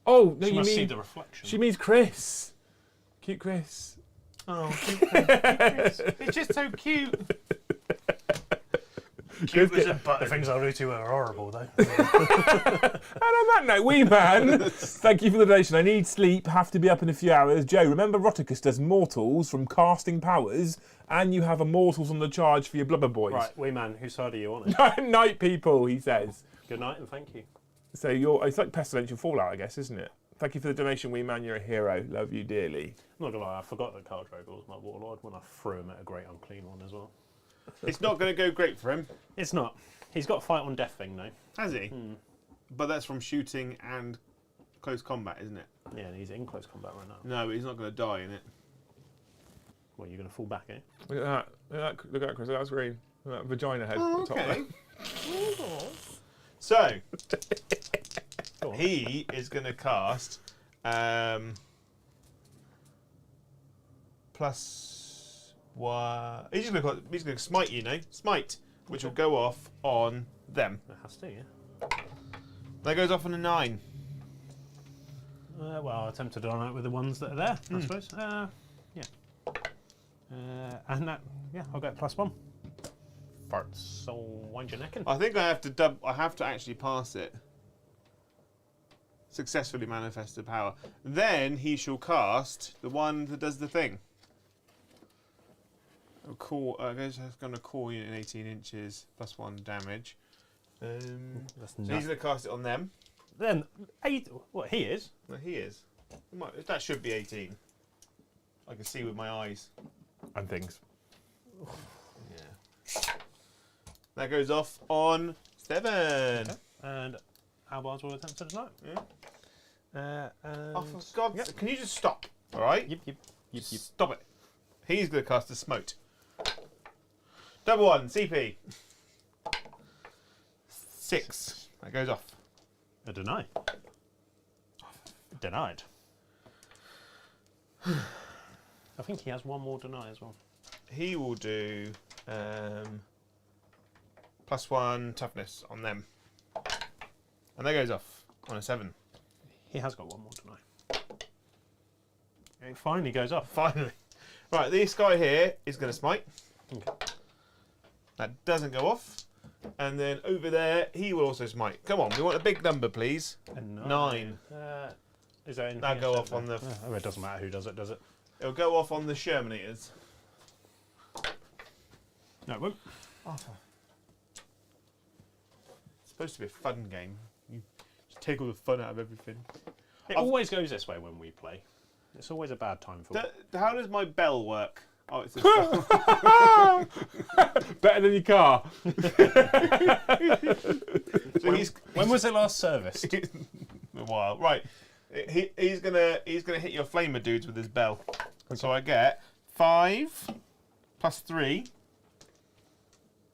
Oh, no, She you must mean... see the reflection. She means Kris. Cute Kris. Oh, it's just so cute. Cute as a button. The things I do to her are horrible, though. And on that note, wee man, thank you for the donation. I need sleep, have to be up in a few hours. Joe, remember Roticus does mortals from casting powers, and you have immortals on the charge for your blubber boys. Right, wee man, whose side are you on it? Night people, he says. Good night and thank you. So it's like pestilential fallout, I guess, isn't it? Thank you for the donation, wee man. You're a hero. Love you dearly. I'm not gonna lie, I forgot that Khal Drogo was my warlord when I threw him at a great unclean one as well. It's not going to go great for him, It's not. He's got a fight on death thing though. has he? But that's from shooting and close combat, isn't it? Yeah, and he's in close combat right now. No, but he's not going to die in it. Well, you're gonna fall back, eh? Look at that. Look at that, Chris. That's green. Look at that vagina head Oh, at the top okay. there. So, Go on. he is going to cast +1. He's going to smite you, know? Smite, which will go off on them. It has to, yeah. That goes off on a 9. Well, I'll attempt to dominate with the ones that are there, I suppose. Yeah. And that, yeah, I'll get +1. Farts. So wind your neck in. I think I have to actually pass it. Successfully manifest the power. Then he shall cast the one that does the thing. I guess I'm going to call you in 18 inches, +1 damage. That's So he's going to cast it on them. Then, 8, what, he is? No, he is. That should be 18. I can see with my eyes. And things. Yeah. That goes off on 7. Okay. And Albar's will attempt to deny. Yeah. And Oh, for God's sake, can you just stop? All right? Yep. Stop it. He's going to cast a smote. Double 1, CP. 6. That goes off. A deny. Denied. I think he has one more deny as well. He will do +1 toughness on them. And that goes off on a 7. He has got one more tonight. It finally goes off. Finally. Right, this guy here is going to smite. Okay. That doesn't go off. And then over there, he will also smite. Come on, we want a big number, please. A 9. Is there anything That'll go else off on the... Oh, it doesn't matter who does it, does it? It'll go off on the Shermanators. No, it won't. Oh. It's supposed to be a fun game. You just take all the fun out of everything. It always goes this way when we play. It's always a bad time for How does my bell work? Oh, it's a Better than your car. So when was it last serviced? a while. Right. He's gonna hit your flamer dudes with his bell. Okay. So I get 5 plus 3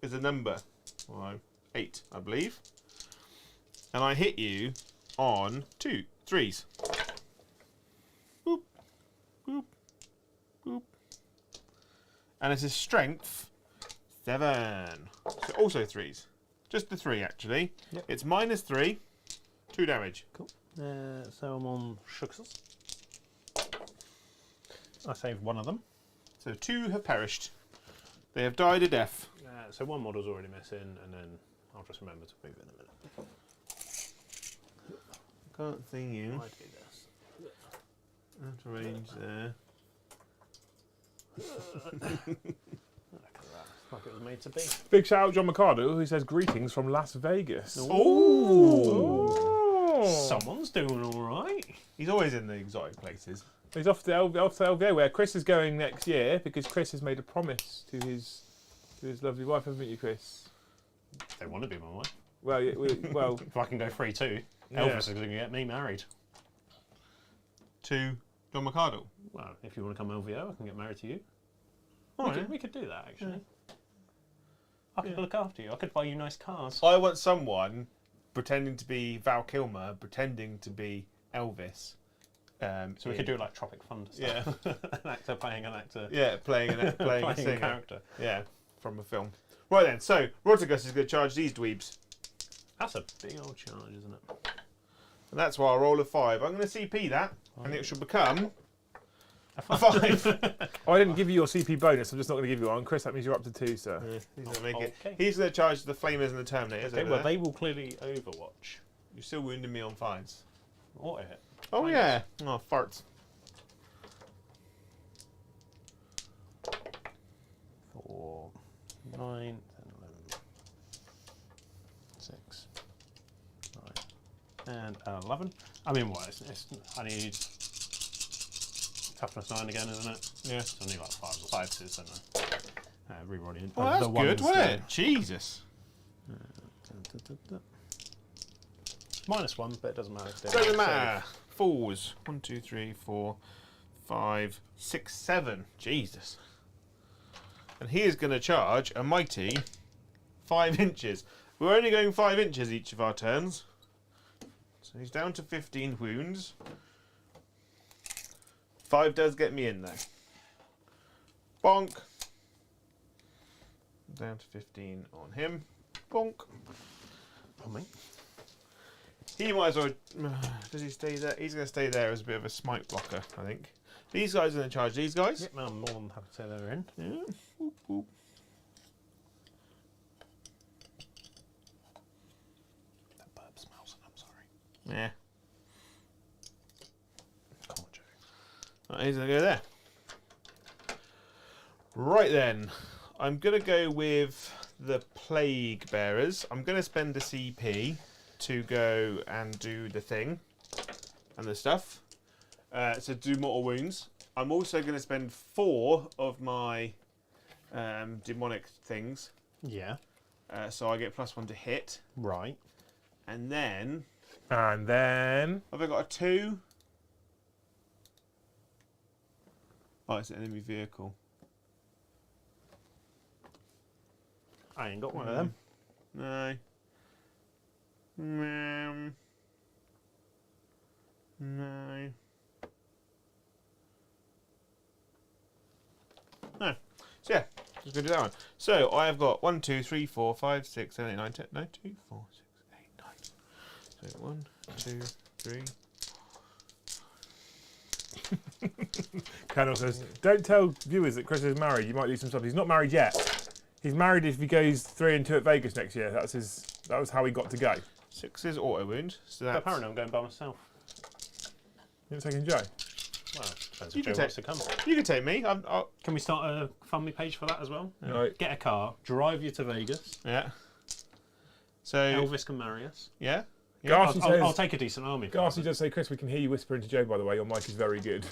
is a number. Well, 8, I believe. And I hit you on 2 3s. Boop, boop, boop. And it's a strength 7. So also 3s. Just the 3 actually. Yep. It's -3, 2 damage. Cool. So I'm on Shuxes. I saved one of them. So 2 have perished. They have died a death. So one model's already missing, and then I'll just remember to move in a minute. Can't see you. I do this. Out of range there. Look at that. Like it was made to be. Big shout out John Mercado, who says greetings from Las Vegas. Ooh. Someone's doing all right. He's always in the exotic places. He's off to LVO, where Kris is going next year because Kris has made a promise to his lovely wife, haven't you, Kris? They want to be my wife. Well, well, If I can go free too, Yeah. Elvis is going to get me married. To John Mercado. Well, if you want to come LVO, I can get married to you. Alright. We could do that, actually. I could look after you. I could buy you nice cars. I want someone pretending to be Val Kilmer, pretending to be Elvis. So we could do like Tropic Thunder stuff. Yeah. An actor playing an actor. Yeah, playing a Playing singer. a character. Yeah, from a film. Right then, so Rotigus is going to charge these dweebs. That's a big old charge, isn't it? And that's why I roll a 5. I'm going to CP that, and it should become A a 5. I didn't give you your CP bonus. I'm just not going to give you one. Kris, that means you're up to 2, sir. Yeah, he's going to make it. Okay. He's going to charge the Flamers and the Terminators. Okay, over well, there. they will clearly overwatch. You're still wounding me on 5s. Auto hit. Oh Flamers. yeah. Oh, farts. 4, 9, 10, 11, 6, 9, and 11. I mean, what? I need toughness 9 again, isn't it? Yeah. So I need like 5s or 5s, don't I? Rerolling. Well, that's the good, ones wasn't that- it? Jesus. -1, but it doesn't matter. Doesn't matter. 4s. 1, 2, 3, 4, 5, 6, 7. Jesus. And he is going to charge a mighty 5 inches. We're only going 5 inches each of our turns. So he's down to 15 wounds. 5 does get me in though. Bonk. Down to 15 on him. Bonk. On me. He might as well. Does he stay there? He's going to stay there as a bit of a smite blocker, I think. These guys are going to charge these guys. Yep, I'm more than happy to say they're in. Yeah. Boop, boop. That burp smells, and I'm sorry. Yeah. Come on, Joe. Right, he's going to go there. Right then. I'm going to go with the Plague Bearers. I'm going to spend a CP to go and do the thing and the stuff. So do mortal wounds. I'm also going to spend 4 of my demonic things. Yeah. So I get +1 to hit. Right. And then... And then... have I got a 2? Oh, it's an enemy vehicle. I ain't got one of them. No. No. No. So yeah, Just gonna do that one. So I have got 1, 2, 3, 4, 5, 6, 7, 8, 9, 10. No, 2, 4, 6, 8, 9. So 1, 2, 3. Colonel says, don't tell viewers that Kris is married. You might lose some stuff. He's not married yet. He's married if he goes 3 and 2 at Vegas next year. That was how he got to go. 6 is auto wound. So that's Apparently, I'm going by myself. You're taking Joe. Well, depends You if can Joe wants to come. You can take me. Can we start a family page for that as well? Right. Get a car, drive you to Vegas. Yeah. So Elvis can marry us. yeah. Garci says, I'll take a decent army. for Garci that. does say, Kris, we can hear you whisper into Joe, by the way. Your mic is very good.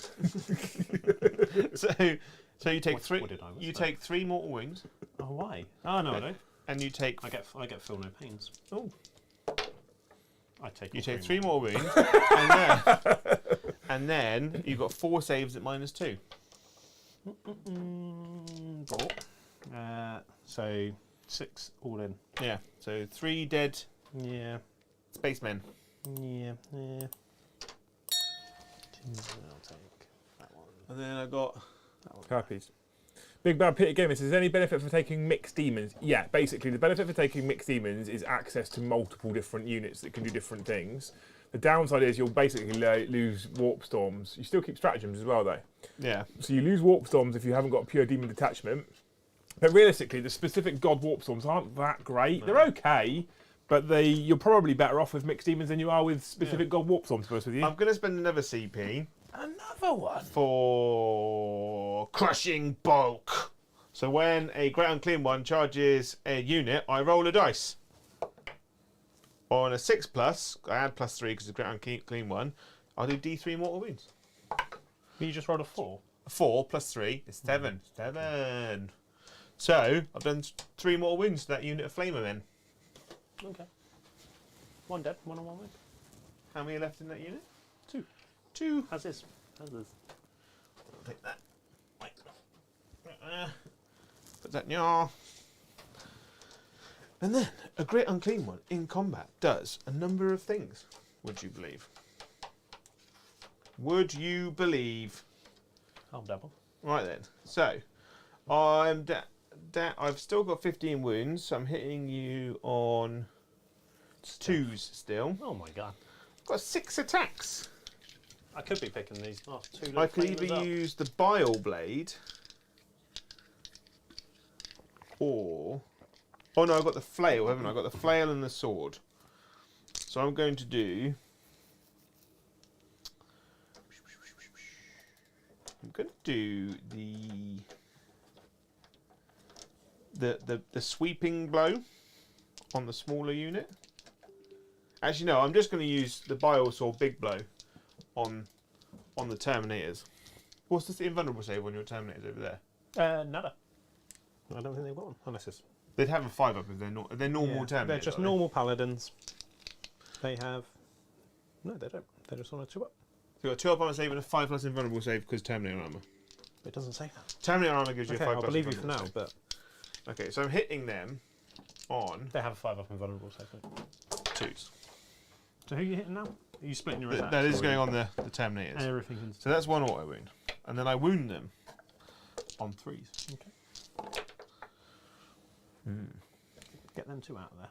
So you take What did I You whisper? take 3 mortal wounds, Oh, why? Oh, no, I don't. and you take I get feel no pains. oh I take. you all take 3 three more wounds, and then you've got 4 saves at -2. So 6 all in. Yeah. So 3 dead Yeah. spacemen. Yeah. I'll take that one. And then I got Harpies. Big Bad Peter Gamer says, is there any benefit for taking mixed demons? Yeah, basically, the benefit for taking mixed demons is access to multiple different units that can do different things. The downside is you'll basically lose warp storms. You still keep stratagems as well, though. yeah. So you lose warp storms if you haven't got a pure demon detachment. But realistically, the specific god warp storms aren't that great. They're okay, but you're probably better off with mixed demons than you are with specific god warp storms, to be honest with you. I'm gonna spend another CP Another one. for crushing bulk. So when a Great Unclean One charges a unit, I roll a dice. On a 6+, I add +3 because it's a Great Unclean One. I'll do D3 mortal wounds. You just rolled a 4. 4 + 3 is 7. 7. So I've done 3 mortal wounds to that unit of Flamer men. Okay. 1 dead, 1 on 1 win. How many are left in that unit? 2. 2. As is. Take that. Right. Put that in your. And then a Great Unclean One in combat does a number of things. Would you believe? Would you believe? I'll double. Right then. So I've still got 15 wounds. So I'm hitting you on 2s still. Oh my god. I've got 6 attacks. I could be picking these last 2 I could either use the Bile Blade or... Oh no, I've got the flail, haven't I? I've got the flail and the sword. So I'm going to do... I'm going to do the sweeping blow on the smaller unit. Actually, no, I'm just going to use the Bile Sword Big Blow on the Terminators. What's the invulnerable save on your Terminators over there? Nada. I don't think they've got one. Unless it's... They'd have a 5 up if they're not. They're normal Terminators. They're just normal paladins. They have... No, they don't. They're just on a 2 up. So you've got 2 up on a save and a 5+ invulnerable save because Terminator armor. It doesn't say that. Terminator armor gives you Okay, a 5+. I'll believe you for now, invulnerable but save. Okay, so I'm hitting them on they have a 5 up invulnerable save. 2s. So who are you hitting now? Are you splitting your attacks? That is or going you- on the Terminators. Everything can... So that's 1 auto wound. And then I wound them on 3s. Okay. Get them 2 out of there.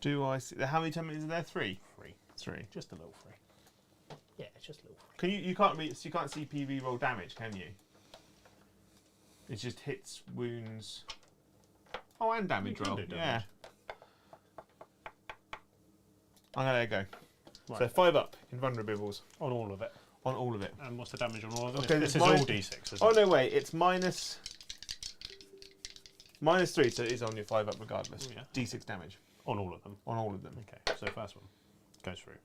Do I see... How many Terminators are there? 3? 3. 3. Just a little 3. Yeah, it's just a little 3. Can you can't see PV roll damage, can you? It just hits, wounds. Oh, and damage You can roll. do damage. Yeah. I'm gonna let it go. Right. So 5 up in vulnerables On all of it. on all of it. And what's the damage on all of them? Okay, This it's is all mine- D6, isn't Oh it? no, wait, it's -3, so it is on your 5 up regardless. Yeah. D6 damage On all of them. on all of them. Okay, so first one goes through.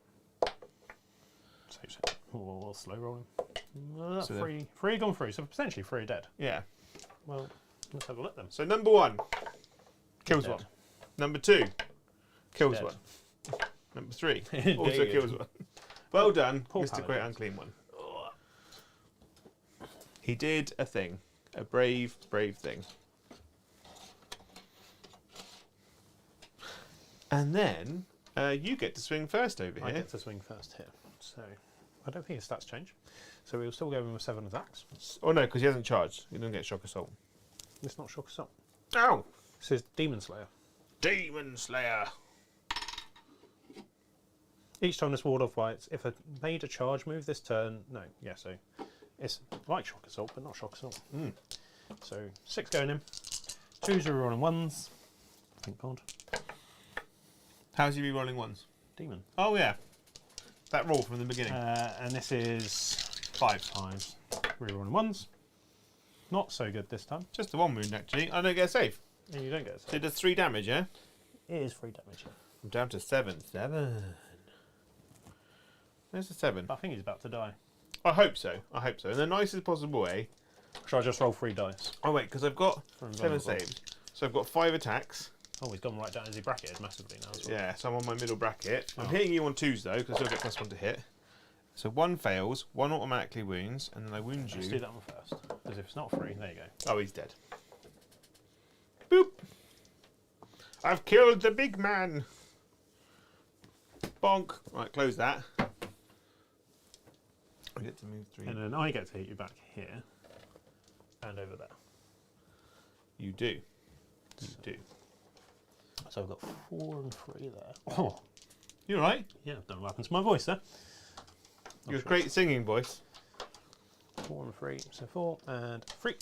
Saves it. Oh, slow rolling. So 3 gone through, so potentially 3 dead. Yeah. Well, let's have a look then. So number 1 kills Dead. 1. Number 2 kills Dead. 1. Number 3 Dead. also kills 1. Well done, Poor Mr. Great paladins. Unclean One. He did a thing, a brave, brave thing. And then you get to swing first over I here. get to swing first here. So I don't think his stats change. So we'll still go in with 7 attacks. Oh no, because he hasn't charged. He doesn't get shock assault. It's not Shock Assault. Ow! This is Demon Slayer. Demon Slayer. Each time this ward off fights, if it made a charge move this turn, so it's like Shock Assault, but not Shock Assault. So 6 going in, 2s are rolling 1s. Thank God. How's you re-rolling ones? Demon. Oh yeah, that roll from the beginning. And this is 5s. Rerolling 1s. Not so good this time. Just the 1 wound actually. I don't get a save. And you don't get a save. So it does 3 damage, yeah? It is 3 damage. I'm down to 7. 7. There's a 7. But I think he's about to die. I hope so. I hope so. In the nicest possible way. Shall I just roll 3 dice? Oh wait, because I've got For 7 invulnerable. saves. So I've got 5 attacks. Oh, he's gone right down as he bracketed massively now as well. Yeah, so I'm on my middle bracket. I'm Oh. hitting you on 2s though, because I still get +1 to hit. So 1 fails, 1 automatically wounds, and then I wound Let's do you. that one first. Because if it's not 3, there you go. Oh, he's dead. Boop! I've killed the big man! Bonk! Right, close that. I get to move 3. And then I get to hit you back here. And over there. You do. You do. So I've got 4 and 3 there. Oh, You alright? yeah, don't know what happened to my voice there. You have great singing voice. 4 and 3, so 4 and 3.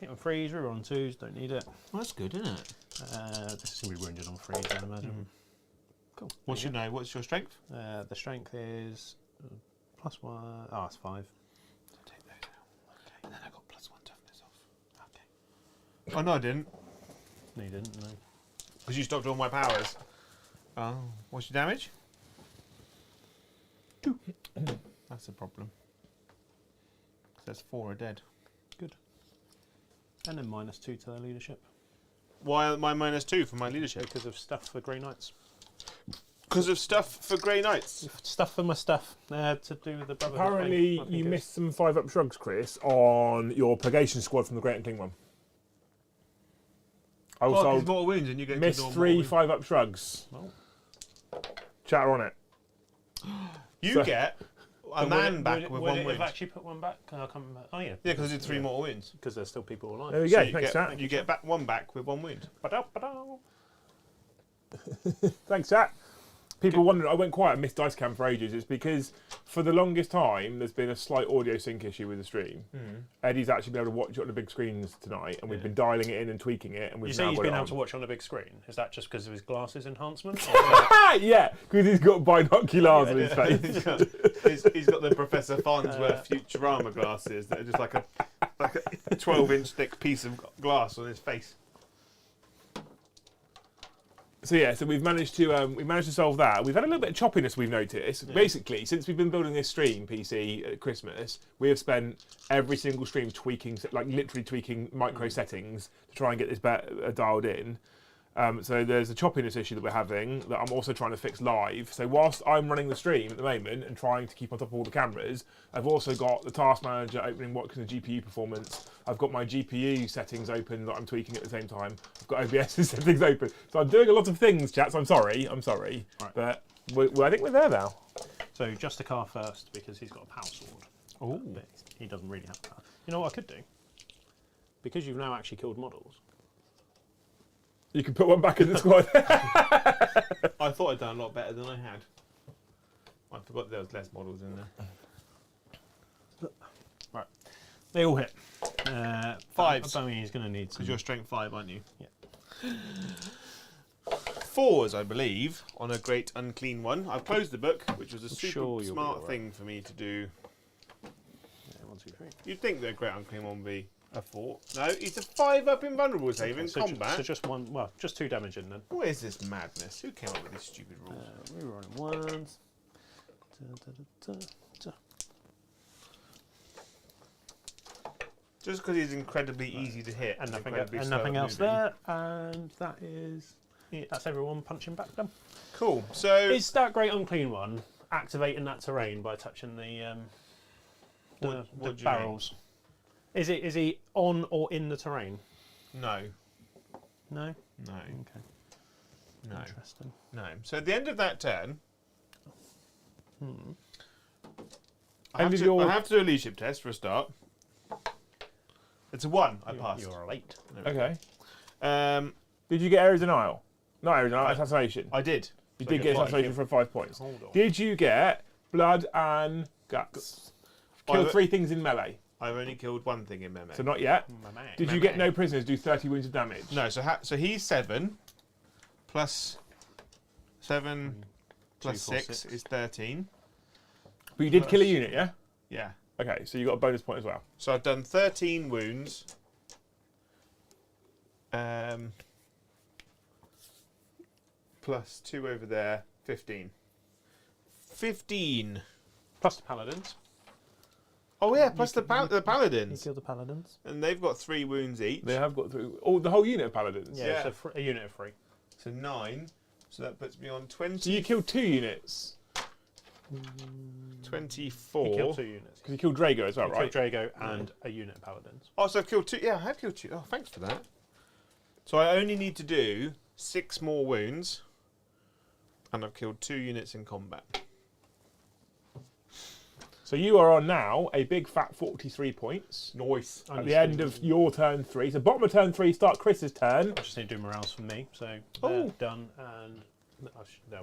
Hit on 3s, reroll on 2s, don't need it. Well, that's good, isn't it? This is going to be wounded on 3s, I imagine. Cool. What's your strength? The strength is +1. Oh, it's 5. Take those out. Okay. And then I got +1 toughness off. Okay. Oh no, I didn't. No, you didn't, no. Because you stopped all my powers. Oh. What's your damage? 2. That's a problem. That's 4 are dead. Good. And then -2 to their leadership. Why am I -2 for my leadership? Because of stuff for Grey Knights. Because of stuff for Grey Knights. Stuff for my stuff. To do with the Brotherhood. Apparently, thing. I think you it's- missed some 5-up shrugs, Chris, on your purgation squad from the Great Unclean one. Oh, Also, there's more wounds and you get missed to do 3 more 5-up shrugs. Oh. Chatter on it. You So- get a But man would it- back would with it 1 have wound. Yeah, actually put 1 back? I'll come back. Oh yeah. because I did 3 more wounds. Because there's still people alive. There we So go. you Thanks, get, chat. you get back 1 back with 1 wound. Ba-da-ba-da. Thanks, chat. People wondering, I went quiet and missed Dice Cam for ages. It's because for the longest time there's been a slight audio sync issue with the stream. Eddie's actually been able to watch it on the big screens tonight, and we've been dialing it in and tweaking it. And we've You say now he's got been it able on. to watch on a big screen. Is that just because of his glasses enhancement? Yeah, because he's got binoculars on his face. he's got the Professor Farnsworth Futurama glasses that are just like a 12-inch thick piece of glass on his face. So yeah, so we've managed to solve that. We've had a little bit of choppiness we've noticed. Basically, since we've been building this stream PC at Christmas, we have spent every single stream tweaking, like literally tweaking micro settings to try and get this dialed in. So there's a choppiness issue that we're having that I'm also trying to fix live. So whilst I'm running the stream at the moment and trying to keep on top of all the cameras, I've also got the task manager opening watching the GPU performance. I've got my GPU settings open that I'm tweaking at the same time. I've got OBS's settings open. So I'm doing a lot of things, chats. I'm sorry. Right. But I think we're there now. So just a car first because he's got a power sword. Oh. But he doesn't really have a power. You know what I could do? Because you've now actually killed models. You can put one back in the squad. I thought I'd done a lot better than I had. I forgot there was less models in there. Right. They all hit. 5s. I mean, he's going to need some. Because you're strength 5, aren't you? Yeah. 4s, I believe, on a great unclean one. I've closed the book, which was a super sure you'll be smart alright. thing for me to do. Yeah, 1, 2, 3. You'd think the great unclean one would be a 4. No, he's a 5-up invulnerable save in combat. So just 1, well, just 2 damage in then. What is this madness? Who came up with these stupid rules? We're rolling 1s. Just because he's incredibly easy to hit And nothing, incredibly and slow nothing at else moving. there. And that is it. That's everyone punching back done. Cool. So Is that great unclean one activating that terrain by touching the What do you barrels? Is he on or in the terrain? no, No. no, Okay. no, Interesting. no. So at the end of that turn, I End have of to your- do a leadership test for a start. It's a 1. I passed. You're late. Okay. Um, Did you get Ares and Isle? Not Ares and Isle, Assassination. I did. You So did I get five. Assassination for 5 points. Hold on. Did you get Blood and Guts? Kill 3 things in melee. I've only killed 1 thing in melee. So not yet. My man. Did you get no prisoners? Do 30 wounds of damage? No, so he's 7 plus 7 plus 4, 6 is 13. But you did kill a unit, yeah? Yeah. Okay, so you got a bonus point as well. So I've done 13 wounds. Plus 2 over there, 15. 15. Plus the paladins. Oh yeah, plus the You paladins. kill the paladins. And they've got 3 wounds each. They have got through the whole unit of paladins. Yeah, Yeah. so a unit of 3. So 9. So that puts me on 20. So you killed 2 units. 24. You killed 2 units. Because you killed Drago as well, You right? killed Drago and a unit of paladins. Oh, so I've killed 2. Yeah, I have killed 2. Oh, thanks for that. So I only need to do 6 more wounds. And I've killed 2 units in combat. So you are on now a big fat 43 points. Nice. At the end of your turn 3. So bottom of turn 3, start Chris's turn. I just need to do morales for me, so they're done and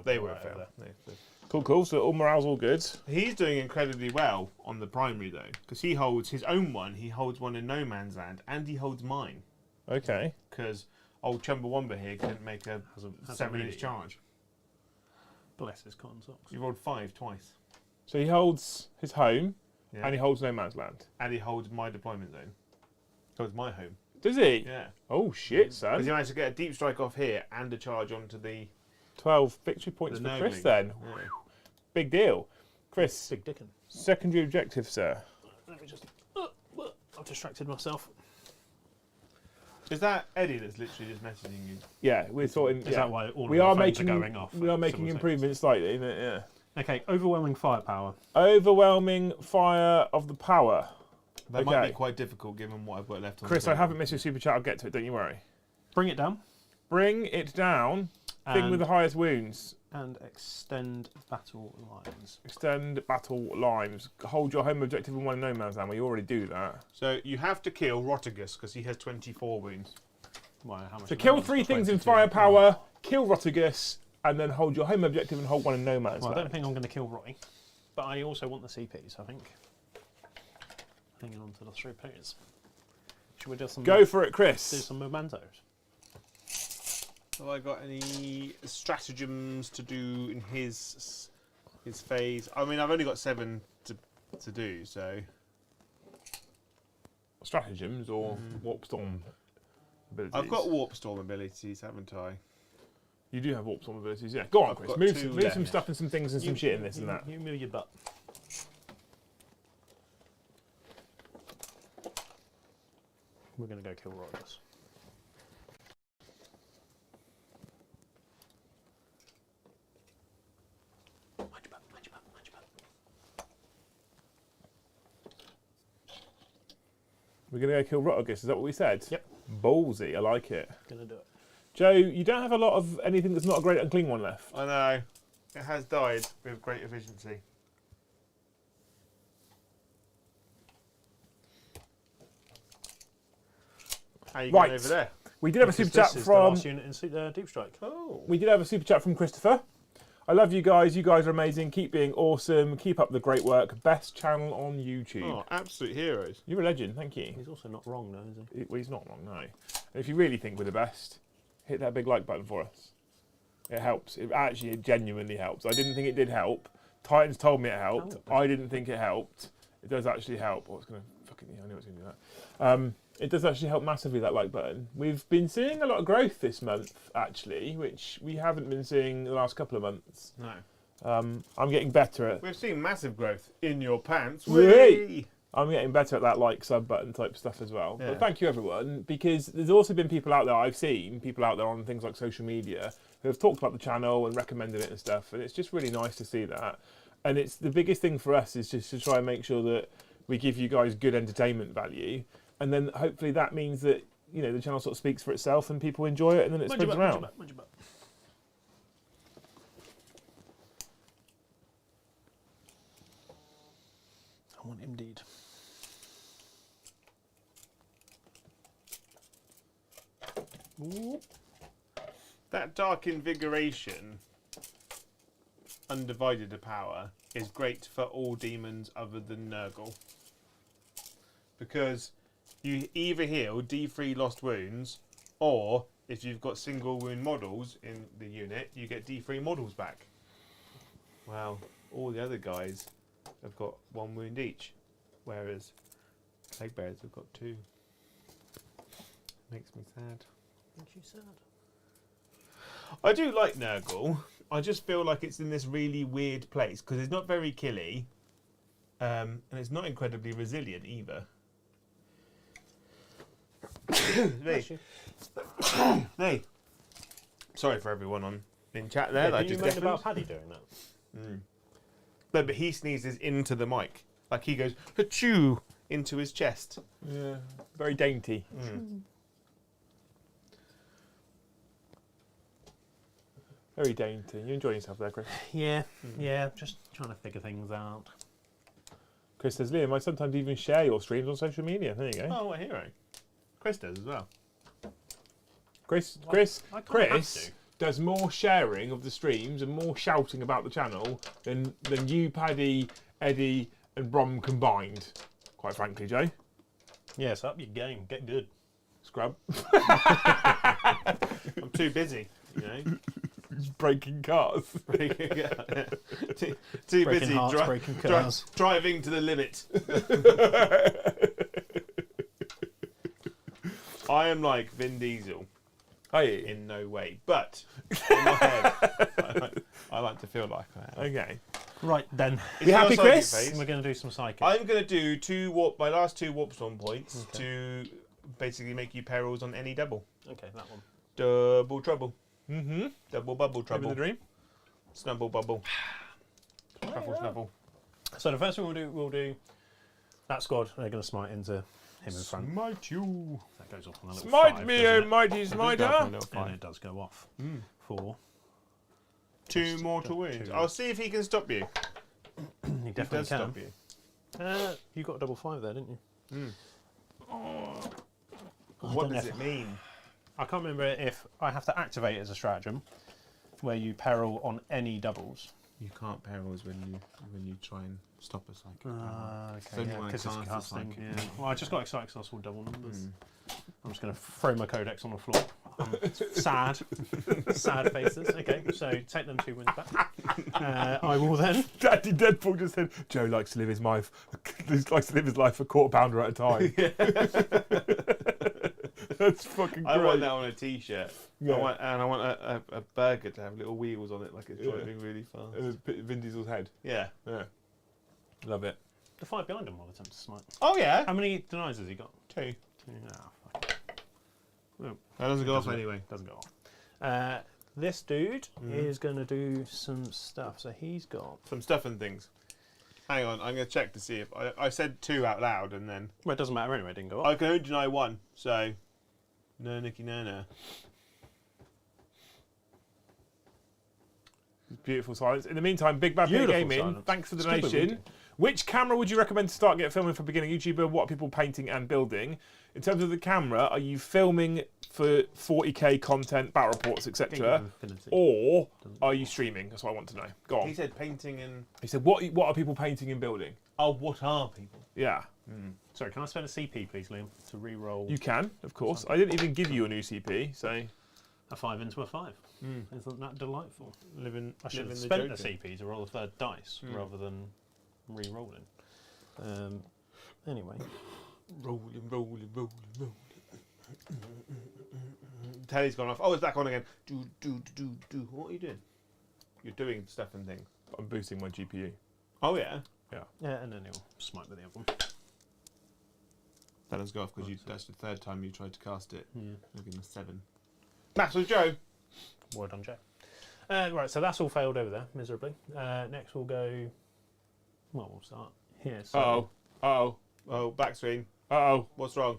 They go were right over fail. there. Cool, cool. So all morale's all good. He's doing incredibly well on the primary though, because he holds his own one. He holds one in No Man's Land, and he holds mine. Okay. Because old Chumbawamba here couldn't make a Has a 7-inch really- charge. Bless his cotton socks. You rolled 5 twice, So he holds his home yeah. and he holds No Man's Land. And he holds my deployment zone. Holds my home. Does he? Yeah. Oh shit, Because son. he managed to get a deep strike off here and a charge onto the 12 victory points The for Chris Nurgling. then. Yeah. Big deal. Chris, Big dickin. secondary objective, sir. Let me just. I've distracted myself. Is that Eddie that's literally just messaging you? Yeah, we're sorting. Is yeah. that why all we of are our phones making are going off? we are making improvements slightly, isn't it? Yeah. Okay, overwhelming firepower. Overwhelming fire of the power. That might Okay. be quite difficult given what I've got left on Chris, the I haven't missed your super chat. I'll get to it. Don't you worry. Bring it down Bring it down. Thing with the highest wounds. and extend battle lines. Extend battle lines. Hold your home objective in one No Man's Land. Well, you already do that. So you have to kill Rotigus because he has 24 wounds. Why, how much So is kill that? 3 things in 22. firepower. Kill Rotigus, and then hold your home objective and hold one in No Man's Well, I Land. don't think I'm going to kill Roy, but I also want the CPs, I think. Hanging on to the 3 Ps. Should we do some, Go for it, do Chris. some mementos? Have I got any stratagems to do in his phase? I mean, I've only got 7 to do, so Stratagems or Warp Storm abilities? I've got Warp Storm abilities, haven't I? You do have Warp Storm abilities, yeah. Go on, I've Chris. got Move 2 some left. stuff and some things and some shit in this and that. You move your butt. We're going to go kill Royals. Mind your butt, mind your butt, mind your butt. We're going to go kill Rotigus, is that what we said? Yep. Ballsy, I like it. Gonna do it. Joe, you don't have a lot of anything that's not a great unclean one left. I know. It has died with great efficiency. How are you Right. going over there? We did have a super chat This is the from last unit in Deep Strike. Oh. we did have a super chat from Christopher. I love you guys. You guys are amazing. Keep being awesome. Keep up the great work. Best channel on YouTube. Oh, absolute heroes. You're a legend. Thank you. He's also not wrong, though, is he? Well, he's not wrong, no. And if you really think we're the best, hit that big like button for us. It helps. It genuinely helps. I didn't think it did help. Titans told me it helped. I didn't think it helped. It does actually help. Oh, it's gonna fucking. I knew it was gonna do that. It does actually help massively, that like button. We've been seeing a lot of growth this month, actually, which we haven't been seeing the last couple of months. No. I'm getting better at. We've seen massive growth in your pants. Whee! Whee! I'm getting better at that like sub button type stuff as well. Yeah. But thank you everyone, because there's also been people out there I've seen, people out there on things like social media who have talked about the channel and recommended it and stuff, and it's just really nice to see that. And it's the biggest thing for us is just to try and make sure that we give you guys good entertainment value, and then hopefully that means that the channel sort of speaks for itself and people enjoy it, and then it spreads around. Mind your butt. I want indeed. That Dark Invigoration, undivided power, is great for all demons other than Nurgle. Because you either heal D3 lost wounds, or if you've got single wound models in the unit, you get D3 models back. Well, all the other guys have got 1 wound each, whereas Plague Bearers have got 2. Makes me sad. Makes you sad. I do like Nurgle. I just feel like it's in this really weird place because it's not very killy, and it's not incredibly resilient either. Hey, sorry for everyone in chat there. Yeah, that did you just moan deafened. about Paddy doing that? No, but he sneezes into the mic, like he goes "Achoo" into his chest. Yeah, very dainty. Very dainty. You enjoying yourself there, Chris? Yeah, yeah. Just trying to figure things out. Chris says, Liam, I sometimes even share your streams on social media. There you go. Oh, what a hero! Chris does as well. Chris I can't have to. does more sharing of the streams and more shouting about the channel than you, Paddy, Eddie, and Brom combined. Quite frankly, Joe. Yes, up your game. Get good. Scrub. I'm too busy, you know. He's breaking cars. too Breaking busy hearts, breaking cars. driving to the limit. I am like Vin Diesel Hey. in no way, but in my head, I like to feel like I am. Okay. Right then, It's You your happy, psychic Chris? phase. we're going to do some psychic. I'm going to do my last 2 warp storm points to basically make you perils on any double. Okay, that one. Double trouble. Mm-hmm. Double bubble Living trouble. the dream. Snubble bubble. Truffle snubble. So the first thing we'll do that squad. They're going to smite into him in front. Smite you. That goes off on a little Smite 5, me, doesn't O it? mighty smiter. And it does go off for. 2 mortal wounds. 2. I'll see if he can stop you. He He definitely does can. stop you. You got a double 5 there, didn't you? What don't does know it mean? I can't remember if I have to activate it as a stratagem, where you peril on any doubles. You can't perils when you try and stop a psychic. Okay, only yeah, when I because it's cast a casting. psychic. Yeah. Well, I just got excited because I saw double numbers. I'm just going to throw my codex on the floor. Sad. Sad faces. Okay, so take them 2 wins back. I will then. Daddy Deadpool just said Joe likes to live his life. A quarter pounder at a time. That's fucking great. I want that on a t-shirt. Yeah. I want a burger to have little wheels on it, like it's driving really fast. And there's Vin Diesel's head. Yeah. Yeah. Love it. The 5 behind him will attempt to smite. Oh yeah. How many denies has he got? 2. 2. Fuck it. That doesn't go off anyway. Doesn't go off. This dude is going to do some stuff. So he's got. Some stuff and things. Hang on, I'm going to check to see if I said 2 out loud and then Well, it doesn't matter anyway. It didn't go off. I can only deny 1. So no, Nicky, no. Beautiful silence. In the meantime, Big Bad Pig Beautiful Gaming, silence. thanks for the Stupid donation. reading. Which camera would you recommend to start get filming for beginning YouTuber? What are people painting and building? In terms of the camera, are you filming for 40k content, battle reports, etc., or are you streaming? That's what I want to know. Go on. He said painting and He said, what are people painting and building? what are people? Yeah, Sorry, can I spend a CP, please, Liam, to re-roll you can, of course. I didn't even give you a new CP, so a 5 into a 5? Isn't that delightful? I should have the spent the Joker. CP to roll a 3rd dice rather than re-rolling. Anyway, Rolling. Telly's gone off. Oh, it's back on again. Do. What are you doing? You're doing stuff and things. I'm boosting my GPU. Oh yeah. yeah, and then he'll smite with the other one. That doesn't go off because that's the 3rd time you tried to cast it. Yeah. Looking at 7. Maths with Joe. Well done, Joe. Right, so that's all failed over there miserably. Next we'll go. Well, we'll start here. So Oh, back screen. What's wrong?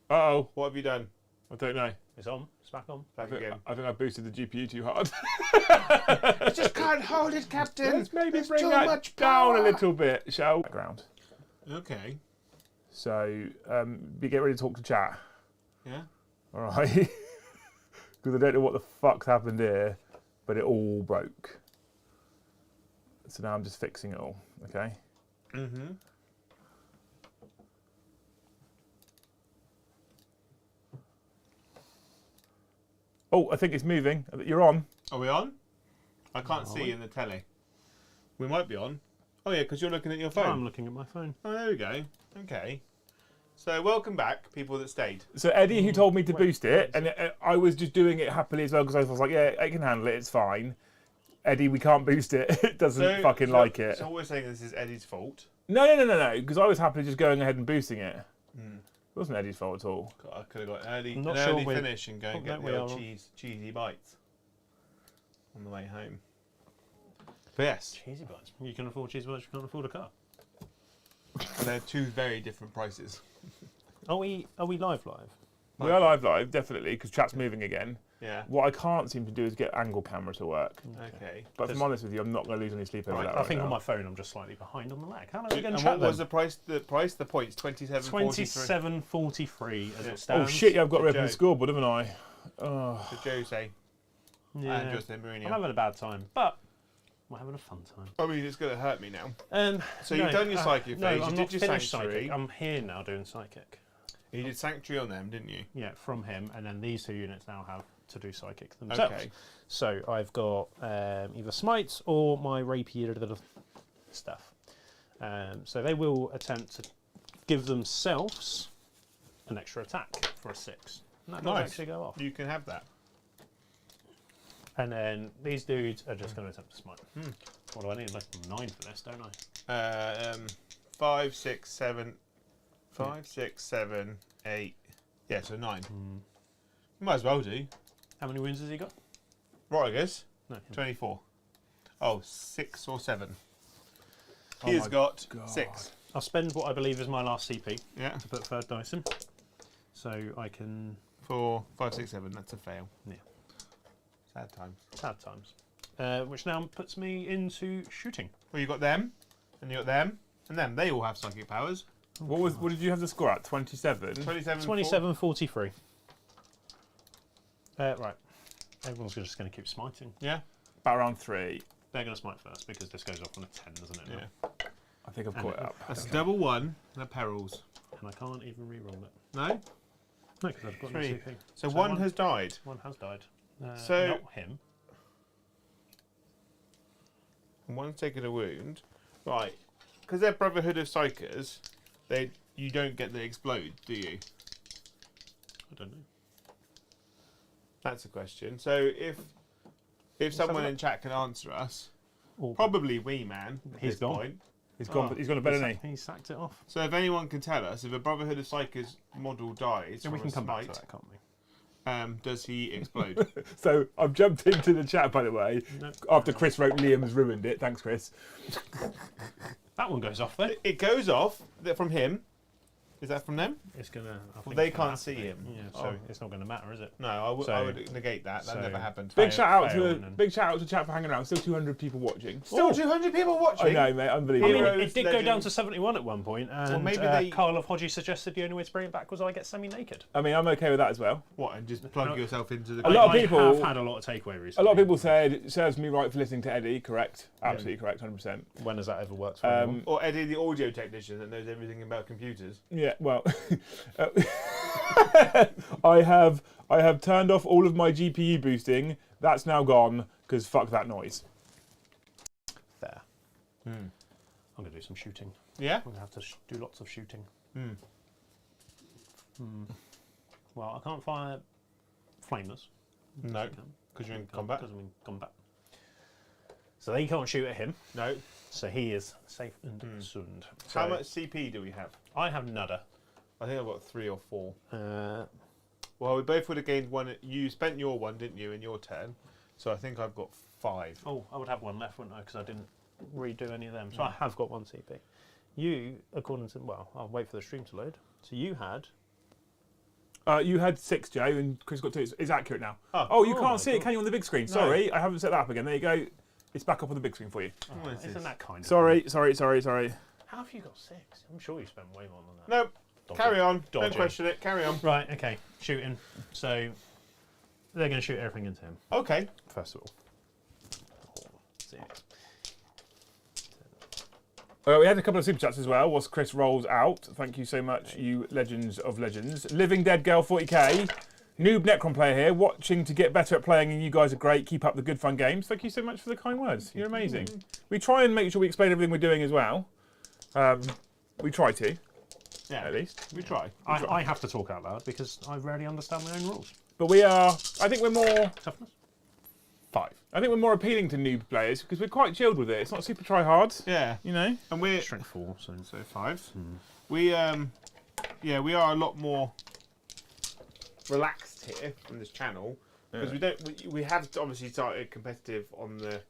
What What have you done? I don't know. it's on. It's back on. Back again. I think I boosted the GPU too hard. I just can't hold it, Captain. Let's maybe There's bring too that much down a power. little bit, shall background. Okay. So, we get ready to talk to chat. Yeah. All right. Because I don't know what the fuck's happened here, but it all broke. So now I'm just fixing it all, okay? Mm-hmm. Oh, I think it's moving. You're on. Are we on? I can't see in the telly. We might be on. Oh yeah, because you're looking at your phone. I'm looking at my phone. Oh, there we go. Okay. So welcome back, people that stayed. So Eddie, who told me to Wait, boost it, and I was just doing it happily as well because I was like, yeah, I can handle it. It's fine. Eddie, we can't boost it. It doesn't fucking like it. So we're saying this is Eddie's fault. No. Because I was happily just going ahead and boosting it. It wasn't Eddie's fault at all. God, I could have got an I'm not early sure finish and go and get we the old are. cheesy bites on the way home. But yes, Cheesy bites. You can afford cheesy bites, you can't afford a car. and they're two very different prices. Are we live? We are live, definitely, because chat's moving again. Yeah. What I can't seem to do is get angle camera to work. Okay. But if I'm honest with you, I'm not going to lose any sleep over Right, that. I think right on now. my phone I'm just slightly behind on the lag. How long are we going to And chat what was the price? The points 27.43. 27.43 as it Oh stands. shit! Yeah, I've got to Good open the joke. scoreboard, haven't I? Oh. To Jose Yeah. and Jose I'm Mourinho. having a bad time, but we're having a fun time. I mean, it's going to hurt me now. So you've done your psychic No, phase, I'm you not did your finished sanctuary. psychic. I'm here now doing psychic. You did sanctuary on them, didn't you? Yeah, from him, and then these two units now have to do psychic themselves. Okay. So I've got either smites or my rapier stuff. So they will attempt to give themselves an extra attack for a 6. And that does Nice. actually go off. You can have that. And then these dudes are just going to attempt to smite. What do I need? Like 9 for this, don't I? 5, 6, 7. 5, 6, 7, 8. Yeah, so 9. Might as well do. How many wounds has he got? Rodriguez, No. 24. Oh, 6 or 7. Oh He has my got God. 6. I'll spend what I believe is my last CP Yeah. to put third dice in. So I can... 4, 5, 6, 7. That's a fail. Yeah. Sad times. Sad times. Which now puts me into shooting. Well, you got them, and you got them, and them. They all have psychic powers. What did you have the score at? 27? 27. 27.43. Right. Everyone's just going to keep smiting. Yeah. About around 3. They're going to smite first because this goes off on a 10, doesn't it? Yeah. Now? I think I've caught it up. That's double 1. And a perils. And I can't even re-roll it. No. No, because I've got no 3. CP. So one has died. One has died. So- not him. And one's taken a wound. Right. Because they're Brotherhood of Psychers, you don't get the explode, do you? I don't know. That's a question. So if have someone a in chat can answer us, Or probably Wee Man at He's this gone. point. He's gone. Oh. He's gone to bed, hasn't he? he sacked it off. So if anyone can tell us, if a Brotherhood of Psychers model dies Then from we can a come back smite, to that, can't we? does he explode? So I've jumped into the chat, by the way, No. after Kris wrote Liam's ruined it. Thanks, Kris. That one goes off then. It goes off from him. Is that from them? It's gonna. I think they it's gonna can't have to see be. him. Yeah, so Oh. it's not going to matter, is it? No, I would So- negate that. That so- never happened. Big Fail- shout out fail to and then- big shout out to chat for hanging around. Still 200 people watching. Still 200 people watching. I know, mate. I Unbelievable. mean, Heroes, it did go down legends. to 71 at one point, and maybe they- Carl of Hodgie suggested the only way to bring it back was I get semi-naked. I mean, I'm okay with that as well. What, and just plug No. yourself into the... A lot of I people- have had a lot of takeaway recently. A lot of people said it serves me right for listening to Eddie. Correct. Absolutely correct. 100%. When has that ever worked for anyone? Or Eddie, the audio technician that knows everything about computers. Yeah. Well, I have turned off all of my GPU boosting. That's now gone because fuck that noise. Fair. I'm going to do some shooting. Yeah? I'm going to have to do lots of shooting. Hmm. Well, I can't fire flamers. No, because you're in combat. Because I'm in combat. So they can't shoot at him. No. So he is safe and sound. How So much CP do we have? I have nada. I think I've got 3 or 4. Uh, Well, we both would have gained one. You spent your one, didn't you, in your turn? So I think I've got 5. oh, I would have one left, wouldn't I? Because I didn't redo any of them. So I have got 1 CP. You, according to, well, I'll wait for the stream to load. So you had... You had 6, Joe, and Kris got 2. It's accurate now. Oh. You Oh can't my see it, God. can you, on the big screen? Sorry, I haven't set that up again. There you go. It's back up on the big screen for you. What is Isn't this? that kind of... Sorry. How have you got 6? I'm sure you spent way more than that. No, Dodgy. carry on. Don't Dodgy. question it. Carry on. Right, okay. Shooting. So they're going to shoot everything into him. Okay. First of all. 6. We had a couple of super chats as well. Whilst Kris rolls out, thank you so much, you legends of legends. Living Dead Girl 40k, noob Necron player here, watching to get better at playing, and you guys are great. Keep up the good fun games. Thank you so much for the kind words. You're amazing. We try and make sure we explain everything we're doing as well. We try to, at least. We try. I have to talk out loud because I rarely understand my own rules. But we are. I think we're more. Toughness? 5. I think we're more appealing to noob players because we're quite chilled with it. It's not super try hard. Yeah. You know. And we're Strength 4, so 5. We we are a lot more relaxed here on this channel because we have obviously started competitive on the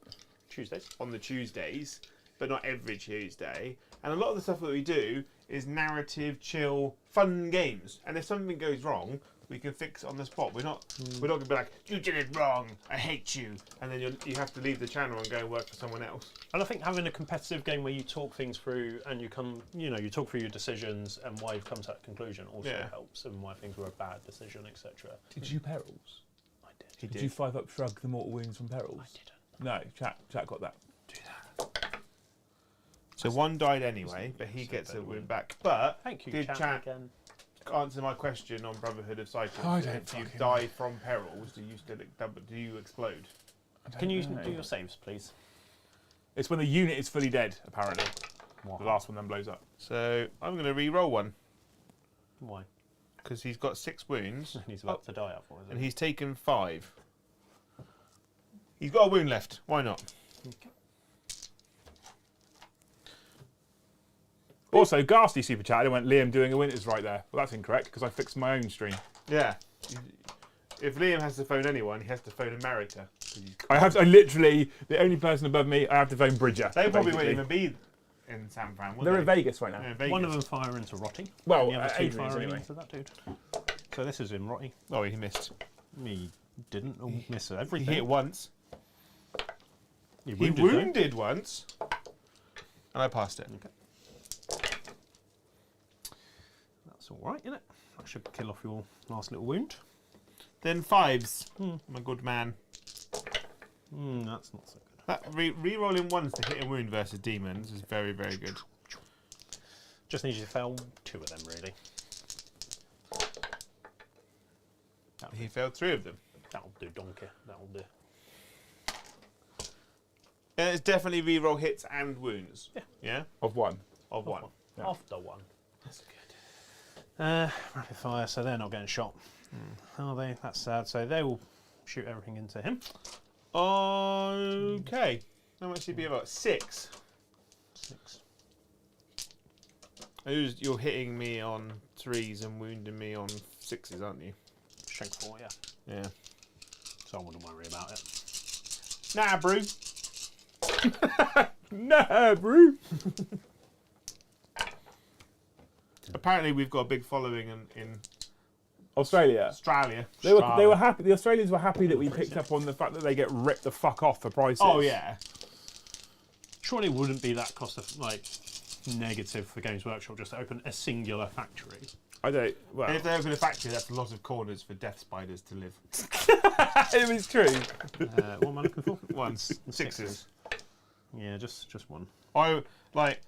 Tuesdays, but not every Tuesday. And a lot of the stuff that we do is narrative, chill, fun games. And if something goes wrong, we can fix it on the spot. We're not going to be like, you did it wrong, I hate you, and then you have to leave the channel and go and work for someone else. And I think having a competitive game where you talk things through and you talk through your decisions and why you've come to that conclusion also helps, and why things were a bad decision, etc. Did you Perils? I did. Did you 5-up shrug the mortal wounds from Perils? I didn't. No, chat got that. Do that. So one died anyway, but he gets a win back. But Thank you, did chat again. answer my question on Brotherhood of Cycles? I don't if you fucking die from perils, do you explode? Can you do your saves, please? It's when the unit is fully dead, apparently. Wow. The last one then blows up. So I'm going to re-roll one Why? because he's got 6 wounds He's about to die up for, and he's taken 5. He's got a wound left. Why not? Okay. Also, Ghastly super chat. I went Liam doing a Winters right there. Well, that's incorrect because I fixed my own stream. Yeah. If Liam has to phone anyone, he has to phone America. I literally, the only person above me, I have to phone Bridger. They probably wouldn't basically. even be in San Fran, would They're they? in Vegas right now. They're in Vegas. One of them fire into Rotty. Well, and the other 2 Adrian's firing anyway. into that dude. So this is in Rotty. Oh, he missed. He didn't miss He everything. hit once. He He wounded, though. wounded once. And I passed it. Okay. That's all right, isn't it? That should kill off your last little wound. Then 5s. My good man. That's not so good. That re-rolling ones to hit a wound versus demons is very, very good. Just need you to fail 2 of them, really. He failed 3 of them. That'll do, donkey. That'll do. It's definitely re-roll hits and wounds. Yeah. Yeah? Of 1. Of 1. Yeah. After 1. That's good. Rapid fire, so they're not getting shot. Are they? That's sad. So they will shoot everything into him. Okay. How much should be about? 6. 6. You're hitting me on 3s and wounding me on 6s, aren't you? Strength 4, yeah. Yeah. So I wouldn't worry about it. Nah, brew. Nah, bro. Apparently, we've got a big following in Australia. Australia. They were happy. The Australians were happy that we picked up on the fact that they get ripped the fuck off for prices. Oh yeah. Surely it wouldn't be that negative for Games Workshop just to open a singular factory. I don't. Well, And if they open a factory, that's a lot of corners for death spiders to live. it was true. What am I looking for? Ones. 6s. Yeah, just 1. I like.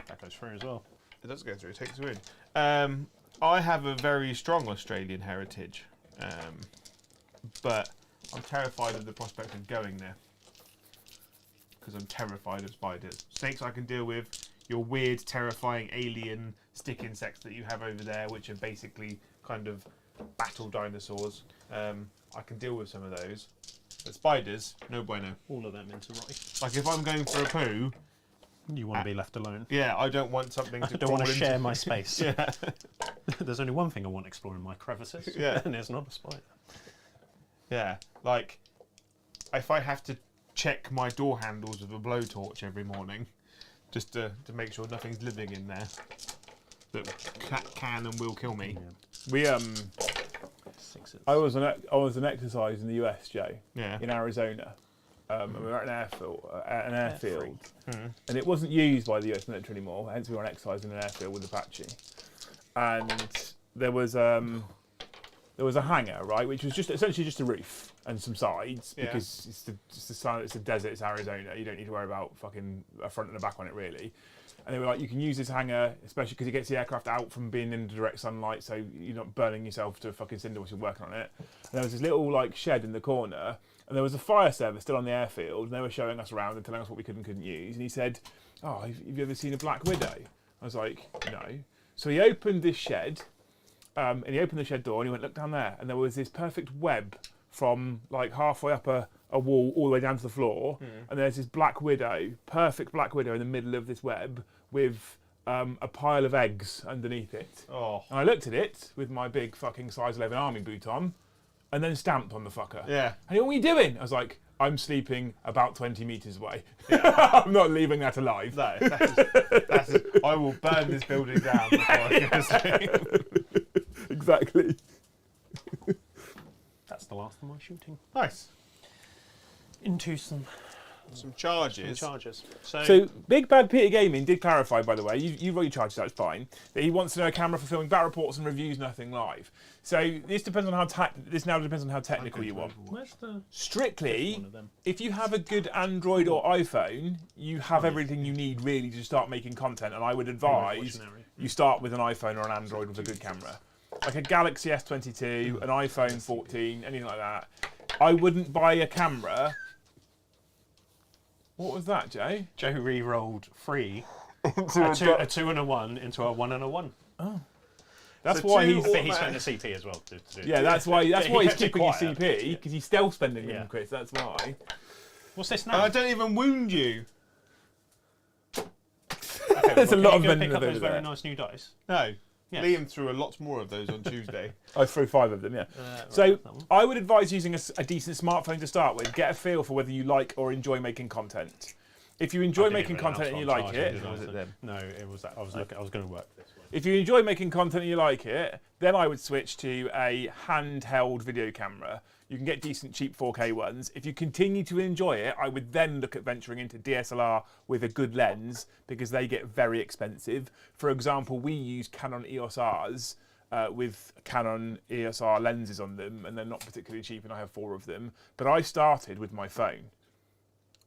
That goes through as well. It does go through. It takes a win. I have a very strong Australian heritage, but I'm terrified of the prospect of going there because I'm terrified of spiders. Snakes I can deal with. Your weird, terrifying alien stick insects that you have over there, which are basically kind of battle dinosaurs. I can deal with some of those. But spiders, no bueno. All of them into Rotty. Like if I'm going for a poo, You want to be left alone. yeah, I don't want something to I don't want to crawl into. share my space. Yeah. There's only one thing I want exploring my crevices. Yeah. And it's not a spider. Yeah, like if I have to check my door handles with a blowtorch every morning, just to make sure nothing's living in there that can and will kill me. We 6s. I was an exercise in the US, Joe. Yeah. In Arizona. And we were at an airfield, Mm. and it wasn't used by the US military anymore. Hence, we were on exercise in an airfield with Apache, and there was there was a hangar, right, which was essentially just a roof and some sides Yeah. because it's a desert, it's Arizona. You don't need to worry about fucking a front and a back on it really. And they were like, you can use this hangar, especially because it gets the aircraft out from being in direct sunlight, so you're not burning yourself to a fucking cinder while you're working on it. And there was this little like shed in the corner, and there was a fire service still on the airfield, and they were showing us around and telling us what we could and couldn't use. And he said, "Oh, have you ever seen a Black Widow?" I was like, "No." So he opened this shed, and he opened the shed door, and he went, "Look down there," and there was this perfect web from like halfway up a wall all the way down to the floor, and there's this perfect Black Widow in the middle of this web with a pile of eggs underneath it. Oh. And I looked at it with my big fucking size 11 army boot on, and then stamped on the fucker. Yeah. And he went, "What are you doing?" I was like, "I'm sleeping about 20 metres away. I'm not leaving that alive." No, that's I will burn this building down before I go to sleep. Exactly. That's the last of my shooting. Nice. Into some Charges. charges. So, Big Bad Peter Gaming did clarify, by the way, you roll your charges, that's fine, that he wants to know a camera for filming battle reports and reviews, nothing live. So this depends on how technical you want. where's the Strictly, one of them? if you have a good Android or iPhone, you have everything you need really to start making content, and I would advise you start with an iPhone or an Android with a good camera. Like a Galaxy S22, an iPhone 14, anything like that. I wouldn't buy a camera. What was that, Jay? Joe re-rolled 3 a 2 and a 1 into a 1 and a 1. That's So why two he's or- He spent the CP as well to do it. yeah. That's why He he's kept it keeping his quiet. CP because he's stealth spending Yeah. them, Chris. That's why. What's this And now? I don't even wound you. Okay, There's a lot of men vending pick up of those it very there. nice new dice. No. Yes. Liam threw a lot more of those on Tuesday. I threw 5 of them. Yeah. So I would advise using a decent smartphone to start with. Get a feel for whether you like or enjoy making content. If you enjoy making content and you like it, Was it them? No, it was that. I was going to work this way. if you enjoy making content and you like it, then I would switch to a handheld video camera. You can get decent, cheap 4K ones. If you continue to enjoy it, I would then look at venturing into DSLR with a good lens because they get very expensive. For example, we use Canon EOS Rs with Canon EOS R lenses on them, and they're not particularly cheap, and I have 4 of them. But I started with my phone.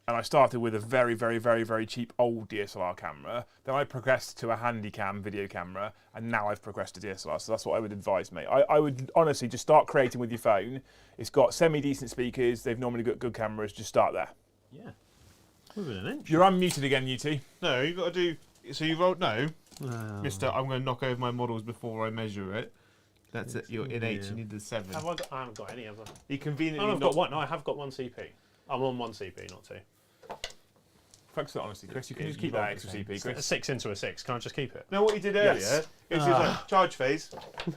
And I started with a very, very, very, very cheap old DSLR camera. Then I progressed to a Handycam video camera, and now I've progressed to DSLR. So that's what I would advise, mate. I would honestly just start creating with your phone. It's got semi-decent speakers. They've normally got good cameras. Just start there. Yeah. Within an inch. You're unmuted again, you two. No, you've got to do. So you rolled. No. Mister, I'm going to knock over my models before I measure it. That's it. You're in 8. You need the 7. Have I got? I haven't got any other. You conveniently Oh, I've not- got one. No, I have got one CP. I'm on one CP, not 2. Thanks for that honesty, Chris. You can Yeah, just you keep that rolled extra the same. CP, A Chris. 6 into a 6. Can I just keep it? No, what you did earlier Yes. is he was like, charge phase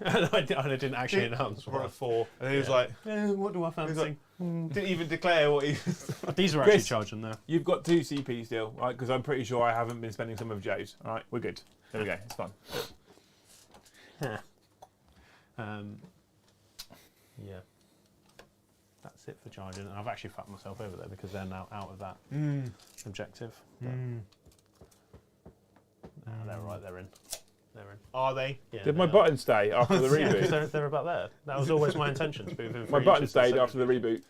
I didn't actually announce. for a 4. And he was Yeah. like, What do I fancy? didn't even declare what he. These are actually Chris. charging now. You've got 2 CP still, right? Because I'm pretty sure I haven't been spending some of Joe's. All right, we're good. There we go. It's fun. Yeah. That's it for charging. I've actually fucked myself over there because they're now out of that objective. But, they're right. They're in. They're in. Are they? Yeah, Did my they are. button stay after the Yeah, 'cause reboot? they're about there. That was always my intention. To be within My 3 button inches of stayed the after the reboot.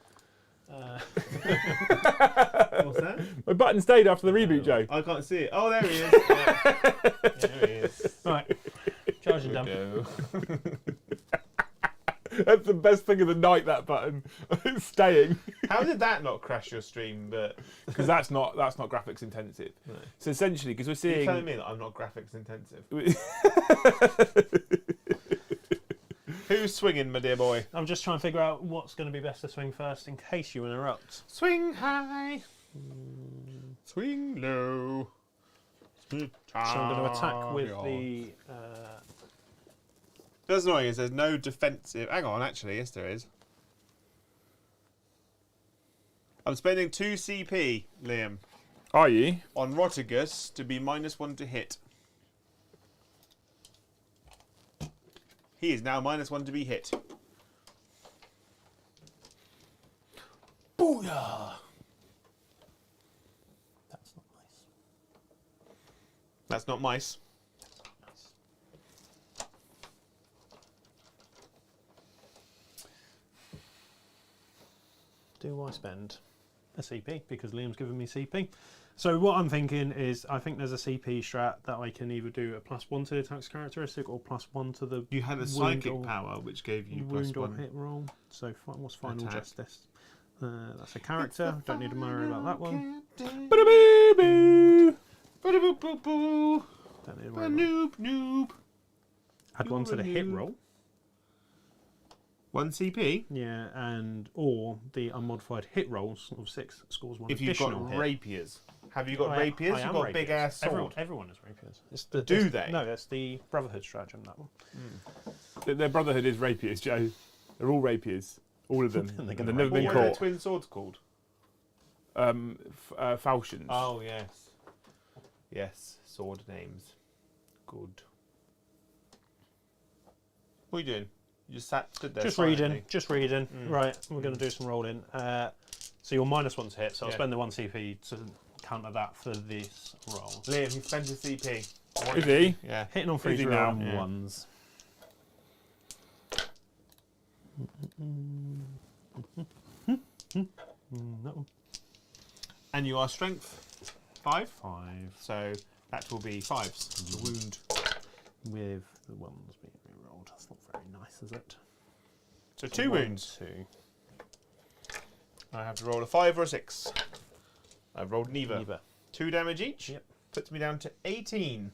What's that? My button stayed after the reboot, Joe. I can't see it. Oh, there he is. Yeah. There he is. Right. Charging done. Go. That's the best thing of the night, that button. It's staying. How did that not crash your stream? But Because that's not graphics intensive. No. So essentially, because we're you're telling seeing... me that I'm not graphics intensive. Who's swinging, my dear boy? I'm just trying to figure out what's going to be best to swing first in case you interrupt. Swing high. Swing low. Swing So I'm going to attack with the. That's annoying is there's no defensive. Hang on, actually, yes there is. I'm spending 2 CP, Liam, Are you? on Rotigus to be -1 to hit. He is now -1 to be hit. Booyah! That's not nice. That's not mice. do I spend a CP? Because Liam's given me CP. So what I'm thinking is, I think there's a CP strat that I can either do a +1 to the attack's characteristic or +1 to the You had a psychic power, which gave you wound or +1. hit roll. So what's final Attack. justice? That's a character. Don't need to worry about that one. Ba-da-boo-boo. Ba-da-boo-boo-boo. Don't need to worry about Noob, noob. Add one to the hit roll. 1 CP. Yeah, and or the unmodified hit rolls of 6 scores 1 If you've additional got hit. rapiers. Have you got I rapiers? am You've got a big ass sword. Everyone has rapiers. Do they? No, that's the Brotherhood stratagem, that one. Their brotherhood is rapiers, Joe. They're all rapiers. All of them. They're And gonna they've never What been are their caught. twin swords called? Falchions. Oh, yes. Yes, sword names. Good. What are you doing? You just stood there. Just silently. reading, just reading. Right, we're going to do some rolling. So you're -1 to hit, so I'll Yeah. spend the 1 CP to counter that for this roll. Liam, he spent his CP. Is he? Yeah. Hitting on 3 Easy to now. round Yeah. 1s. That one. And you are strength 5, 5 so that will be 5s. The wound. with the 1s being re-rolled. That's not very nice, is it? So 2 wounds. 2. I have to roll a 5 or a 6. I've rolled neither. Neither. 2 damage each. Yep. Puts me down to 18.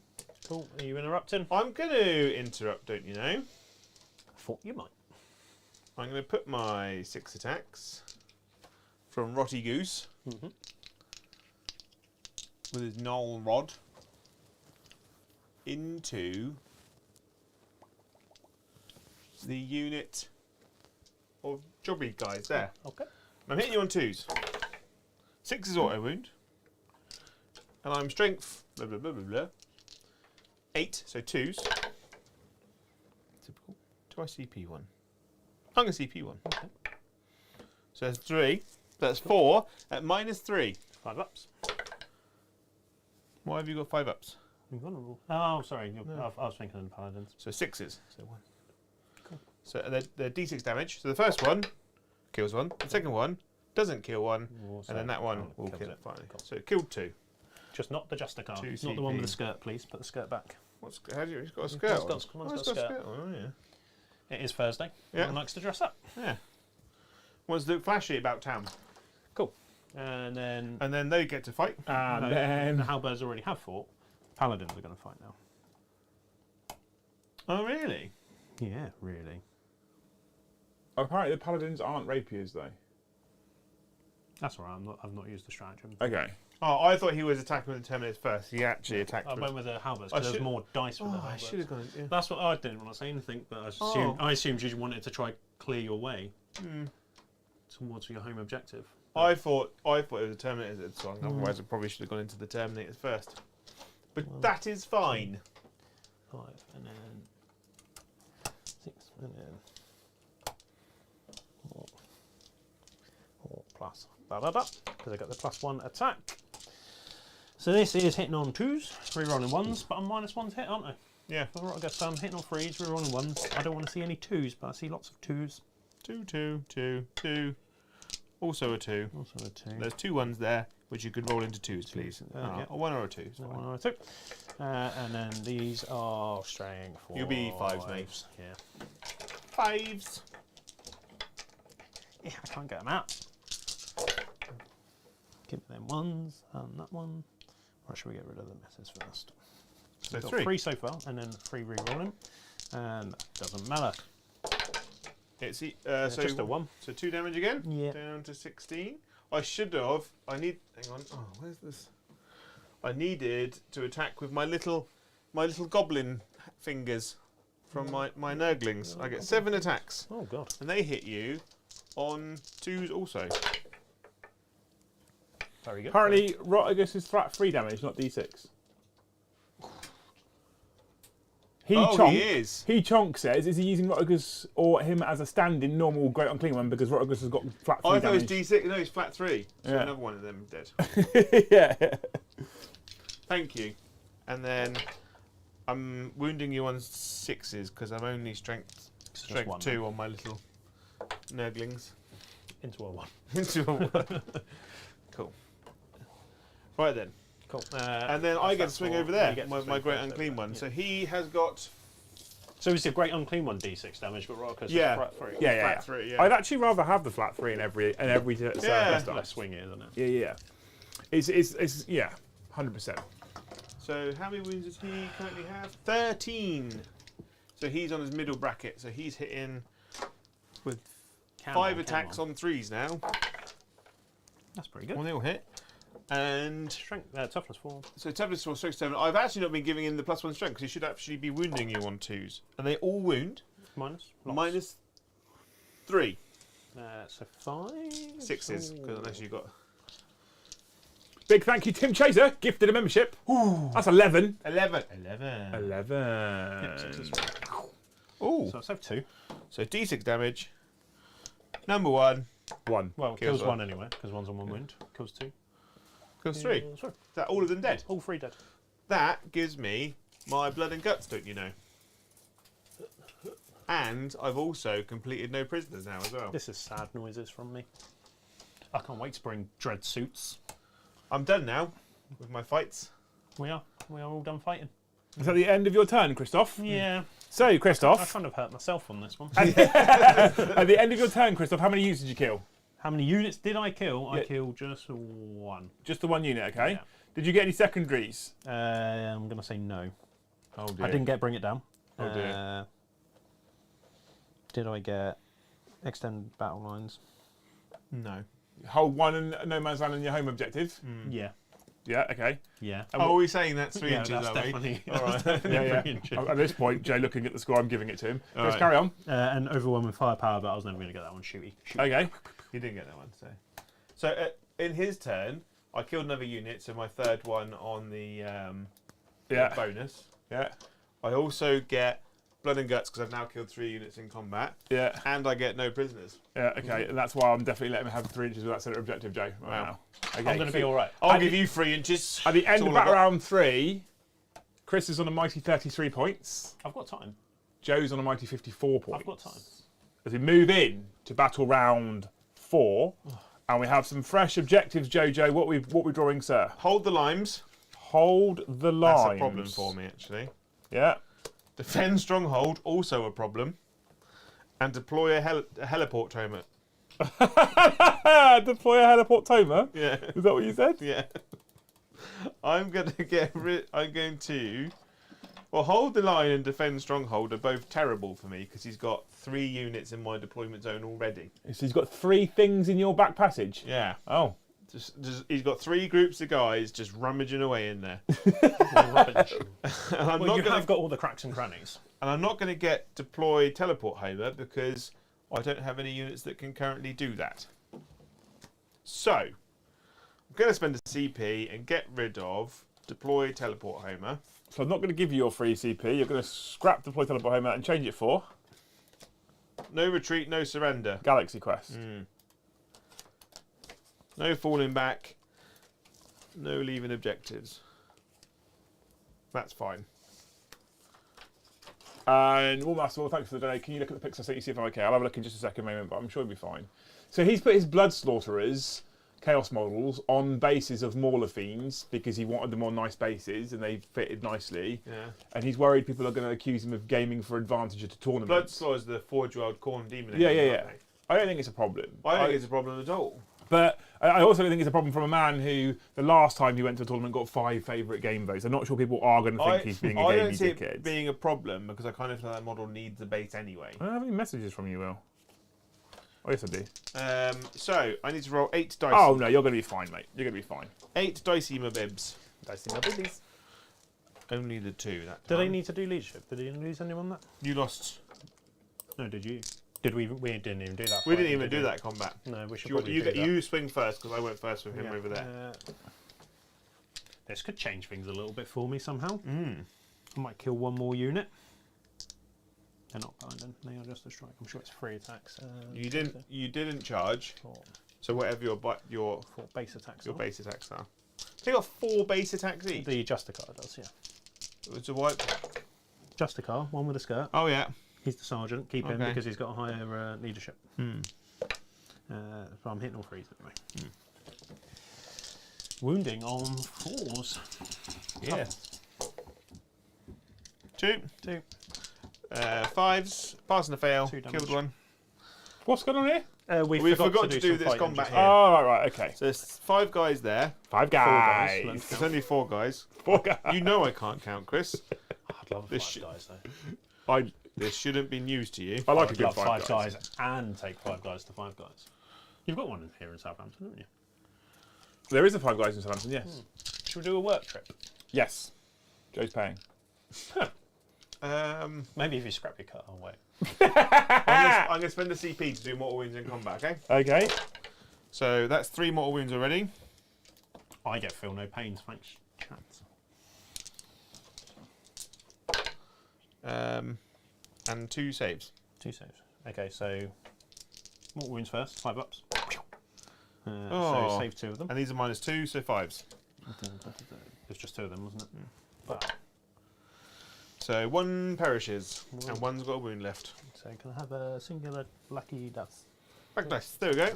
Cool. Are you interrupting? I'm going to interrupt, don't you know? I thought you might. I'm going to put my 6 attacks from Rotty Goose Mm-hmm. with his knoll rod into the unit of jobby guys there. Okay. I'm hitting you on 2s. 6 is auto wound. And I'm strength blah blah blah blah blah. 8, so 2s. Typical. Do I CP 1? I'm going to CP 1. Okay. So that's 3. That's 4 at -3. 5 ups. Why have you got 5 ups? Invulnerable. Oh, sorry. No. I was thinking of the paladins. So 6s. So 1. Cool. So they're D6 damage. So the first one kills 1. The second one doesn't kill 1. And then that one will kill it finally. Cool. So it killed 2. Just not the Juster card. 2 Not the one with the CP. skirt, please. Put the skirt back. How do you? He's got a skirt. Mine's on. got- mine's Mine's got a got a skirt. skirt. on, Oh yeah. It is Thursday. Yeah. One likes to dress up. Yeah. Wants to look flashy about town. Cool. And then And then they get to fight. And no, then the halberds already have fought. Paladins are going to fight now. Oh really? Yeah, really. apparently the paladins aren't rapiers though. That's all right. I've not used the stratagem. Okay. Oh, I thought he was attacking with the Terminators first. He actually attacked I with... went with the halberds I because there's should- more dice with the Oh, I halberds. should have gone... Yeah. That's what I didn't want to say anything, but I assumed you wanted to try clear your way towards your home objective. I thought it was the Terminators that had swung. Otherwise, I probably should have gone into the Terminators first. But that is fine. 5 and then 6 and then 4 plus because I got the +1 attack. So this is hitting on 2s, re-rolling 1s, but I'm -1 to hit, aren't I? Yeah. All right, I guess I'm hitting on 3s, re-rolling 1s. I don't want to see any 2s, but I see lots of 2s. 2, 2, 2, 2. Also a 2. Also a 2. There's 2 1s there, which you could roll into 2s, please. yeah. A 1 or a 2. is So fine. 1 or 2. And then these are straying for You'll be 5s, mate. Yeah. 5s. Yeah, I can't get them out. Give me them 1s and that one. Or should we get rid of the misses first? So We've got 3. 3 so far, and then 3 re-rolling. And that doesn't matter. It's It's just a 1. So 2 damage again. Yeah. Down to 16. I should have. I need. Hang on. Oh, where's this? I needed to attack with my little goblin fingers from my Nurglings. I get 7 attacks, Oh, God. and they hit you on 2s also. Very good. Apparently, Rotigus is flat 3 damage, not d6. He is. He Chonk says, is he using Rotigus or him as a stand-in normal Great Unclean One because Rotigus has got flat 3 I thought it was damage? D6. No, it's flat 3. So Yeah. another one of them dead. Yeah. Thank you. And then I'm wounding you on 6s because I'm only strength one, 2 on my little Nurglings. into a 1. Into a 1. Cool. Right then. Cool. And then I get to swing over there, my great unclean one. Yeah. So he has got... So it's a great unclean one, D6 damage, but Rocco's Yeah. flat 3. Flat 3, yeah. I'd actually rather have the flat 3 in every Yeah. surface. Less swingy, isn't it? Yeah. It's 100%. So how many wounds does he currently have? 13. So he's on his middle bracket. So he's hitting with 5 attacks on 3s now. That's pretty good. One they all hit. And Strength, toughness 4. so Tempest for strength 7. I've actually not been giving him the +1 strength because he should actually be wounding you on 2s. And they all wound. Minus? -3. So 5? 6s, because unless you've got... Big thank you, Tim Chaser, gifted a membership. Ooh. That's 11. 11. 11. Yep, 6s. Ooh. So let's have 2. So D6 damage. Number 1. 1. Well, Kills kills 1 anyway, because 1's on 1 wound. Kills 2. Kills 3. Yeah, sorry. Is that all of them dead? All 3 dead. That gives me my blood and guts, don't you know? And I've also completed no prisoners now as well. This is sad noises from me. I can't wait to bring dread suits. I'm done now with my fights. We are all done fighting. Is that the end of your turn, Christoph? Yeah. So, I Christoph, kind of hurt myself on this one. at the end of your turn, Christoph, how many units did you kill? How many units did I kill? Yeah. I killed just 1. Just the 1 unit, okay? Yeah. Did you get any secondaries? I'm going to say no. Oh dear. I didn't get Bring It Down. Oh dear. Did I get Extend Battle Lines? No. Hold 1 and No Man's Land on your home objective? Yeah. Yeah, okay. Yeah. Oh, are we saying that's 3 inches, that's are we? definitely, All right. that's definitely Yeah. 3 inches. At this point, Jay looking at the score, I'm giving it to him. All Let's right. carry on. And Overwhelming Firepower, but I was never going to get that one. Shooty. Okay. He didn't get that one, so in his turn, I killed another unit, so my 3rd one on the Yeah. bonus. Yeah. I also get blood and guts because I've now killed 3 units in combat, Yeah. and I get no prisoners. Yeah, okay. And that's why I'm definitely letting him have 3 inches of that centre objective, Jay. Right Wow. now. Okay. I'm going to be all right. I'll At give the- you 3 inches. At the end That's of all I battle got. round 3, Chris is on a mighty 33 points. I've got time. Joe's on a mighty 54 points. I've got time. As we move in to battle round 4, and we have some fresh objectives, Jojo. What we drawing, sir? Hold the limes. Hold the lines. That's a problem for me, actually. Yeah. Defend stronghold, also a problem. And deploy a heliport tomer. Deploy a heliport tomer. Yeah, Is that what you said? yeah. I'm going to get rid. I'm going to. Well, hold the line and defend stronghold are both terrible for me because he's got 3 units in my deployment zone already. So he's got 3 things in your back passage. Yeah. Oh. Just he's got 3 groups of guys just rummaging away in there. Rubbish. And I'm Well, not you going have got all the cracks and crannies. and I'm not going to get deploy teleport homer because I don't have any units that can currently do that. So I'm going to spend a CP and get rid of deploy teleport homer. So I'm not going to give you your free CP. You're going to scrap deploy teleport home out and change it for No retreat, no surrender. Galaxy Quest. No falling back. No leaving objectives. That's fine. And well, Master, thanks for the donation. Can you look at the pics I sent you, see if I'm okay? I'll have a look in just a second, moment, but I'm sure he'll be fine. So he's put his Blood Slaughterers Chaos models on bases of Mauler Fiends because he wanted them on nice bases and they fitted nicely. Yeah. And he's worried people are going to accuse him of gaming for advantage at a tournament. Blood Slaw is the 4-year-old corn demon. Yeah. aren't they? I don't think it's a problem. I don't think it's a problem at all. But I also don't think it's a problem from a man who, the last time he went to a tournament, got 5 favourite game votes. I'm not sure people are going to think he's being a I gamey don't see dickhead. it being a problem because I kind of feel that model needs a base anyway. I don't have any messages from you, Will. Oh, yes, I do. So I need to roll 8 dice. Oh, no, you're going to be fine, mate. You're going to be fine. 8 dicey mabibs. Dicey mabibs. Only the 2 that Did time. I need to do leadership? Did he lose anyone that? You lost. No, did you? Did we? We didn't even do that. We didn't fight, even did do we? that combat. No, we should You, probably you, do that. you swing first because I went first with him Yeah. over there. This could change things a little bit for me somehow. Mm. I might kill 1 more unit. They're not binding. They are just a strike. I'm sure it's 3 attacks. You didn't charge. 4 So whatever your base attacks. your are. base attacks are. So you got 4 base attacks each. The Justicar does, yeah. It's a white. Justicar, 1 with a skirt. Oh yeah. He's the sergeant. Keep him Okay. because he's got a higher leadership. So I'm hitting all 3s anyway. Wounding on 4s. Yeah. 2. 2. 5s. Pass and a fail. 2 damage. Killed one. What's going on here? We forgot to do some this fight combat damage. here. Oh, right, okay. So there's 5 guys there. 5 guys. guys. There's only 4 guys. 4 guys. You know I can't count, Chris. I'd love This 5 shit- guys though. This shouldn't be news to you. I like a I'd good love 5 5 guys and take 5 guys to 5 guys. You've got one in here in Southampton, haven't you? There is a 5 guys in Southampton, yes. Should we do a work trip? Yes. Joe's paying. Maybe if you scrap your car, I'll wait. I'm going to spend the CP to do mortal wounds in combat, okay? Okay. So that's 3 mortal wounds already. I get feel no pains, thanks. And 2 saves. 2 saves. Okay, so mortal wounds first, 5 ups. Oh. So save 2 of them. And these are -2, so 5s. There's just 2 of them, wasn't it? But, So 1 perishes, and 1's got a wound left. so can I have a singular lucky death? Back dice. There we go.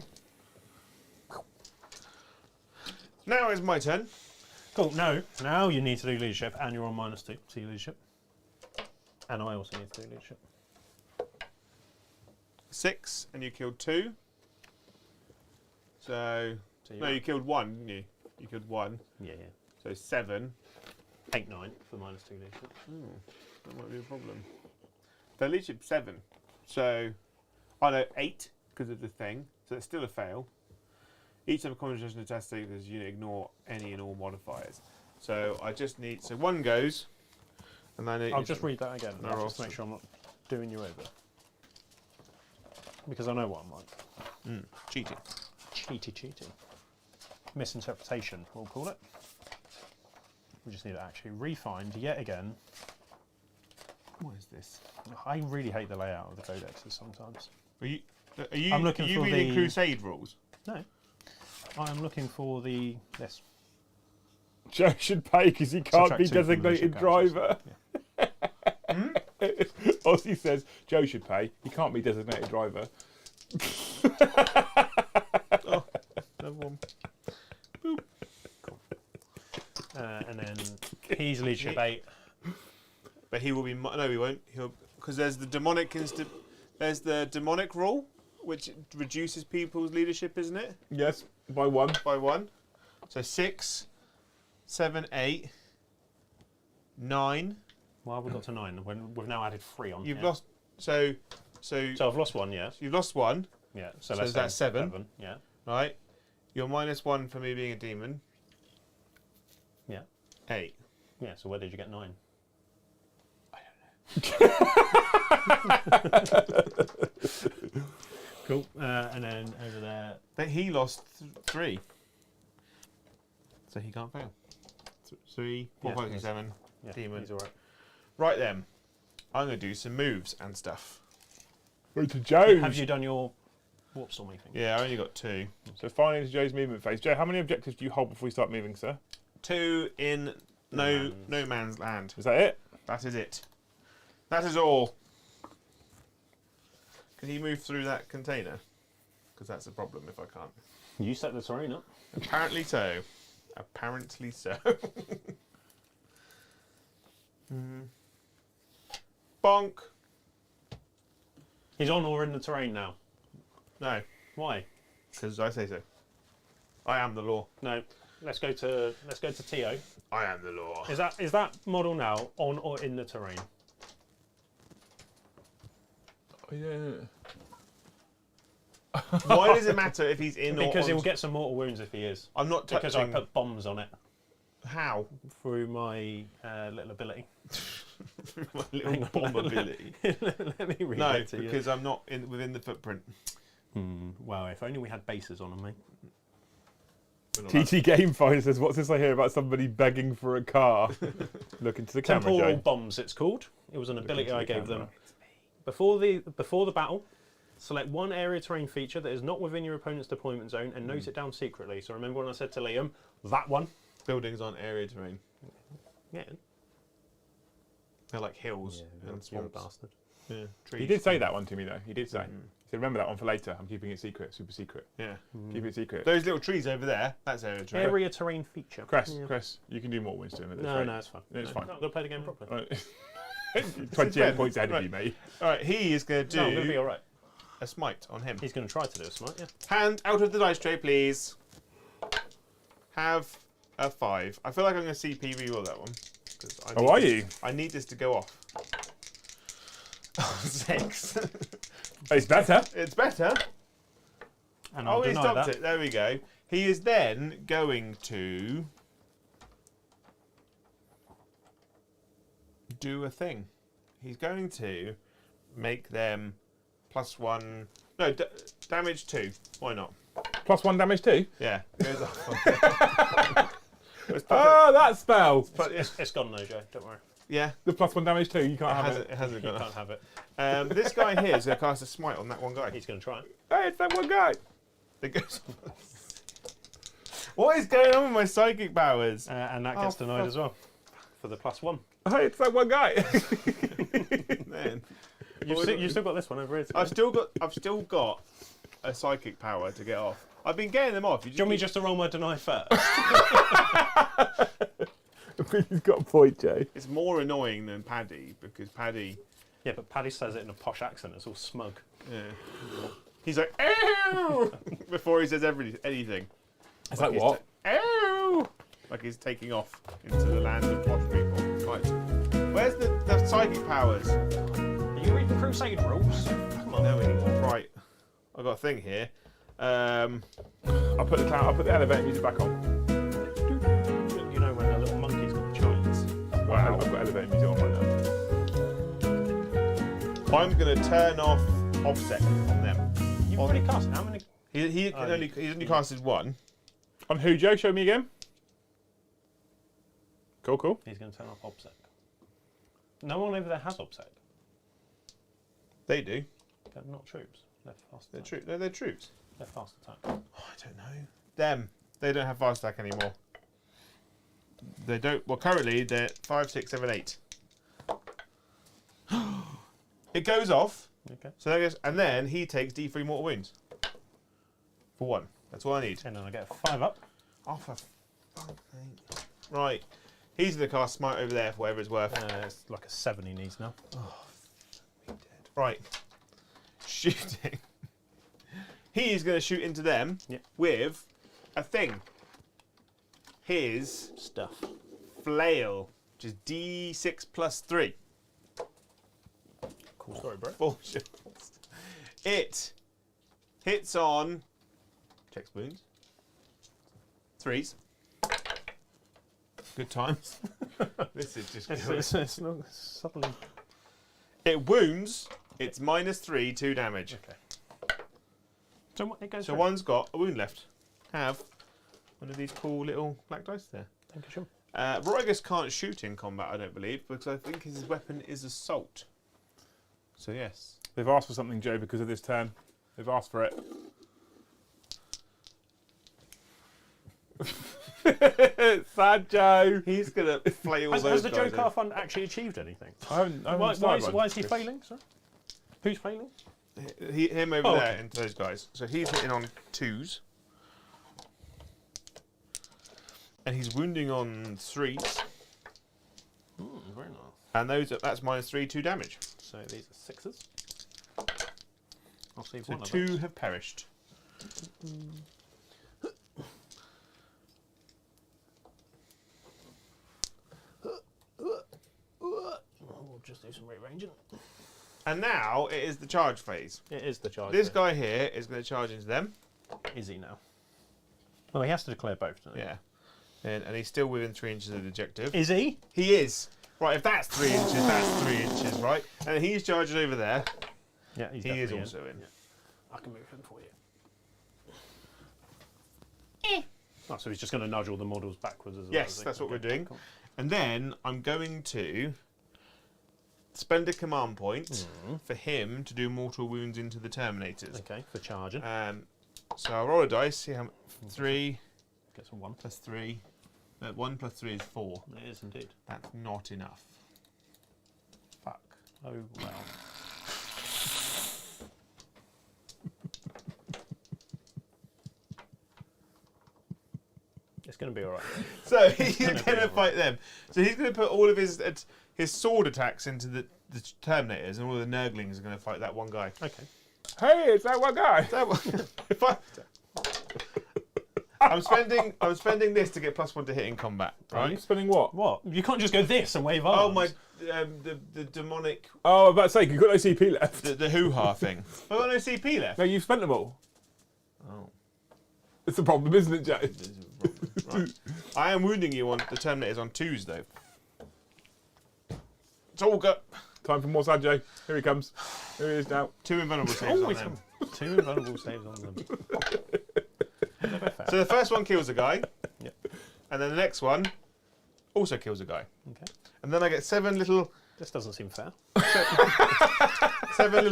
Now is my turn. Cool. No, now you need to do leadership, and you're on -2 to your leadership. And I also need to do leadership. 6, and you killed 2. So no, you killed 1, didn't you? You killed 1. Yeah. So 7. 8, 9 for -2 leadership. That might be a problem. Their leadership 7. So, oh no, 8 because of the thing. So it's still a fail. Each time a concentration test takes this unit, ignore any and all modifiers. So I just need. So 1 goes, and then I'll just read that again, No, just Ross. to make sure I'm not doing you over. Because I know what I'm like. cheating. Cheating. Misinterpretation, we'll call it. We just need to actually re-find yet again. What is this? I really hate the layout of the codexes sometimes. Are you I'm looking are you for reading the- Crusade rules? No. I am looking for this. Joe should pay because he can't Subtract be 2 from the designated leadership driver. characters. Ozzy says Joe should pay. He can't be designated driver. Another one. And then he's leadership 8. But he will be. No, he won't. He'll because there's the demonic there's the demonic rule, which reduces people's leadership, isn't it? Yes, by 1. By 1. So 6, 7, 8, 9. Well, we've got to 9. When we've now added 3 on. You've here. lost. So So I've lost 1, yes. you've lost 1, Yeah. So let's that's say 7. Yeah. right? You're -1 for me being a demon. Yeah. 8. Yeah. So where did you get 9? Cool. And then over there. But he lost 3. So he can't fail. 3, 4, Yeah, 5, 6, he's- 7. Yeah, Demon. he's all right. Right then. I'm going to do some moves and stuff. Go to Joe. Have you done your warp storming thing? Yeah, I only got 2. So finally into Joe's movement phase. Joe, how many objectives do you hold before we start moving, sir? 2 in no man's land. Is that it? That is it. That is all. Can he move through that container? Because that's a problem if I can't. You set the terrain up. Apparently so. Apparently so. Bonk. He's on or in the terrain now. No, Why? because I say so. I am the law. No. Let's go to Tio. I am the law. Is that model now on or in the terrain? Oh, yeah. Why does it matter if he's in Because or he on? will get some mortal wounds if he is. I'm not Because touching. I put bombs on it How? through my little ability. My Hang little on, bomb let- ability. Let me read No, it to you. because I'm not within the footprint. Well, if only we had bases on them, mate. We're not allowed- TT Game Finder says, what's this I hear about somebody begging for a car? Look into the camera, Temporal Joe. bombs, it's called. It was an Look ability into I the gave them. camera. Before the battle, select one area terrain feature that is not within your opponent's deployment zone and note it down secretly. So remember when I said to Liam, that one? Buildings on area terrain. Yeah. They're like hills and You're a swamps. bastard. Yeah, trees. He did say that one to me, though. He did say. So remember that one for later. I'm keeping it secret, super secret. Yeah. Keep it secret. Those little trees over there, that's area terrain. Area terrain feature. Chris, you can do more wins to him at this No, rate. no, it's fine. It's fine. No, I'm going to play the game properly. Right. 28 points ahead of you, mate. All right, he is going to do No, I'm going to be all right. a smite on him. He's going to try to do a smite, yeah. Hand out of the dice tray, please. Have a 5. I feel like I'm going to CP reroll that one. Oh, are you? I need this to go off. 6. It's better. It's better. And I'll he deny stopped that. it. There we go. He is then going to do a thing. He's going to make them +1. No, damage 2. Why not? +1 damage too. Yeah. It goes off. Oh, that spell. It's gone though, Joe. Don't worry. Yeah. The +1 damage too. You can't have it. It hasn't You gone can't off. have it. This guy here is going to cast a smite on that one guy. He's going to try. Hey, it's that one guy. It goes What is going on with my psychic powers? And that gets denied as well. For the +1. Hey, it's that one guy. Man. You've still got this one over here. I've still got a psychic power to get off. I've been getting them off. Do you want me just to roll my deny first? He's got a point, Joe. It's more annoying than Paddy because Paddy. Yeah, but Paddy says it in a posh accent. It's all smug. Yeah. He's like, "Ew!" before he says anything. It's like what? Ew! Like he's taking off into the land of posh people. Right. Where's the psychic powers? Are you reading Crusade rules? Come on. No anymore. Right. I've got a thing here. I'll put the elevator music back on. You know when the little monkey's got the chimes. Wow. I've got elevator music on right now. I'm going to turn off offset on them. You've already cast how many? He's only casted 1. On who, Joe? Show me again. Cool. He's going to turn off OBSEC. No one over there has OBSEC. They do. They're not troops. They're fast They're attack. They're troops. They're fast attack. Oh, I don't know. Them. They don't have fast attack anymore. They don't. Well, currently they're 5, 6, 7, 8. It goes off. Okay. So that goes, and then he takes D3 mortal wounds. For 1. That's all I need. And then I get a 5 up. Oh, for fuck's sake. Right. He's going to cast smite over there for whatever it's worth. It's like a 7 he needs now. Right. Shooting. He is going to shoot into them with a thing. His Stuff. flail, which is D6 plus 3. Cool story, bro. Bullshit. It hits on. Checks wounds. 3s. Good times. This is just. It's not suddenly. It wounds. It's -3, 2 damage. Okay. So it goes. So through. one's got a wound left. Have one of these cool little black dice there. Thank you, Sean. Roigus can't shoot in combat, I don't believe, because I think his weapon is assault. So yes. They've asked for something, Joe, because of this turn. They've asked for it. Sad Joe. He's gonna flail those Has the guys Joker in. Fund actually achieved anything? I haven't Why started one. is he failing? Sorry? Who's failing? Him over Oh, there okay. into those guys. So he's hitting on 2s. And he's wounding on 3s. Very nice. And that's -3, 2 damage. So these are 6s. I'll save So one of 2 those. have perished. We'll just do some rearranging. And now it is the charge phase. It is the charge. This phase. guy here is going to charge into them. Is he now? Well, he has to declare both, doesn't he? Yeah. And he's still within 3 inches of the objective. Is he? He is. Right, if that's 3 inches, that's 3 inches, right? And he's charging over there. Yeah, he's He is definitely also in. Yeah. I can move him for you. Oh, so he's just going to nudge all the models backwards as well. Yes, is he? that's what we're Okay, doing. cool. And then I'm going to spend a command point for him to do mortal wounds into the Terminators. Okay, for charging. So I'll roll a dice, see how 3 Get some 1. plus 3. 1 plus 3 is 4. It is indeed. That's not enough. Fuck. Oh, well. It's going to be all right. So he's going to fight them. So he's going to put all of his sword attacks into the Terminators, and all the Nurglings are going to fight that one guy. Okay. Hey, it's that one guy. That one. If I'm spending this to get +1 to hit in combat. Are you Right. spending what? What? You can't just go this and wave arms. Oh my! The demonic, Oh, I was about to say, you've got no CP left. the hoo-ha thing. I've got no CP left. No, you've spent them all. Oh. It's a problem, isn't it, Joe? Right. I am wounding you on the Terminators on 2s though. It's all good. Time for more Sanjay. Here he comes. Here he is now. 2 invulnerable saves on them. 2 invulnerable saves on them. So the first one kills a guy. Yep. And then the next one also kills a guy. Okay. And then I get 7 little This doesn't seem fair. 7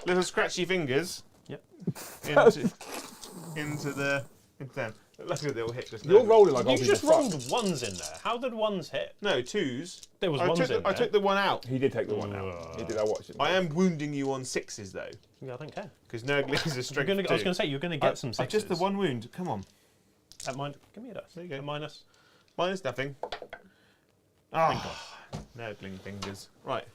little scratchy fingers. Yep. Into them. Luckily they all hit just now. You're rolling like You I'll just be the fuck. rolled ones in there. How did ones hit? No, 2s. There was I ones took, in I there. took the one out. He did take the one out. He did. I watched it. I am wounding you on 6s though, Yeah, I don't care. because Nurgle is a You're strength gonna, I was 2. going to say, you're going to get some sixes. Just the one wound. Come on. At mine, give me a dice. There you go. A minus. Minus nothing. Ah, Nurgling fingers. Right.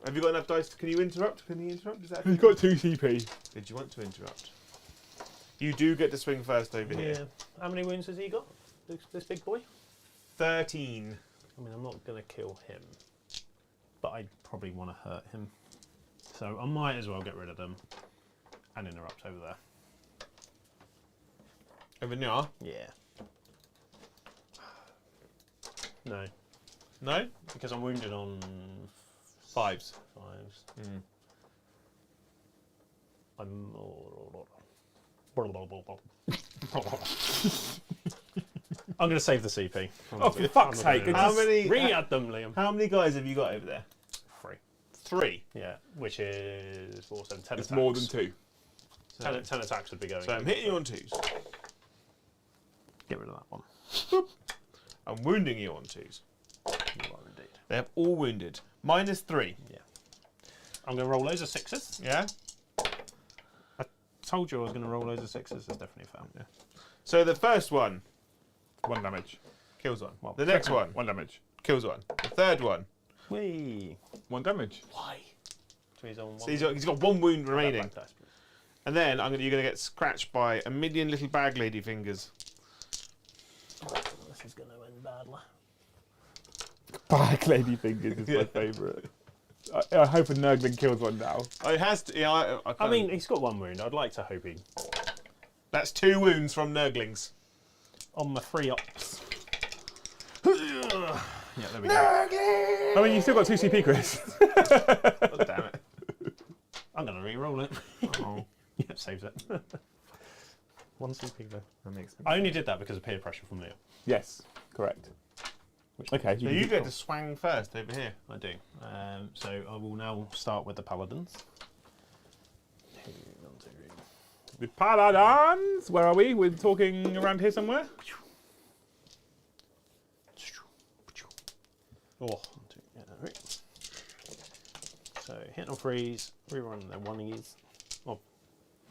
Have you got enough dice? Can you interrupt? Can you interrupt? Is that He's got 2 CP. Did you want to interrupt? You do get to swing first over Yeah. here. How many wounds has he got? This big boy? 13. I mean, I'm not going to kill him, but I probably want to hurt him. So I might as well get rid of them and interrupt over there. Over near? Yeah. No, No? because I'm wounded on 5s. 5s. Mm. I'm. I'm going to save the CP. Oh, for fuck's sake. How many? Ring at them, Liam. How many guys have you got over there? 3. 3. Yeah, which is 4, 7, 10 It's attacks. more than 2. 10 attacks would be going. So I'm hitting you on 2s. Get rid of that one. I'm wounding you on 2s. You are indeed. They have all wounded. Minus 3. Yeah. I'm going to roll loads of 6s. Yeah? Told you I was going to roll loads of 6s. It's definitely a fail. Yeah. So the first one 1 damage. kills one. Well, The next one 1 damage. kills one. The third one. Whee! 1 damage. Why? So he's on one. So he's got 1 wound remaining. Back dice, please. And then you're going to get scratched by a million little bag lady fingers. This is going to end badly. Bag lady fingers is my favourite. I hope a Nurgling kills one now. Oh, it has to. Yeah, I mean, he's got 1 wound. I'd like to hope he. that's 2 wounds from Nurglings. On my 3 ops. Yeah, there we go. I mean, you still got 2 CP, Chris. Oh, damn it. I'm going to re-roll it. Oh, Yeah, saves it. 1 CP though. that makes sense. I only did that because of peer pressure from Leo. Yes, correct. Okay, So you get to swang first over here. I do. So I will now start with the paladins. The Paladins! Where are we? We're talking around here somewhere? Oh, yeah, right. So hit on freeze, rerun their 1es. Well,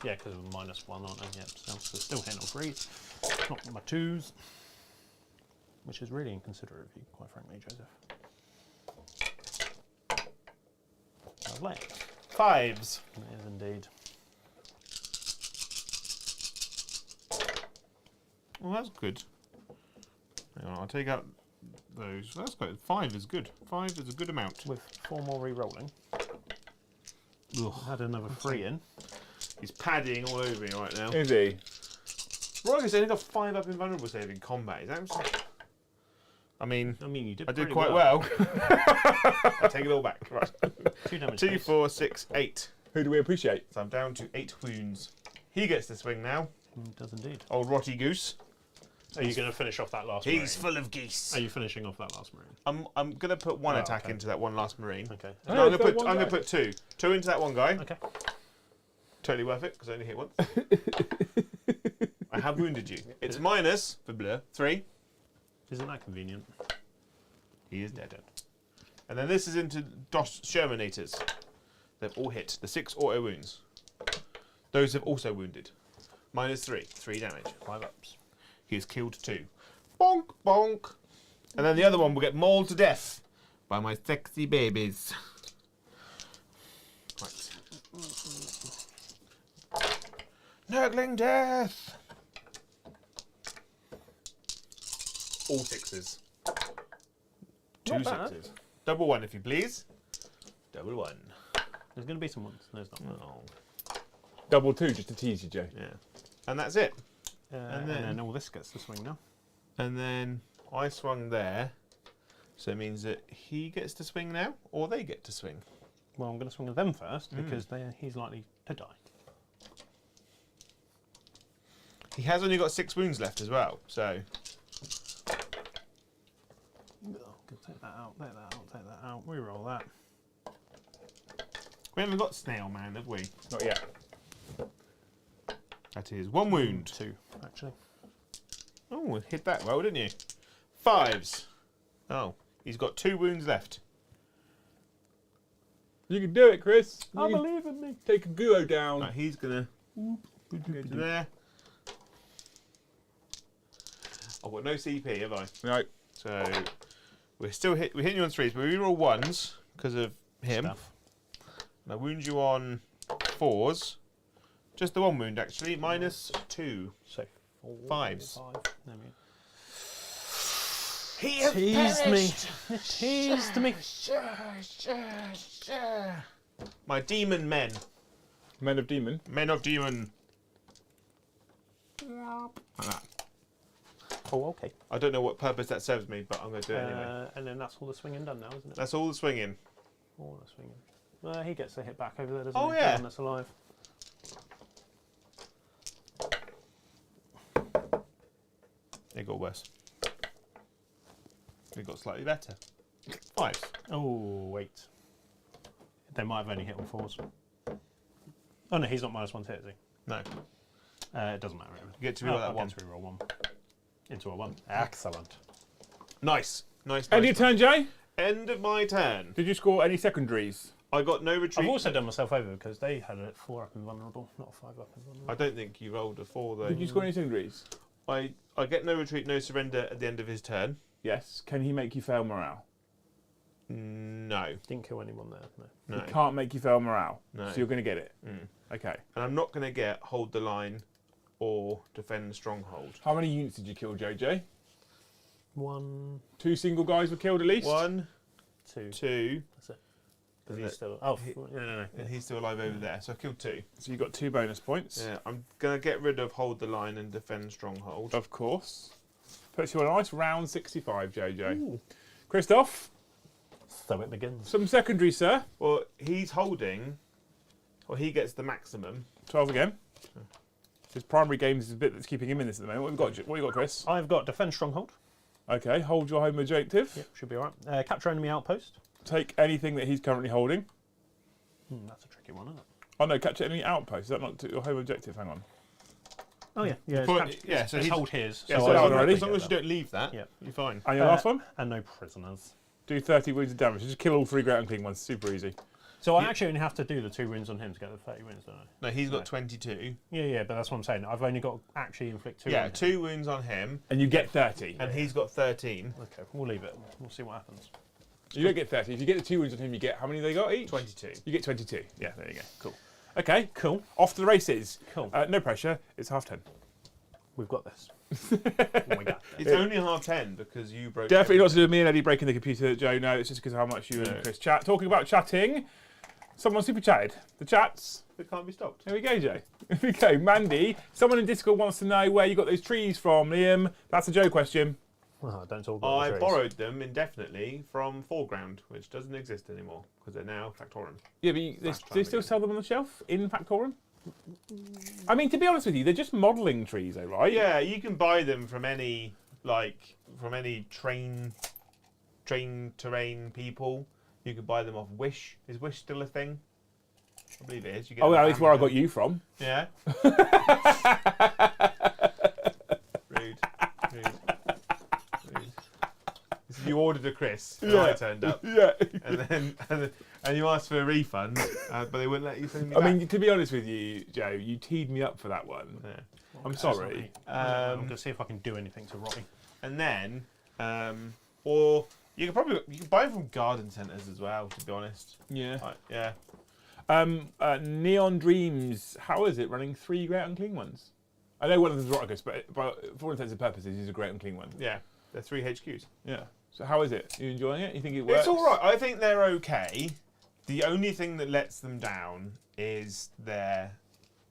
yeah, because of -1, aren't they? Yep, so still hit on freeze. Not my 2s, which is really inconsiderate of you, quite frankly, Joseph. Lovely. 5s. It is indeed. Well, that's good. Hang on, I'll take out those. That's good. 5 is good. 5 is a good amount. With 4 more re-rolling. Had another 3 in. He's padding all over me right now. Is he? Roy's only got 5 up in vulnerable save in combat. Is that I mean, You did I did pretty quite well. I take it all back. Right. 2 damage. 2, base. 4, 6, 8. Who do we appreciate? So I'm down to 8 wounds. He gets to swing now. Does indeed. Old Rotty Goose. Are you going to finish off that last He's marine? full of geese. Are you finishing off that last marine? I'm going to put 1 Oh, attack okay. into that one last marine. Okay. Oh, No, I'm it's going that one to guy. put 2. 2 into that one guy. Okay. Totally worth it because I only hit once. I have wounded you. It's minus for blur 3. Isn't that convenient? He is dead. And then this is into DOS Shermanators. They've all hit. The 6 auto wounds. Those have also wounded. Minus 3. 3 damage. 5 ups. He has killed 2. Bonk, bonk. And then the other one will get mauled to death by my sexy babies. Right. Nurgling death. All 6s. 2 Not bad. 6s. Double 1 if you please. Double 1. There's going to be some ones. No, there's not. Oh. Double 2 just to tease you, Joe. Yeah. And that's it. And then all this gets to swing now. And then I swung there. So it means that he gets to swing now, or they get to swing. Well, I'm going to swing at them first because he's likely to die. He has only got 6 wounds left as well, so. Take that out, take that out, take that out. Reroll that. We haven't got Snail Man, have we? Not yet. That is 1 wound. 2, actually. Oh, hit that well, didn't you? 5s. Oh, he's got 2 wounds left. You can do it, Kris. I believe in me. Take a Guo down. Right, he's gonna go to there. I've got no CP, have I? No. So we're hitting you on 3s, but we roll 1s because of him. Stuff. And I wound you on 4s. Just the 1 wound actually, -2. So 4, 5s. 5. There we go. He has Teased me. My demon men. Men of Demon. Men of demon. Like that. Oh, okay. I don't know what purpose that serves me, but I'm going to do it anyway. And then that's all the swinging done now, isn't it? That's all the swinging. All the swinging. He gets a hit back over there, doesn't Oh, he? yeah. The one that's alive. It got worse. It got slightly better. 5s. Oh, wait. They might have only hit on 4s. Oh, no, he's not -1 to hit, is he? No. It doesn't matter. You get to reroll that I 1. get to reroll 1. Into a 1. Excellent. Nice. Nice. End of your turn, Jay? End of my turn. Did you score any secondaries? I got no retreat. I've also done myself over because they had a 4 up and vulnerable, not a 5 up and vulnerable. I don't think you rolled a 4 though. Did you score any secondaries? I get no retreat, no surrender at the end of his turn. Yes. Can he make you fail morale? No. Didn't kill anyone there, no. No. He can't make you fail morale. No. So you're going to get it. Mm. Okay. And I'm not going to get hold the line or defend the stronghold. How many units did you kill, JJ? 1, 2 single guys were killed at least? 1, 2. 2. That's it. But And he's that- still. Oh, no. And he's still alive over there, so I killed 2. So you got 2 bonus points. Yeah, I'm going to get rid of hold the line and defend stronghold. Of course. Puts you on a nice round 65, JJ. Ooh. Christoph, So it begins. some secondary, sir. Well, he's holding, or he gets the maximum. 12 again. His primary games is the bit that's keeping him in this at the moment. What have you got, Kris? I've got defend stronghold. Okay, hold your home objective. Yep, should be alright. Capture enemy outpost. Take anything that he's currently holding. That's a tricky one, isn't it? Oh no, capture enemy outpost. Is that not your home objective? Hang on. Oh yeah, yeah. So It's he's hold his. Yeah, So so I as long- already- as long as you don't leave that, Yep. you're fine. And your last one? And no prisoners. Do 30 wounds of damage. Just kill all 3 great unclean ones. Super easy. So I actually only have to do the 2 wounds on him to get the 30 wounds, don't I? No, he's got No. 22. Yeah, but that's what I'm saying. I've only got to actually inflict 2 Yeah, on him. 2 wounds on him, And you get 30. and he's got 13. Okay, we'll leave it. We'll see what happens. You don't get 30. If you get the 2 wounds on him, you get how many they got each? 22. You get 22. Yeah, there you go. Cool. Okay, Cool. off to the races. Cool. No pressure. It's 10:30. We've got this. We got this. It's only 10:30 because you broke. Definitely not to do with me and Eddie breaking the computer, Joe. No, it's just because of how much you No. and Kris chat. Talking about chatting, someone super chatted. The chats. It can't be stopped. Here we go, Joe. Here we go. Mandy, someone in Discord wants to know where you got those trees from. Liam, that's a Joe question. Oh, don't talk about I the trees. borrowed them indefinitely from Foreground, which doesn't exist anymore because they're now Factorum. Yeah, but they time still again. sell them on the shelf in Factorum? I mean, to be honest with you, they're just modelling trees, though, right? Yeah, you can buy them from any train terrain people. You could buy them off Wish. Is Wish still a thing? I believe it is. You get Oh, them well, on it's where I got Amazon. you from. Yeah. Rude. This is you ordered a Kris, and I turned up, Yeah. and you asked for a refund, but they wouldn't let you send me I back. mean, to be honest with you, Joe, you teed me up for that one. Yeah. I'm sorry. I'm going to see if I can do anything to Robbie. And then, or you can buy them from garden centres as well. To be honest. Yeah. Yeah. Neon Dreams, how is it running 3 Great Unclean Ones? I know one of them's Roticus, but for all intents and purposes, he's a Great Unclean One. Yeah. They're 3 HQs. Yeah. So how is it? Are you enjoying it? You think it works? It's all right. I think they're okay. The only thing that lets them down is their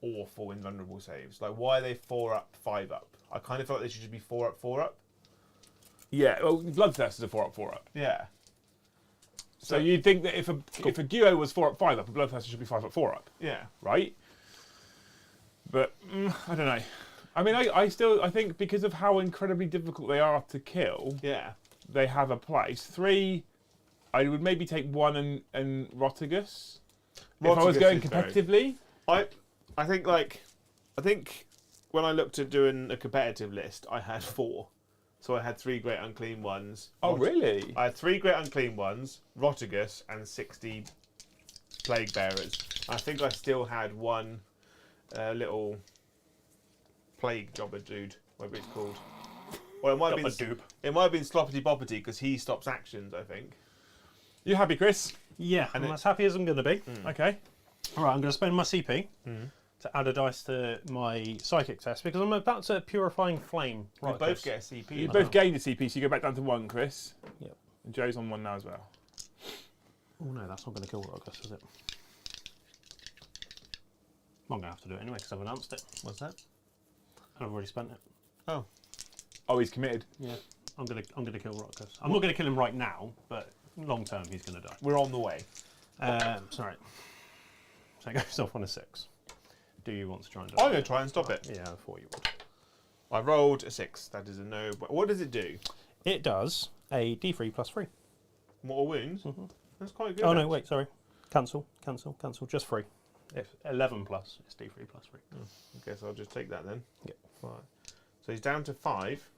awful invulnerable saves. Like, why are they 4 up, 5 up? I kind of felt they should just be 4 up, 4 up. Yeah, well, Bloodthirst is a 4 up, 4 up. Yeah. So you'd think that if a Duo was 4 up, 5 up, a Bloodthirster should be 5 up, 4 up. Yeah. Right? But I don't know. I mean, I think because of how incredibly difficult they are to kill, Yeah. they have a place. 3, I would maybe take 1 and Rotigus. If I was Rotigus going is competitively. I think when I looked at doing a competitive list, I had 4. So I had 3 Great Unclean Ones. Oh, really? I had 3 Great Unclean Ones, Rotigus, and 60 Plague Bearers. I think I still had 1 little Plague Jobber dude, whatever it's called. Well, it might have been Sloppity Boppity because he stops actions, I think. You happy, Kris? Yeah, I'm as happy as I'm going to be. Okay. All right, I'm going to spend my CP to add a dice to my psychic test because I'm about to Purifying Flame. We both get a CP. You both gained a CP, so you go back down to 1, Kris. Yep. And Joe's on 1 now as well. Oh no, that's not going to kill Rogus, is it? I'm going to have to do it anyway because I've announced it. What's that? And I've already spent it. Oh, he's committed. Yeah, I'm gonna kill Rogus. I'm not going to kill him right now, but long term he's going to die. We're on the way. Sorry. So it goes off on a 6. Do you want to try and do I'm it? going to try and stop it. Yeah, I thought you would. I rolled a 6. That is a no. What does it do? It does a D3 plus 3. Mortal wounds? That's quite good. Oh no, wait, sorry. Cancel. Just 3. If 11 plus, it's D3 plus 3. I guess I'll just take that then. Yep. Right. So he's down to 5.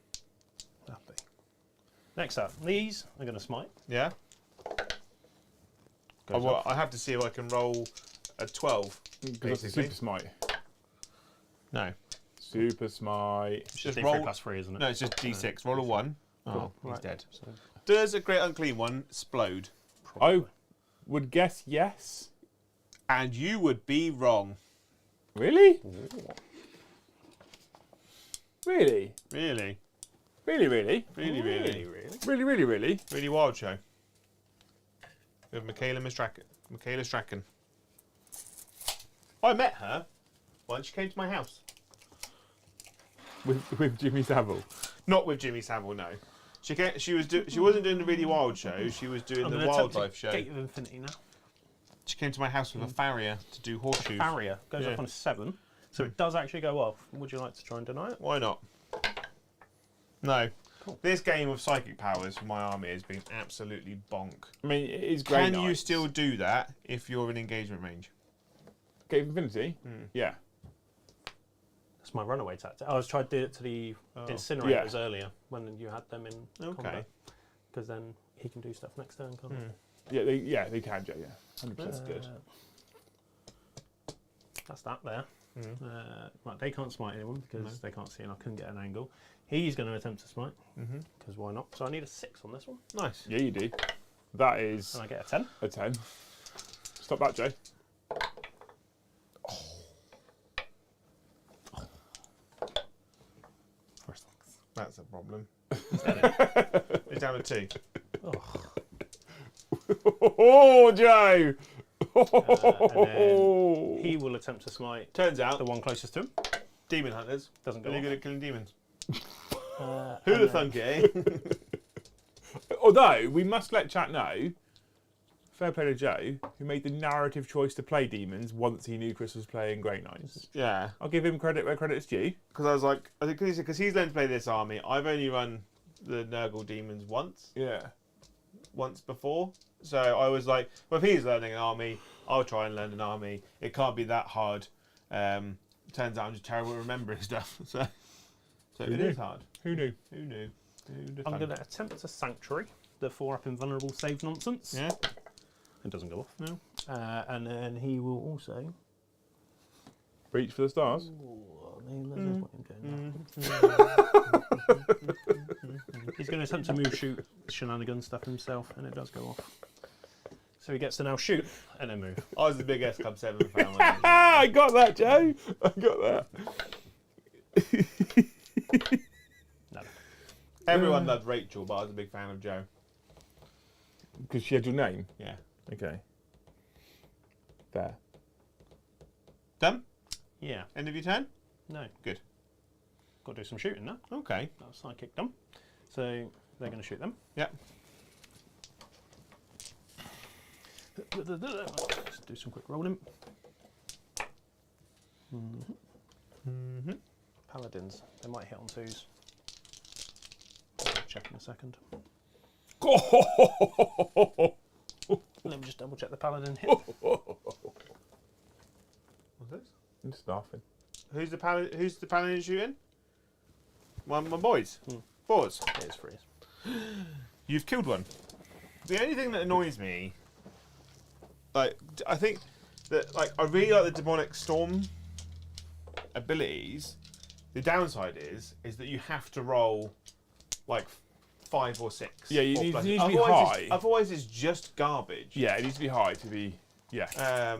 Lovely. Next up, these are going to smite. Yeah. Goes Well, off. I have to see if I can roll a 12. Because that's a Basically. Super Smite. No. Super Smite. It's just just D3 roll- plus 3, isn't it? No, it's just D6. Roll a 1. Oh, he's Right. dead. So, Does a Great Unclean One explode? I would guess yes. And you would be wrong. Really? Really? Really? Really, really? Really? Really, really, really? Really wild show. With Michaela Strachan. I met her once she came to my house. With Jimmy Savile. Not with Jimmy Savile, no. She wasn't doing the really wild show. She was doing I'm the gonna attempt wildlife to show. Gate of Infinity now. She came to my house with a farrier to do horseshoes. Barrier goes Yeah. up on a 7, so it does actually go off. Would you like to try and deny it? Why not? No. Cool. This game of psychic powers for my army has been absolutely bonk. I mean, it is great. Can you still do that if you're in engagement range? Gate of Infinity? Yeah. That's my runaway tactic. I was trying to do it to the incinerators earlier when you had them in combat. Because then he can do stuff next turn, can't he? They can, Joe, yeah. 100%. That's good. That's that there. Right, they can't smite anyone because they can't see and I couldn't get an angle. He's going to attempt to smite because why not? So I need a 6 on this one. Nice. Yeah, you do. That is And I get a 10. a 10. Stop that, Joe. That's a problem. It's down to 2. Oh, Joe! And then he will attempt to smite Turns out, the one closest to him. demon hunters Doesn't go really off. good at killing demons. And Who'd have then- thunk it, eh? Although, we must let chat know, fair play to Joe, who made the narrative choice to play demons once he knew Kris was playing Great Knights. Yeah. I'll give him credit where credit's due. Because I was like, I think because he's learned to play this army. I've only run the Nurgle demons once before. So I was like, well, if he's learning an army, I'll try and learn an army. It can't be that hard. Turns out I'm just terrible at remembering stuff. So it is hard. Who knew? Who knew? Who'd have I'm thunk going to attempt a Sanctuary, the 4-up invulnerable save nonsense. Yeah. It doesn't go off now. And then he will also... Reach for the stars. He's going to attempt to move, shoot shenanigans stuff himself, and it does go off. So he gets to now shoot and then move. I was the big S Club 7 fan. I got that, Joe. I got that. No. Everyone loved Rachel, but I was a big fan of Joe. Because she had your name? Yeah. Okay. Fair. Done? Yeah. End of your turn? No. Good. Got to do some shooting now. Okay. That's psychic done. So they're going to shoot them. Yep. Let's do some quick rolling. Paladins. They might hit on 2s. Check in a second. Let me just double check the paladin hit. What's this? I'm just laughing. Who's the paladin shooting? My boys. 4s. It is freeze. You've killed one. The only thing that annoys me, like, I think that, like, I really like the demonic storm abilities. The downside is that you have to roll like 5 or 6. Yeah, you or need plus. to be Otherwise high. Otherwise, it's just garbage. Yeah, it needs to be high to be. Yeah.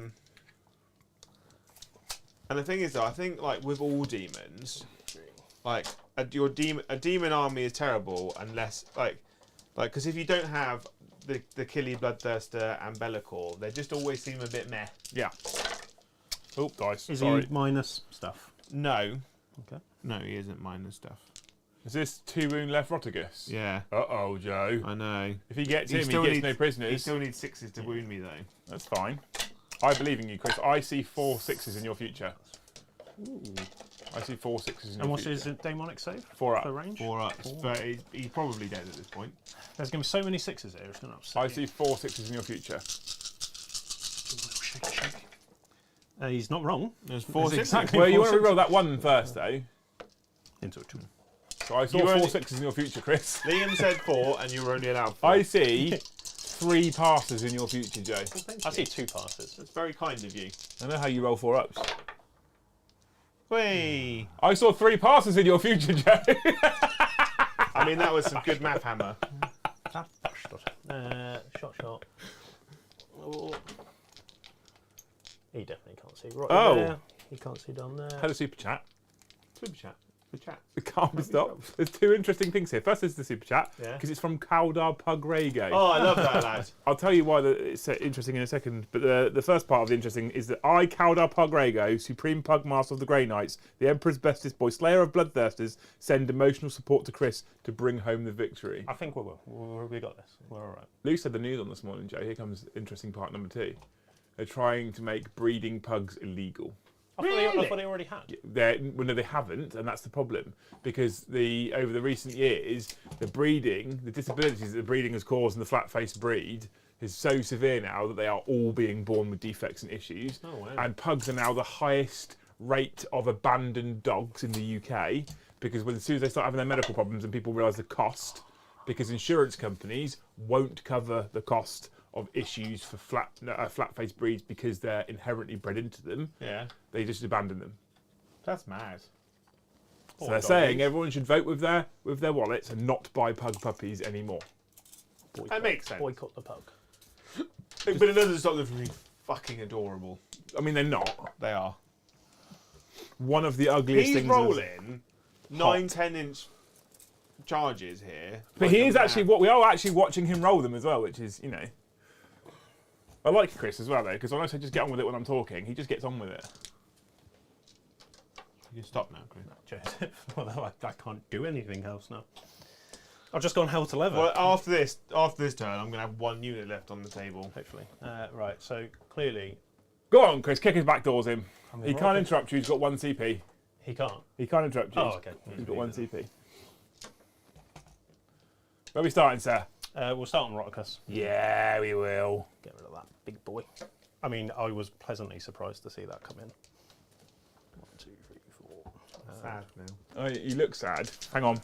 And the thing is, though, I think like with all demons, like a demon army is terrible unless like because if you don't have the Killy, Bloodthirster, and Bellicor, they just always seem a bit meh. Yeah. Oh, dice. Is Sorry. he minus stuff? No. Okay. No, he isn't minus stuff. Is this 2 wound left Rotigus? Yeah. Uh-oh, Joe. I know. If he gets him, he still gets needs- no prisoners. He still needs 6s to wound me, though. That's fine. I believe in you, Kris. I see 4 6s in your future. Ooh. I see 4 6s in your future. And what's his demonic save? 4 up. For range? 4 ups, but he's probably dead at this point. There's going to be so many 6s here, it's going to upset I you. see 4 6s in your future. Shake, shake. He's not wrong. There's 4 6s. exactly- Well, you four want to reroll that 1 first, though. Into a 2. So I saw You 4 only- 6s in your future, Kris. Liam said 4, and you were only allowed 4. I see 3 passes in your future, Joe. I see 2 passes. That's very kind of you. I know how you roll 4 ups. Whey! I saw 3 passes in your future, Joe. I mean, that was some good math hammer. Shot. Oh. He definitely can't see right Oh. there. He can't see down there. Had a super chat. Super chat. The chat. It can't be stopped. There's 2 interesting things here. First is the super chat, Yeah. because it's from Kaldar Pugrego. Oh, I love that, lad. I'll tell you why it's interesting in a second, but the first part of the interesting is that I, Kaldar Pugrego, Supreme Pug Master of the Grey Knights, the Emperor's bestest boy, Slayer of Bloodthirsters, send emotional support to Kris to bring home the victory. I think we will. We got this. We're all right. Luke said the news on this morning, Joe. Here comes interesting part number 2. They're trying to make breeding pugs illegal. I thought they already had. Well, no, they haven't, and that's the problem. Because over the recent years, the disabilities that the breeding has caused in the flat-faced breed is so severe now that they are all being born with defects and issues. Oh, wow. And pugs are now the highest rate of abandoned dogs in the UK, because as soon as they start having their medical problems and people realise the cost, because insurance companies won't cover the cost of issues for flat-faced breeds because they're inherently bred into them, Yeah. they just abandon them. That's mad. So they're saying everyone should vote with their wallets and not buy pug puppies anymore. That makes sense. Boycott the pug. But it doesn't stop them from being fucking adorable. I mean, they're not. They are. One of the ugliest He's things. rolling 9-10-inch charges here. But he is actually we are actually watching him roll them as well, which is, you know. I like Kris as well though, because when I say just get on with it when I'm talking, he just gets on with it. You can stop now, Kris. Joseph. Well, I can't do anything else now. I've just gone hell to leather. Well, after this turn, I'm going to have 1 unit left on the table. Hopefully. Right, so clearly Go on, Kris, kick his back doors in. I'm He can't interrupt you, he's got 1 CP. He can't. He can't interrupt you. Oh, okay. He's got 1 CP. Where are we starting, sir? We'll start on Roticus. Yeah, we will. Get rid of that big boy. I mean, I was pleasantly surprised to see that come in. 1, 2, 3, 4. Sad now. Oh, you look sad. Hang on.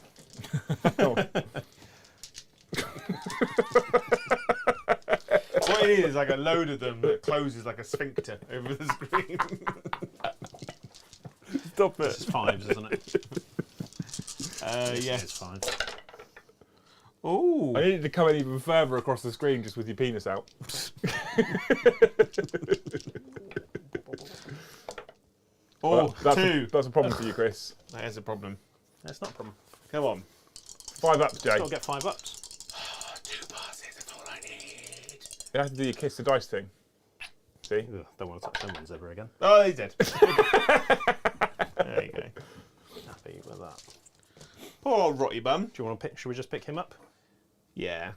What it is like a load of them that closes like a sphincter over the screen. Stop This is it. 5s, isn't it? Yes. It's 5. Ooh. I need it to come in even further across the screen just with your penis out. Oh, that's 2. That's a problem for you, Kris. That is a problem. That's not a problem. Come on. 5 ups, Jay. Got to get 5 ups. 2 passes, that's all I need. You have to do your kiss the dice thing. See? Ugh, don't want to touch them ones ever again. Oh, he's dead. There you go. Happy with that. Poor old Rotty Bum. Do you want to pick? Should we just pick him up? Yeah.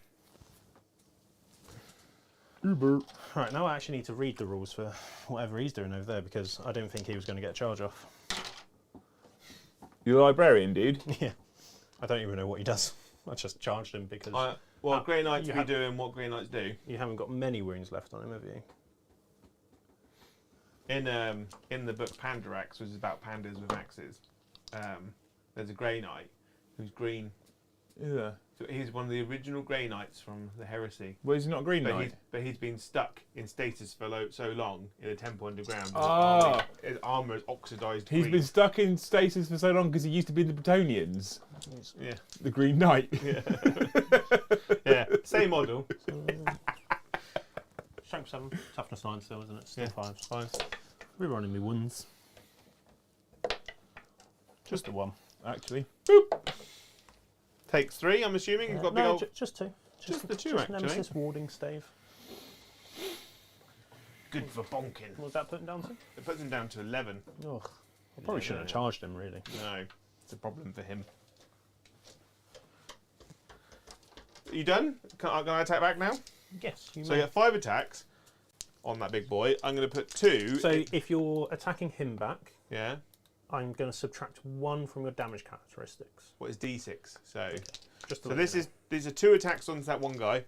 Uber. Right, now I actually need to read the rules for whatever he's doing over there because I don't think he was going to get a charge off. You're a librarian, dude. Yeah. I don't even know what he does. I just charged him because Well, Grey Knights you be have- doing what Grey Knights do. you haven't got many wounds left on him, have you? In the book Pandarax, which is about pandas with axes, there's a Grey Knight who's green. Yeah. So he's one of the original Grey Knights from the Heresy. Well, he's not a green knight. But he's been stuck in stasis for so long in a temple underground. Ah. His armour is oxidised He's green. been stuck in stasis for so long because he used to be in the Bretonians. Yeah. The Green Knight. Yeah. Yeah. Same model. Strength 7, toughness 9 still, isn't it? Still Yeah. 5s. 5. We're running me ones. Just the 1. Actually. Takes 3, I'm assuming. You've got big no, old... just 2. Just the 2, just actually. Nemesis warding stave. Good for bonking. What was that putting down to? It puts him down to 11. Ugh. I probably shouldn't have charged him, really. No, it's a problem for him. You done? Can I attack back now? Yes, you So may. you get 5 attacks on that big boy. I'm going to put 2. So if you're attacking him back, Yeah. I'm going to subtract 1 from your damage characteristics. What is D6? So, Just to so let this you know. is these are 2 attacks onto that one guy.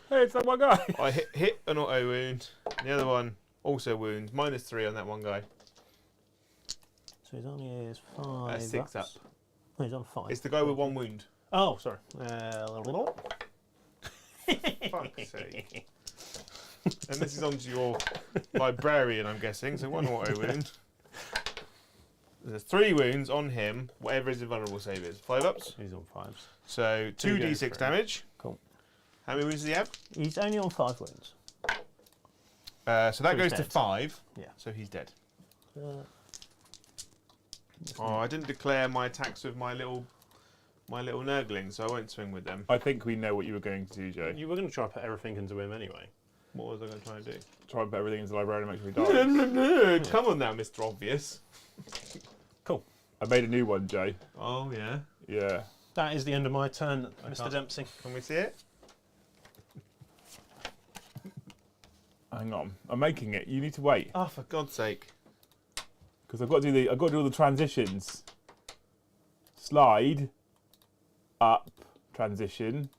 Hey, it's that one guy. I hit an auto wound. And the other one also wounds. -3 on that one guy. So he's only is 5 6 up. ups. Oh, he's on 5. It's the guy with 1 wound. Oh, sorry. Fuck's sake. And this is onto your librarian, I'm guessing. So 1 auto wound. There's 3 wounds on him, whatever his invulnerable save is. 5 ups. He's on 5s. So 2d6 damage. Cool. How many wounds does he have? He's only on 5 wounds. So that he's goes to dead. 5. Yeah. So he's dead. Uh, Oh, I didn't declare my attacks with my little Nurgling, so I won't swing with them. I think we know what you were going to do, Joe. you were going to try and put everything into him anyway. What was I going to try and do? Try and put everything into the librarian and make sure he dies. Come on now, Mr. Obvious. Cool. I made a new one, Joe. Oh, yeah. Yeah. That is the end of my turn, I Mr. can't- Dempsey. Can we see it? Hang on. I'm making it. You need to wait. Oh, for God's sake. Because I've got to do all the transitions. Slide. Up. Transition.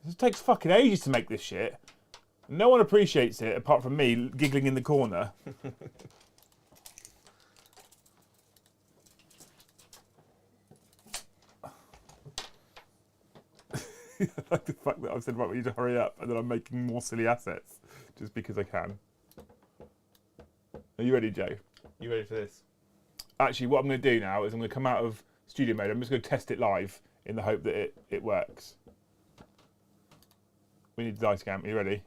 This takes fucking ages to make this shit. No one appreciates it apart from me giggling in the corner. I like the fact that I've said, right, we need to hurry up, and then I'm making more silly assets just because I can. Are you ready, Joe? You ready for this? Actually, what I'm going to do now is I'm going to come out of studio mode. I'm just going to test it live in the hope that it works. We need the dice cam. Are you ready?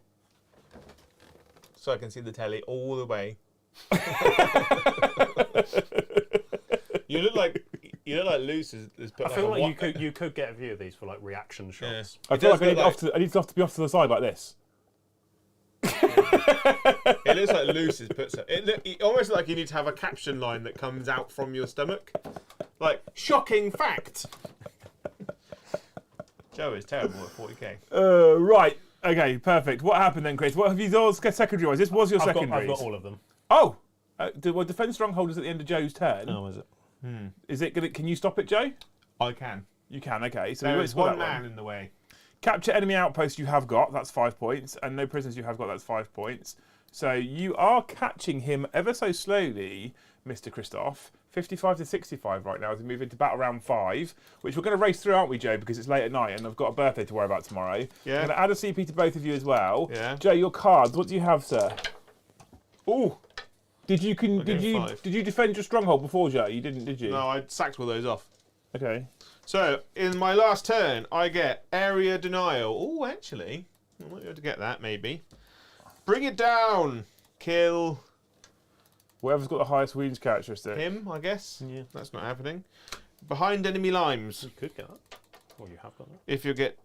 So I can see the telly all the way. You look like Luce has put I like feel a like you could get a view of these for like reaction shots. I feel like I need to be off to the side like this. It looks like Luce has put some. It almost like you need to have a caption line that comes out from your stomach, like shocking fact. Joe is terrible at 40k. Right. Okay. Perfect. What happened then, Kris? What have you done secondary wise? This was your secondary. I've got all of them. Oh. Well, defend stronghold is at the end of Joe's turn. Oh, is it? Is it gonna? Can you stop it, Joe? I can. You can. Okay. So There we is won't one spot that man in the way. Capture enemy outpost you have got, that's 5 points, and no prisoners you have got, that's 5 points. So you are catching him ever so slowly, Mr. Christoph. 55 to 65 right now as we move into battle round 5, which we're going to race through, aren't we, Joe, because it's late at night and I've got a birthday to worry about tomorrow. Yeah. I'm going to add a CP to both of you as well. Yeah. Joe, your cards, what do you have, sir? Ooh. Did you five. did you defend your stronghold before, Joe? You didn't, did you? No, I sacked all those off. Okay. So, in my last turn, I get area denial. Oh, actually, I might be able to get that, maybe. Bring it down. Kill Whoever's got the highest wounds characteristic. him, I guess. Yeah. That's not happening. Behind enemy limes. You could get that. Or you have got that.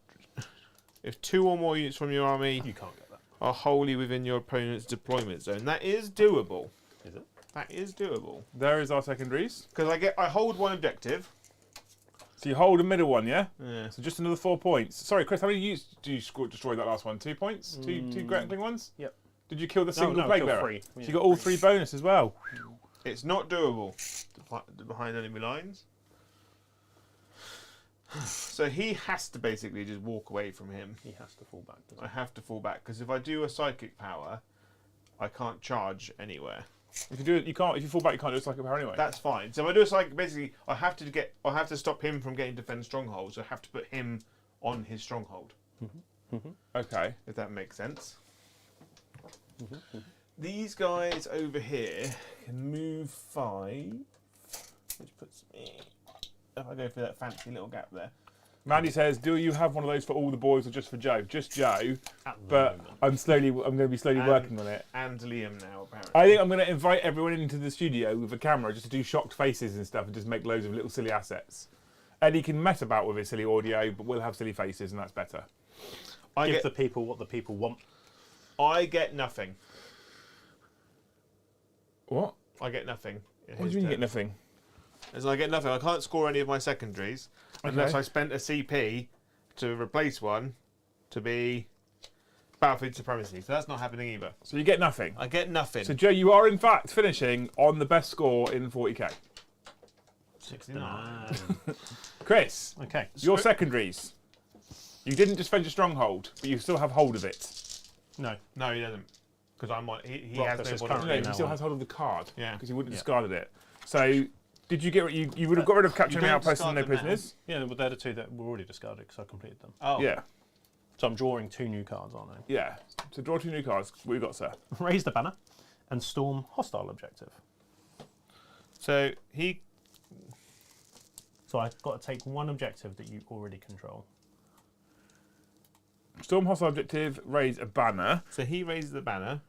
If 2 or more units from your army You can't get that. are wholly within your opponent's deployment zone, that is doable. Is it? That is doable. There is our secondaries. Because I hold 1 objective. So you hold a middle one, yeah? Yeah. So just another 4 points. Sorry, Chris, how many units do you destroy that last one? 2 points? Two grappling ones? Yep. Did you kill the single plague kill bearer? 3. So you got all 3 bonus as well. It's not doable. Behind enemy lines. So he has to basically just walk away from him. He has to fall back. doesn't I have to fall back because if I do a psychic power, I can't charge anywhere. If you do it, you can't. If you fall back, you can't do a psychic power anyway. That's fine. So if I do a psychic, basically, I have to stop him from getting defend strongholds. So I have to put him on his stronghold. Okay. If that makes sense. These guys over here can move 5, which puts me. If I go through that fancy little gap there. Mandy says, "Do you have one of those for all the boys or just for Joe?" Just Joe. At the But moment. I'm going to be slowly working on it. And Liam now, apparently. I think I'm going to invite everyone into the studio with a camera just to do shocked faces and stuff and just make loads of little silly assets. Eddie can mess about with his silly audio, but we'll have silly faces and that's better. Give the people what the people want. I get nothing. What? I get nothing. What do you mean you get nothing? As I get nothing. I can't score any of my secondaries unless I spent a CP to replace one to be Battlefield Supremacy. So that's not happening either. So you get nothing. I get nothing. So Joe, you are in fact finishing on the best score in 40k. 69. Chris, Okay. your secondaries. You didn't just defend your stronghold, but you still have hold of it. No. No, he doesn't. Because I'm on. He Rock, has this no is body. currently No, now he still on. has hold of the card. Yeah. Because he wouldn't have Yeah. discarded it. So, did you get? You would have got rid of capturing don't outposts and no discard them now. prisoners. Yeah, but they're the 2 that were already discarded because I completed them. Oh. Yeah, So I'm drawing 2 new cards, aren't I? yeah. So draw 2 new cards. What you got, sir? Raise the banner and storm hostile objective. So he. So I've got to take 1 objective that you already control. Storm hostile objective. Raise a banner. So he raises the banner,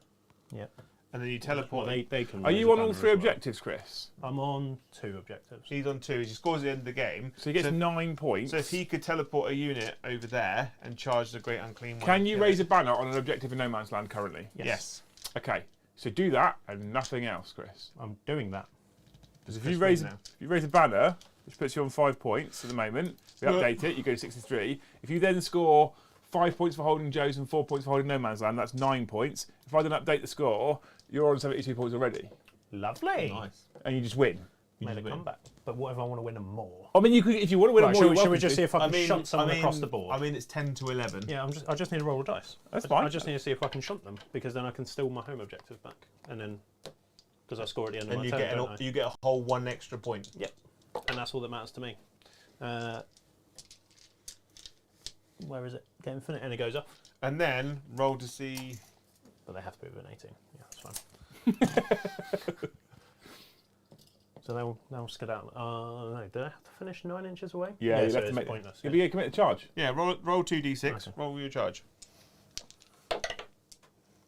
Yeah. and then you teleport. Well, they can. Are raise you a on all banner 3 as well. objectives, Chris? I'm on 2 objectives. He's on 2. He scores at the end of the game. So he gets 9 points. So if he could teleport a unit over there and charge the Great Unclean One. Can you kill raise it. a banner on an objective in no man's land currently? Yes. Okay. So do that and nothing else, Chris. I'm doing that. Because if Chris you raise wins now. if you raise a banner, which puts you on 5 points at the moment, we update it, you go to 63. If you then score 5 points for holding Joe's and 4 points for holding no man's land, that's 9 points. If I then update the score, you're on 72 points already, Lovely. Nice. and you just win. Made a just win. comeback. But what if I want to win them more? I mean, you could if you want to win Right, more. should, You're we, should we welcome just to. see if I can shunt someone across the board? I mean, it's 10 to 11. Yeah, I just need to roll a dice. That's I fine. just need to see if I can shunt them because then I can steal my home objective back, and then because I score at the end of And my you turn, get don't I? you get a whole 1 extra point. Yep, and that's all that matters to me. Where is it? Get infinite, and it goes up. And then roll to see. But they have to be within 18. Yeah, that's fine. So they'll skedaddle. No, do I have to finish 9 inches away? Yeah, you so have to it's make. pointless. You'll be commit to charge. Yeah, roll 2d6. Okay. Roll your charge.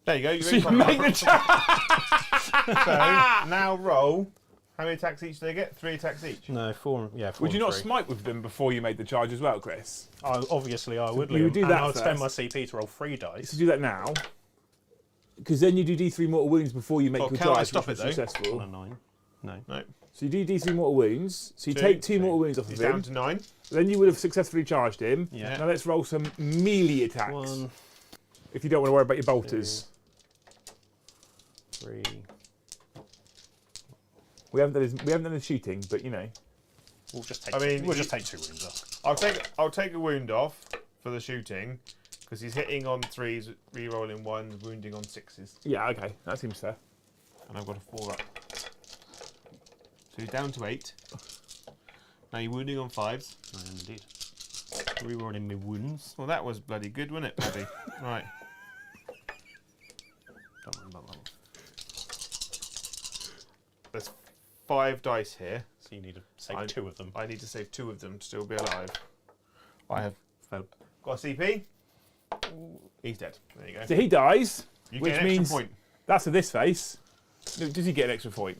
There you go. You're So in you make combat. the charge. So now roll. How many attacks each do they get? 3 attacks each. No, 4. Yeah, 4. Would you and not 3. smite with them before you made the charge as well, Chris? Obviously, I would. you would Liam, do and that I would spend my first. CP to roll 3 dice. To do that now, because then you do D3 mortal wounds before you make Oh, your can I charge, stop which it, was though? successful. On a 9. No. No. So you do D3 mortal wounds. So you take 2 mortal wounds off He's of him. down to 9. Then you would have successfully charged him. Yeah. Now let's roll some melee attacks. 1, If you don't want to worry about your bolters. 3. We haven't done the shooting, but you know. We'll just take. I mean, we'll just take 2 wounds off. I'll take a wound off for the shooting because he's hitting on 3s, re-rolling 1s, wounding on 6s, Yeah, okay, that seems fair. and I've got a 4 up. So he's down to 8. Now you're wounding on 5s. I am indeed. Rerolling my wounds. Well, that was bloody good, wasn't it, Paddy? Right. Don't worry about that one. there's 5 dice here. So you need to save 2 of them. I need to save 2 of them to still be alive. I have got a CP. He's dead. There you go. So he dies, You which get an extra means point. that's for this face. Does he get an extra point?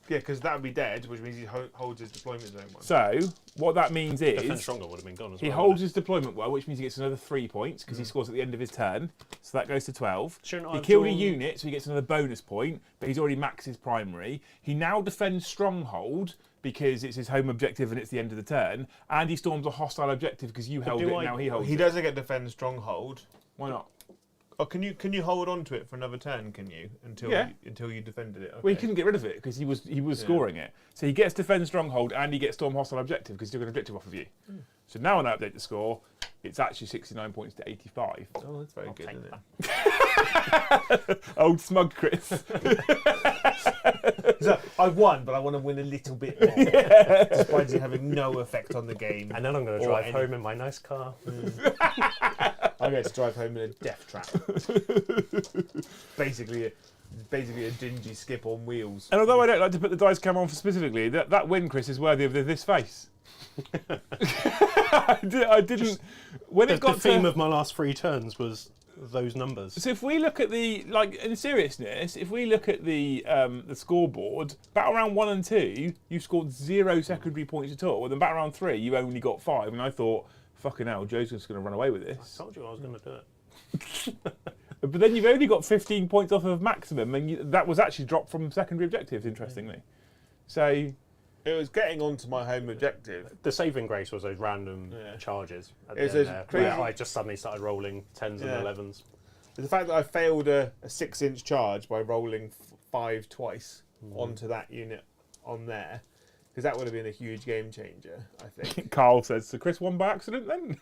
Yeah, because that would be dead, which means he holds his deployment zone one. So what that means Defend is Stronger would have been gone as he well. holds his deployment well, which means he gets another 3 points because he scores at the end of his turn. So that goes to 12. Shouldn't I He have killed a drawn- unit, so he gets another bonus point, but he's already maxed his primary. He now defends Stronghold because it's his home objective and it's the end of the turn, and he storms a hostile objective because you held it, now he holds He it. doesn't get defend stronghold. Why not? Oh, can you hold on to it for another turn? Can you until you defended it? Okay. Well, he couldn't get rid of it because he was scoring it. So he gets defend Stronghold and he gets storm hostile objective because he took an objective off of you. So now when I update the score, it's actually 69 points to 85. Oh, that's very good, take isn't that. it? Old smug Kris. So, I've won, but I want to win a little bit more, despite it having no effect on the game. And then I'm going to drive home in my nice car. I'm going to drive home in a death trap. basically a dingy skip on wheels. And although I don't like to put the dice cam on for specifically, that win, Kris, is worthy of this face. I didn't. When it got the theme of my last 3 turns was those numbers. So if we look at the in seriousness, if we look at the scoreboard, battle round 1 and 2, you scored 0 secondary points at all. And then battle round 3, you only got 5. And I thought, fucking hell, Joe's just going to run away with this. I told you I was going to do it. But then you've only got 15 points off of maximum, and that was actually dropped from secondary objectives, interestingly. So it was getting onto my home objective. The saving grace was those random charges at It was the end those there, crazy- where I just suddenly started rolling 10s and 11s. The fact that I failed a 6-inch charge by rolling 5 twice onto that unit on there, because that would have been a huge game changer, I think. Carl says, so Kris won by accident then?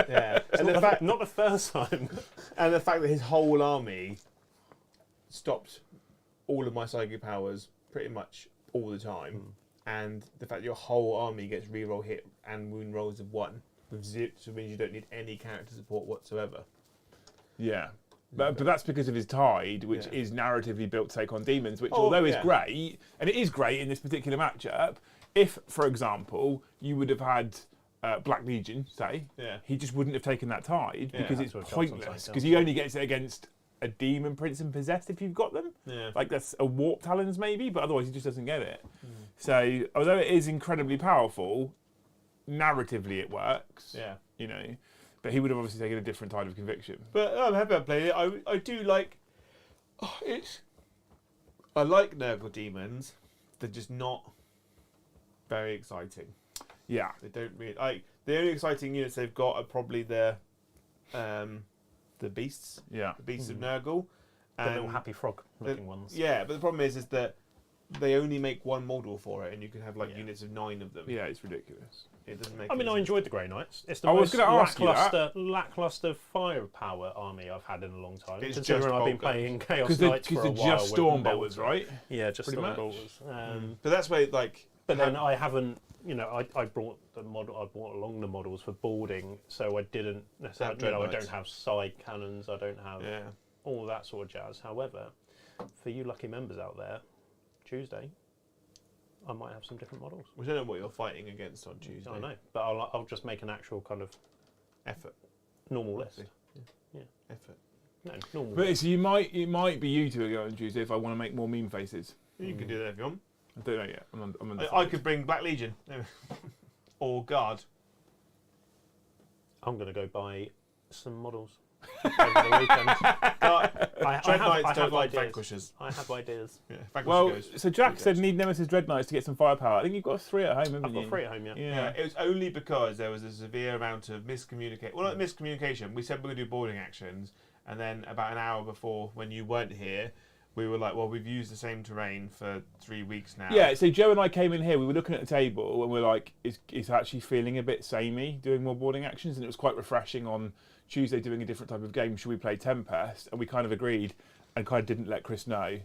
Yeah, and Not the first time. and the fact that his whole army stopped all of my psychic powers pretty much all the time, and the fact that your whole army gets reroll hit and wound rolls of 1 with zips, which means you don't need any character support whatsoever. Yeah. But that's because of his tide, which is narratively built to take on demons, which although is great, and it is great in this particular matchup, if, for example, you would have had Black Legion, say, he just wouldn't have taken that tide because it's pointless, because he only gets it against a Demon Prince and Possessed if you've got them. Yeah. Like that's a Warp Talons maybe, but otherwise he just doesn't get it. So although it is incredibly powerful, narratively it works. Yeah. You know. But he would have obviously taken a different tide of conviction. But I'm happy I played it. I do like... I like Nurgle Demons. They're just not very exciting. Yeah. They don't really... the only exciting units they've got are probably the beasts. Yeah. The beasts of Nurgle. The little happy frog looking ones. Yeah, but the problem is that they only make 1 model for it, and you can have units of 9 of them. Yeah, it's ridiculous. It doesn't make. I mean, any I sense. enjoyed the Grey Knights. It's the I was most gonna ask you lackluster firepower army I've had in a long time. It's Considering just I've been bolt playing Chaos Because Knights for a they're while. just with storm Melter. bolters, right? Yeah, just Pretty storm much. bolters. But that's where But then I haven't, I brought the model. I brought along the models for boarding, so I didn't necessarily. Dread I Knights. don't have side cannons. I don't have all that sort of jazz. However, for you lucky members out there, Tuesday, I might have some different models. We don't know what you're fighting against on Tuesday. I know, but I'll just make an actual kind of Effort. normal list. Effort. No, normal. But so it might be you two again on Tuesday if I want to make more meme faces. You can do that if you want. I don't know yet. I'm on I could bring Black Legion. Or Guard. I'm going to go buy some models over the weekend. Dread Knights don't like ideas. Vanquishers. I have ideas. Yeah, Vanquisher Well, goes. so Jack said need Nemesis Dread Knights to get some firepower. I think you've got 3 at home, haven't I've you? got 3 at home, yeah. Yeah, it was only because there was a severe amount of miscommunication. Well, not miscommunication. We said we were going to do boarding actions, and then about an hour before, when you weren't here, we were like, well, we've used the same terrain for 3 weeks now. Yeah, so Joe and I came in here, we were looking at the table, and we're like, it's actually feeling a bit samey doing more boarding actions, and it was quite refreshing on Tuesday doing a different type of game. Should we play Tempest? And we kind of agreed and kind of didn't let Kris know.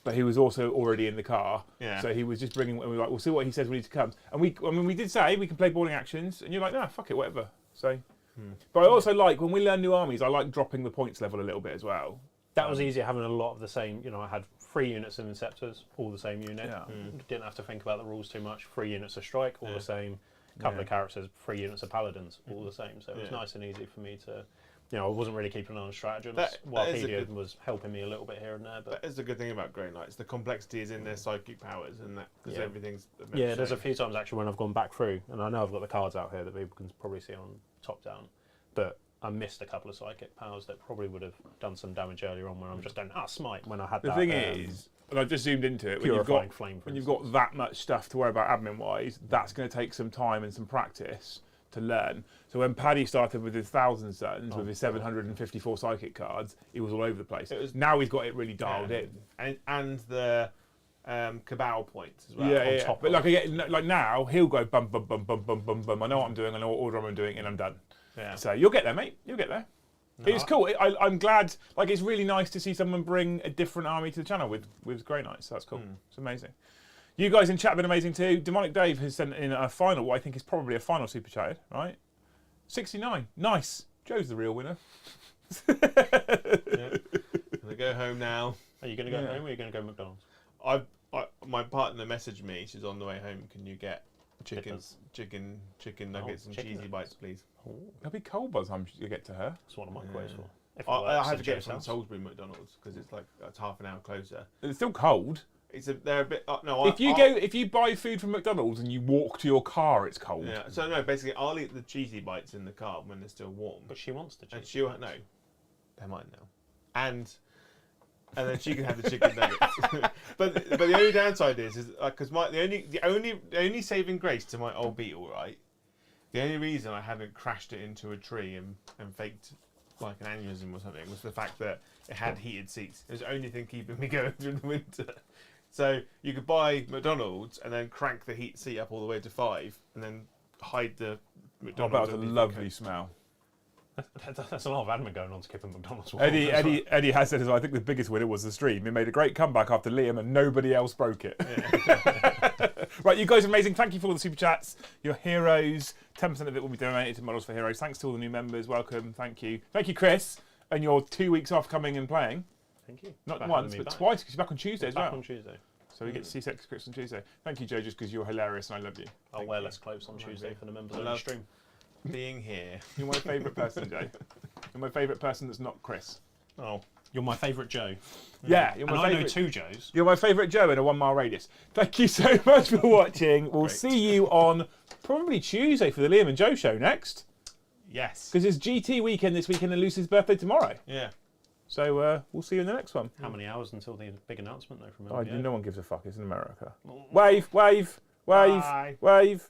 But he was also already in the car. Yeah. So he was just bringing, and we were like, we'll see what he says when he comes. And we did say we can play boarding actions, and you're like, nah, fuck it, whatever. So, But I also like, when we learn new armies, I like dropping the points level a little bit as well. That was easier having a lot of the same. I had 3 units of Inceptors, all the same unit. Yeah. Didn't have to think about the rules too much. 3 units of Strike, all the same. A couple of characters, 3 units of Paladins, all the same. So it was nice and easy for me to, I wasn't really keeping an eye on stratagems. Warpedia was helping me a little bit here and there. But that is a good thing about Grey Knights. The complexity is in their psychic powers and that, because everything's... there's a few times actually when I've gone back through, and I know I've got the cards out here that people can probably see on top down, but I missed a couple of psychic powers that probably would have done some damage earlier on when I'm just going, smite, when I had The that. thing is, and I've just zoomed into it, Purifying Flame, when you've got that much stuff to worry about admin-wise, that's going to take some time and some practice to learn. So when Paddy started with his 1,000 Suns, with his 754 psychic cards, he was all over the place. Now he's got it really dialed in. And the Cabal points as well. Yeah, top but like now, he'll go bum, bum, bum, bum, bum, bum, bum. I know what I'm doing, I know what order I'm doing, and I'm done. Yeah. So you'll get there, mate. You'll get there. No, it's cool. I'm glad. Like, it's really nice to see someone bring a different army to the channel with Grey Knights. That's cool. It's amazing. You guys in chat have been amazing too. Demonic Dave has sent in a final, what I think is probably a final super chat, right? 69. Nice. Joe's the real winner. Gonna go home now. Are you going to go home or are you going to go McDonald's? My partner messaged me. She's on the way home. Can you get chicken nuggets and cheesy bites, please? It'll be cold by the time you get to her. That's what I'm microwave for. I have to get from Salisbury McDonald's because it's half an hour closer. It's still cold. They're a bit. No, if you buy food from McDonald's and you walk to your car, it's cold. Yeah. So no, basically, I'll eat the cheesy bites in the car when they're still warm. But she wants the cheese. And she'll they're mine now. And then she can have the chicken nuggets. but the only downside is because the only saving grace to my old Beetle, right? The only reason I haven't crashed it into a tree and faked like an aneurysm or something was the fact that it had heated seats. It was the only thing keeping me going through the winter. So you could buy McDonald's and then crank the heat seat up all the way to 5 and then hide the McDonald's. That was a lovely smell. That's a lot of admin going on to keep a McDonald's. Eddie has said as well, I think the biggest winner was the stream. He made a great comeback after Liam and nobody else broke it. Yeah. Right, you guys are amazing. Thank you for all the super chats. You're heroes. 10% of it will be donated to Models for Heroes. Thanks to all the new members. Welcome. Thank you. Thank you, Kris. And you're 2 weeks off coming and playing. Thank you. Not once, but twice, because you're back on Tuesday as well. Back on Tuesday. So we get to see Sex Kris on Tuesday. Thank you, Joe, just because you're hilarious and I love you. I'll wear less clothes on Tuesday for the members of the stream. Being here. You're my favourite person, Joe. You're my favourite person that's not Kris. Oh. You're my favourite Joe. Yeah, you're my favourite. I know 2 Joes. You're my favourite Joe in a 1 mile radius. Thank you so much for watching. We'll see you on probably Tuesday for the Liam and Joe show next. Yes. Because it's GT weekend this weekend and Lucy's birthday tomorrow. Yeah. So we'll see you in the next one. How many hours until the big announcement though from LBO? No one gives a fuck. It's in America. Wave, wave, wave, Bye. wave.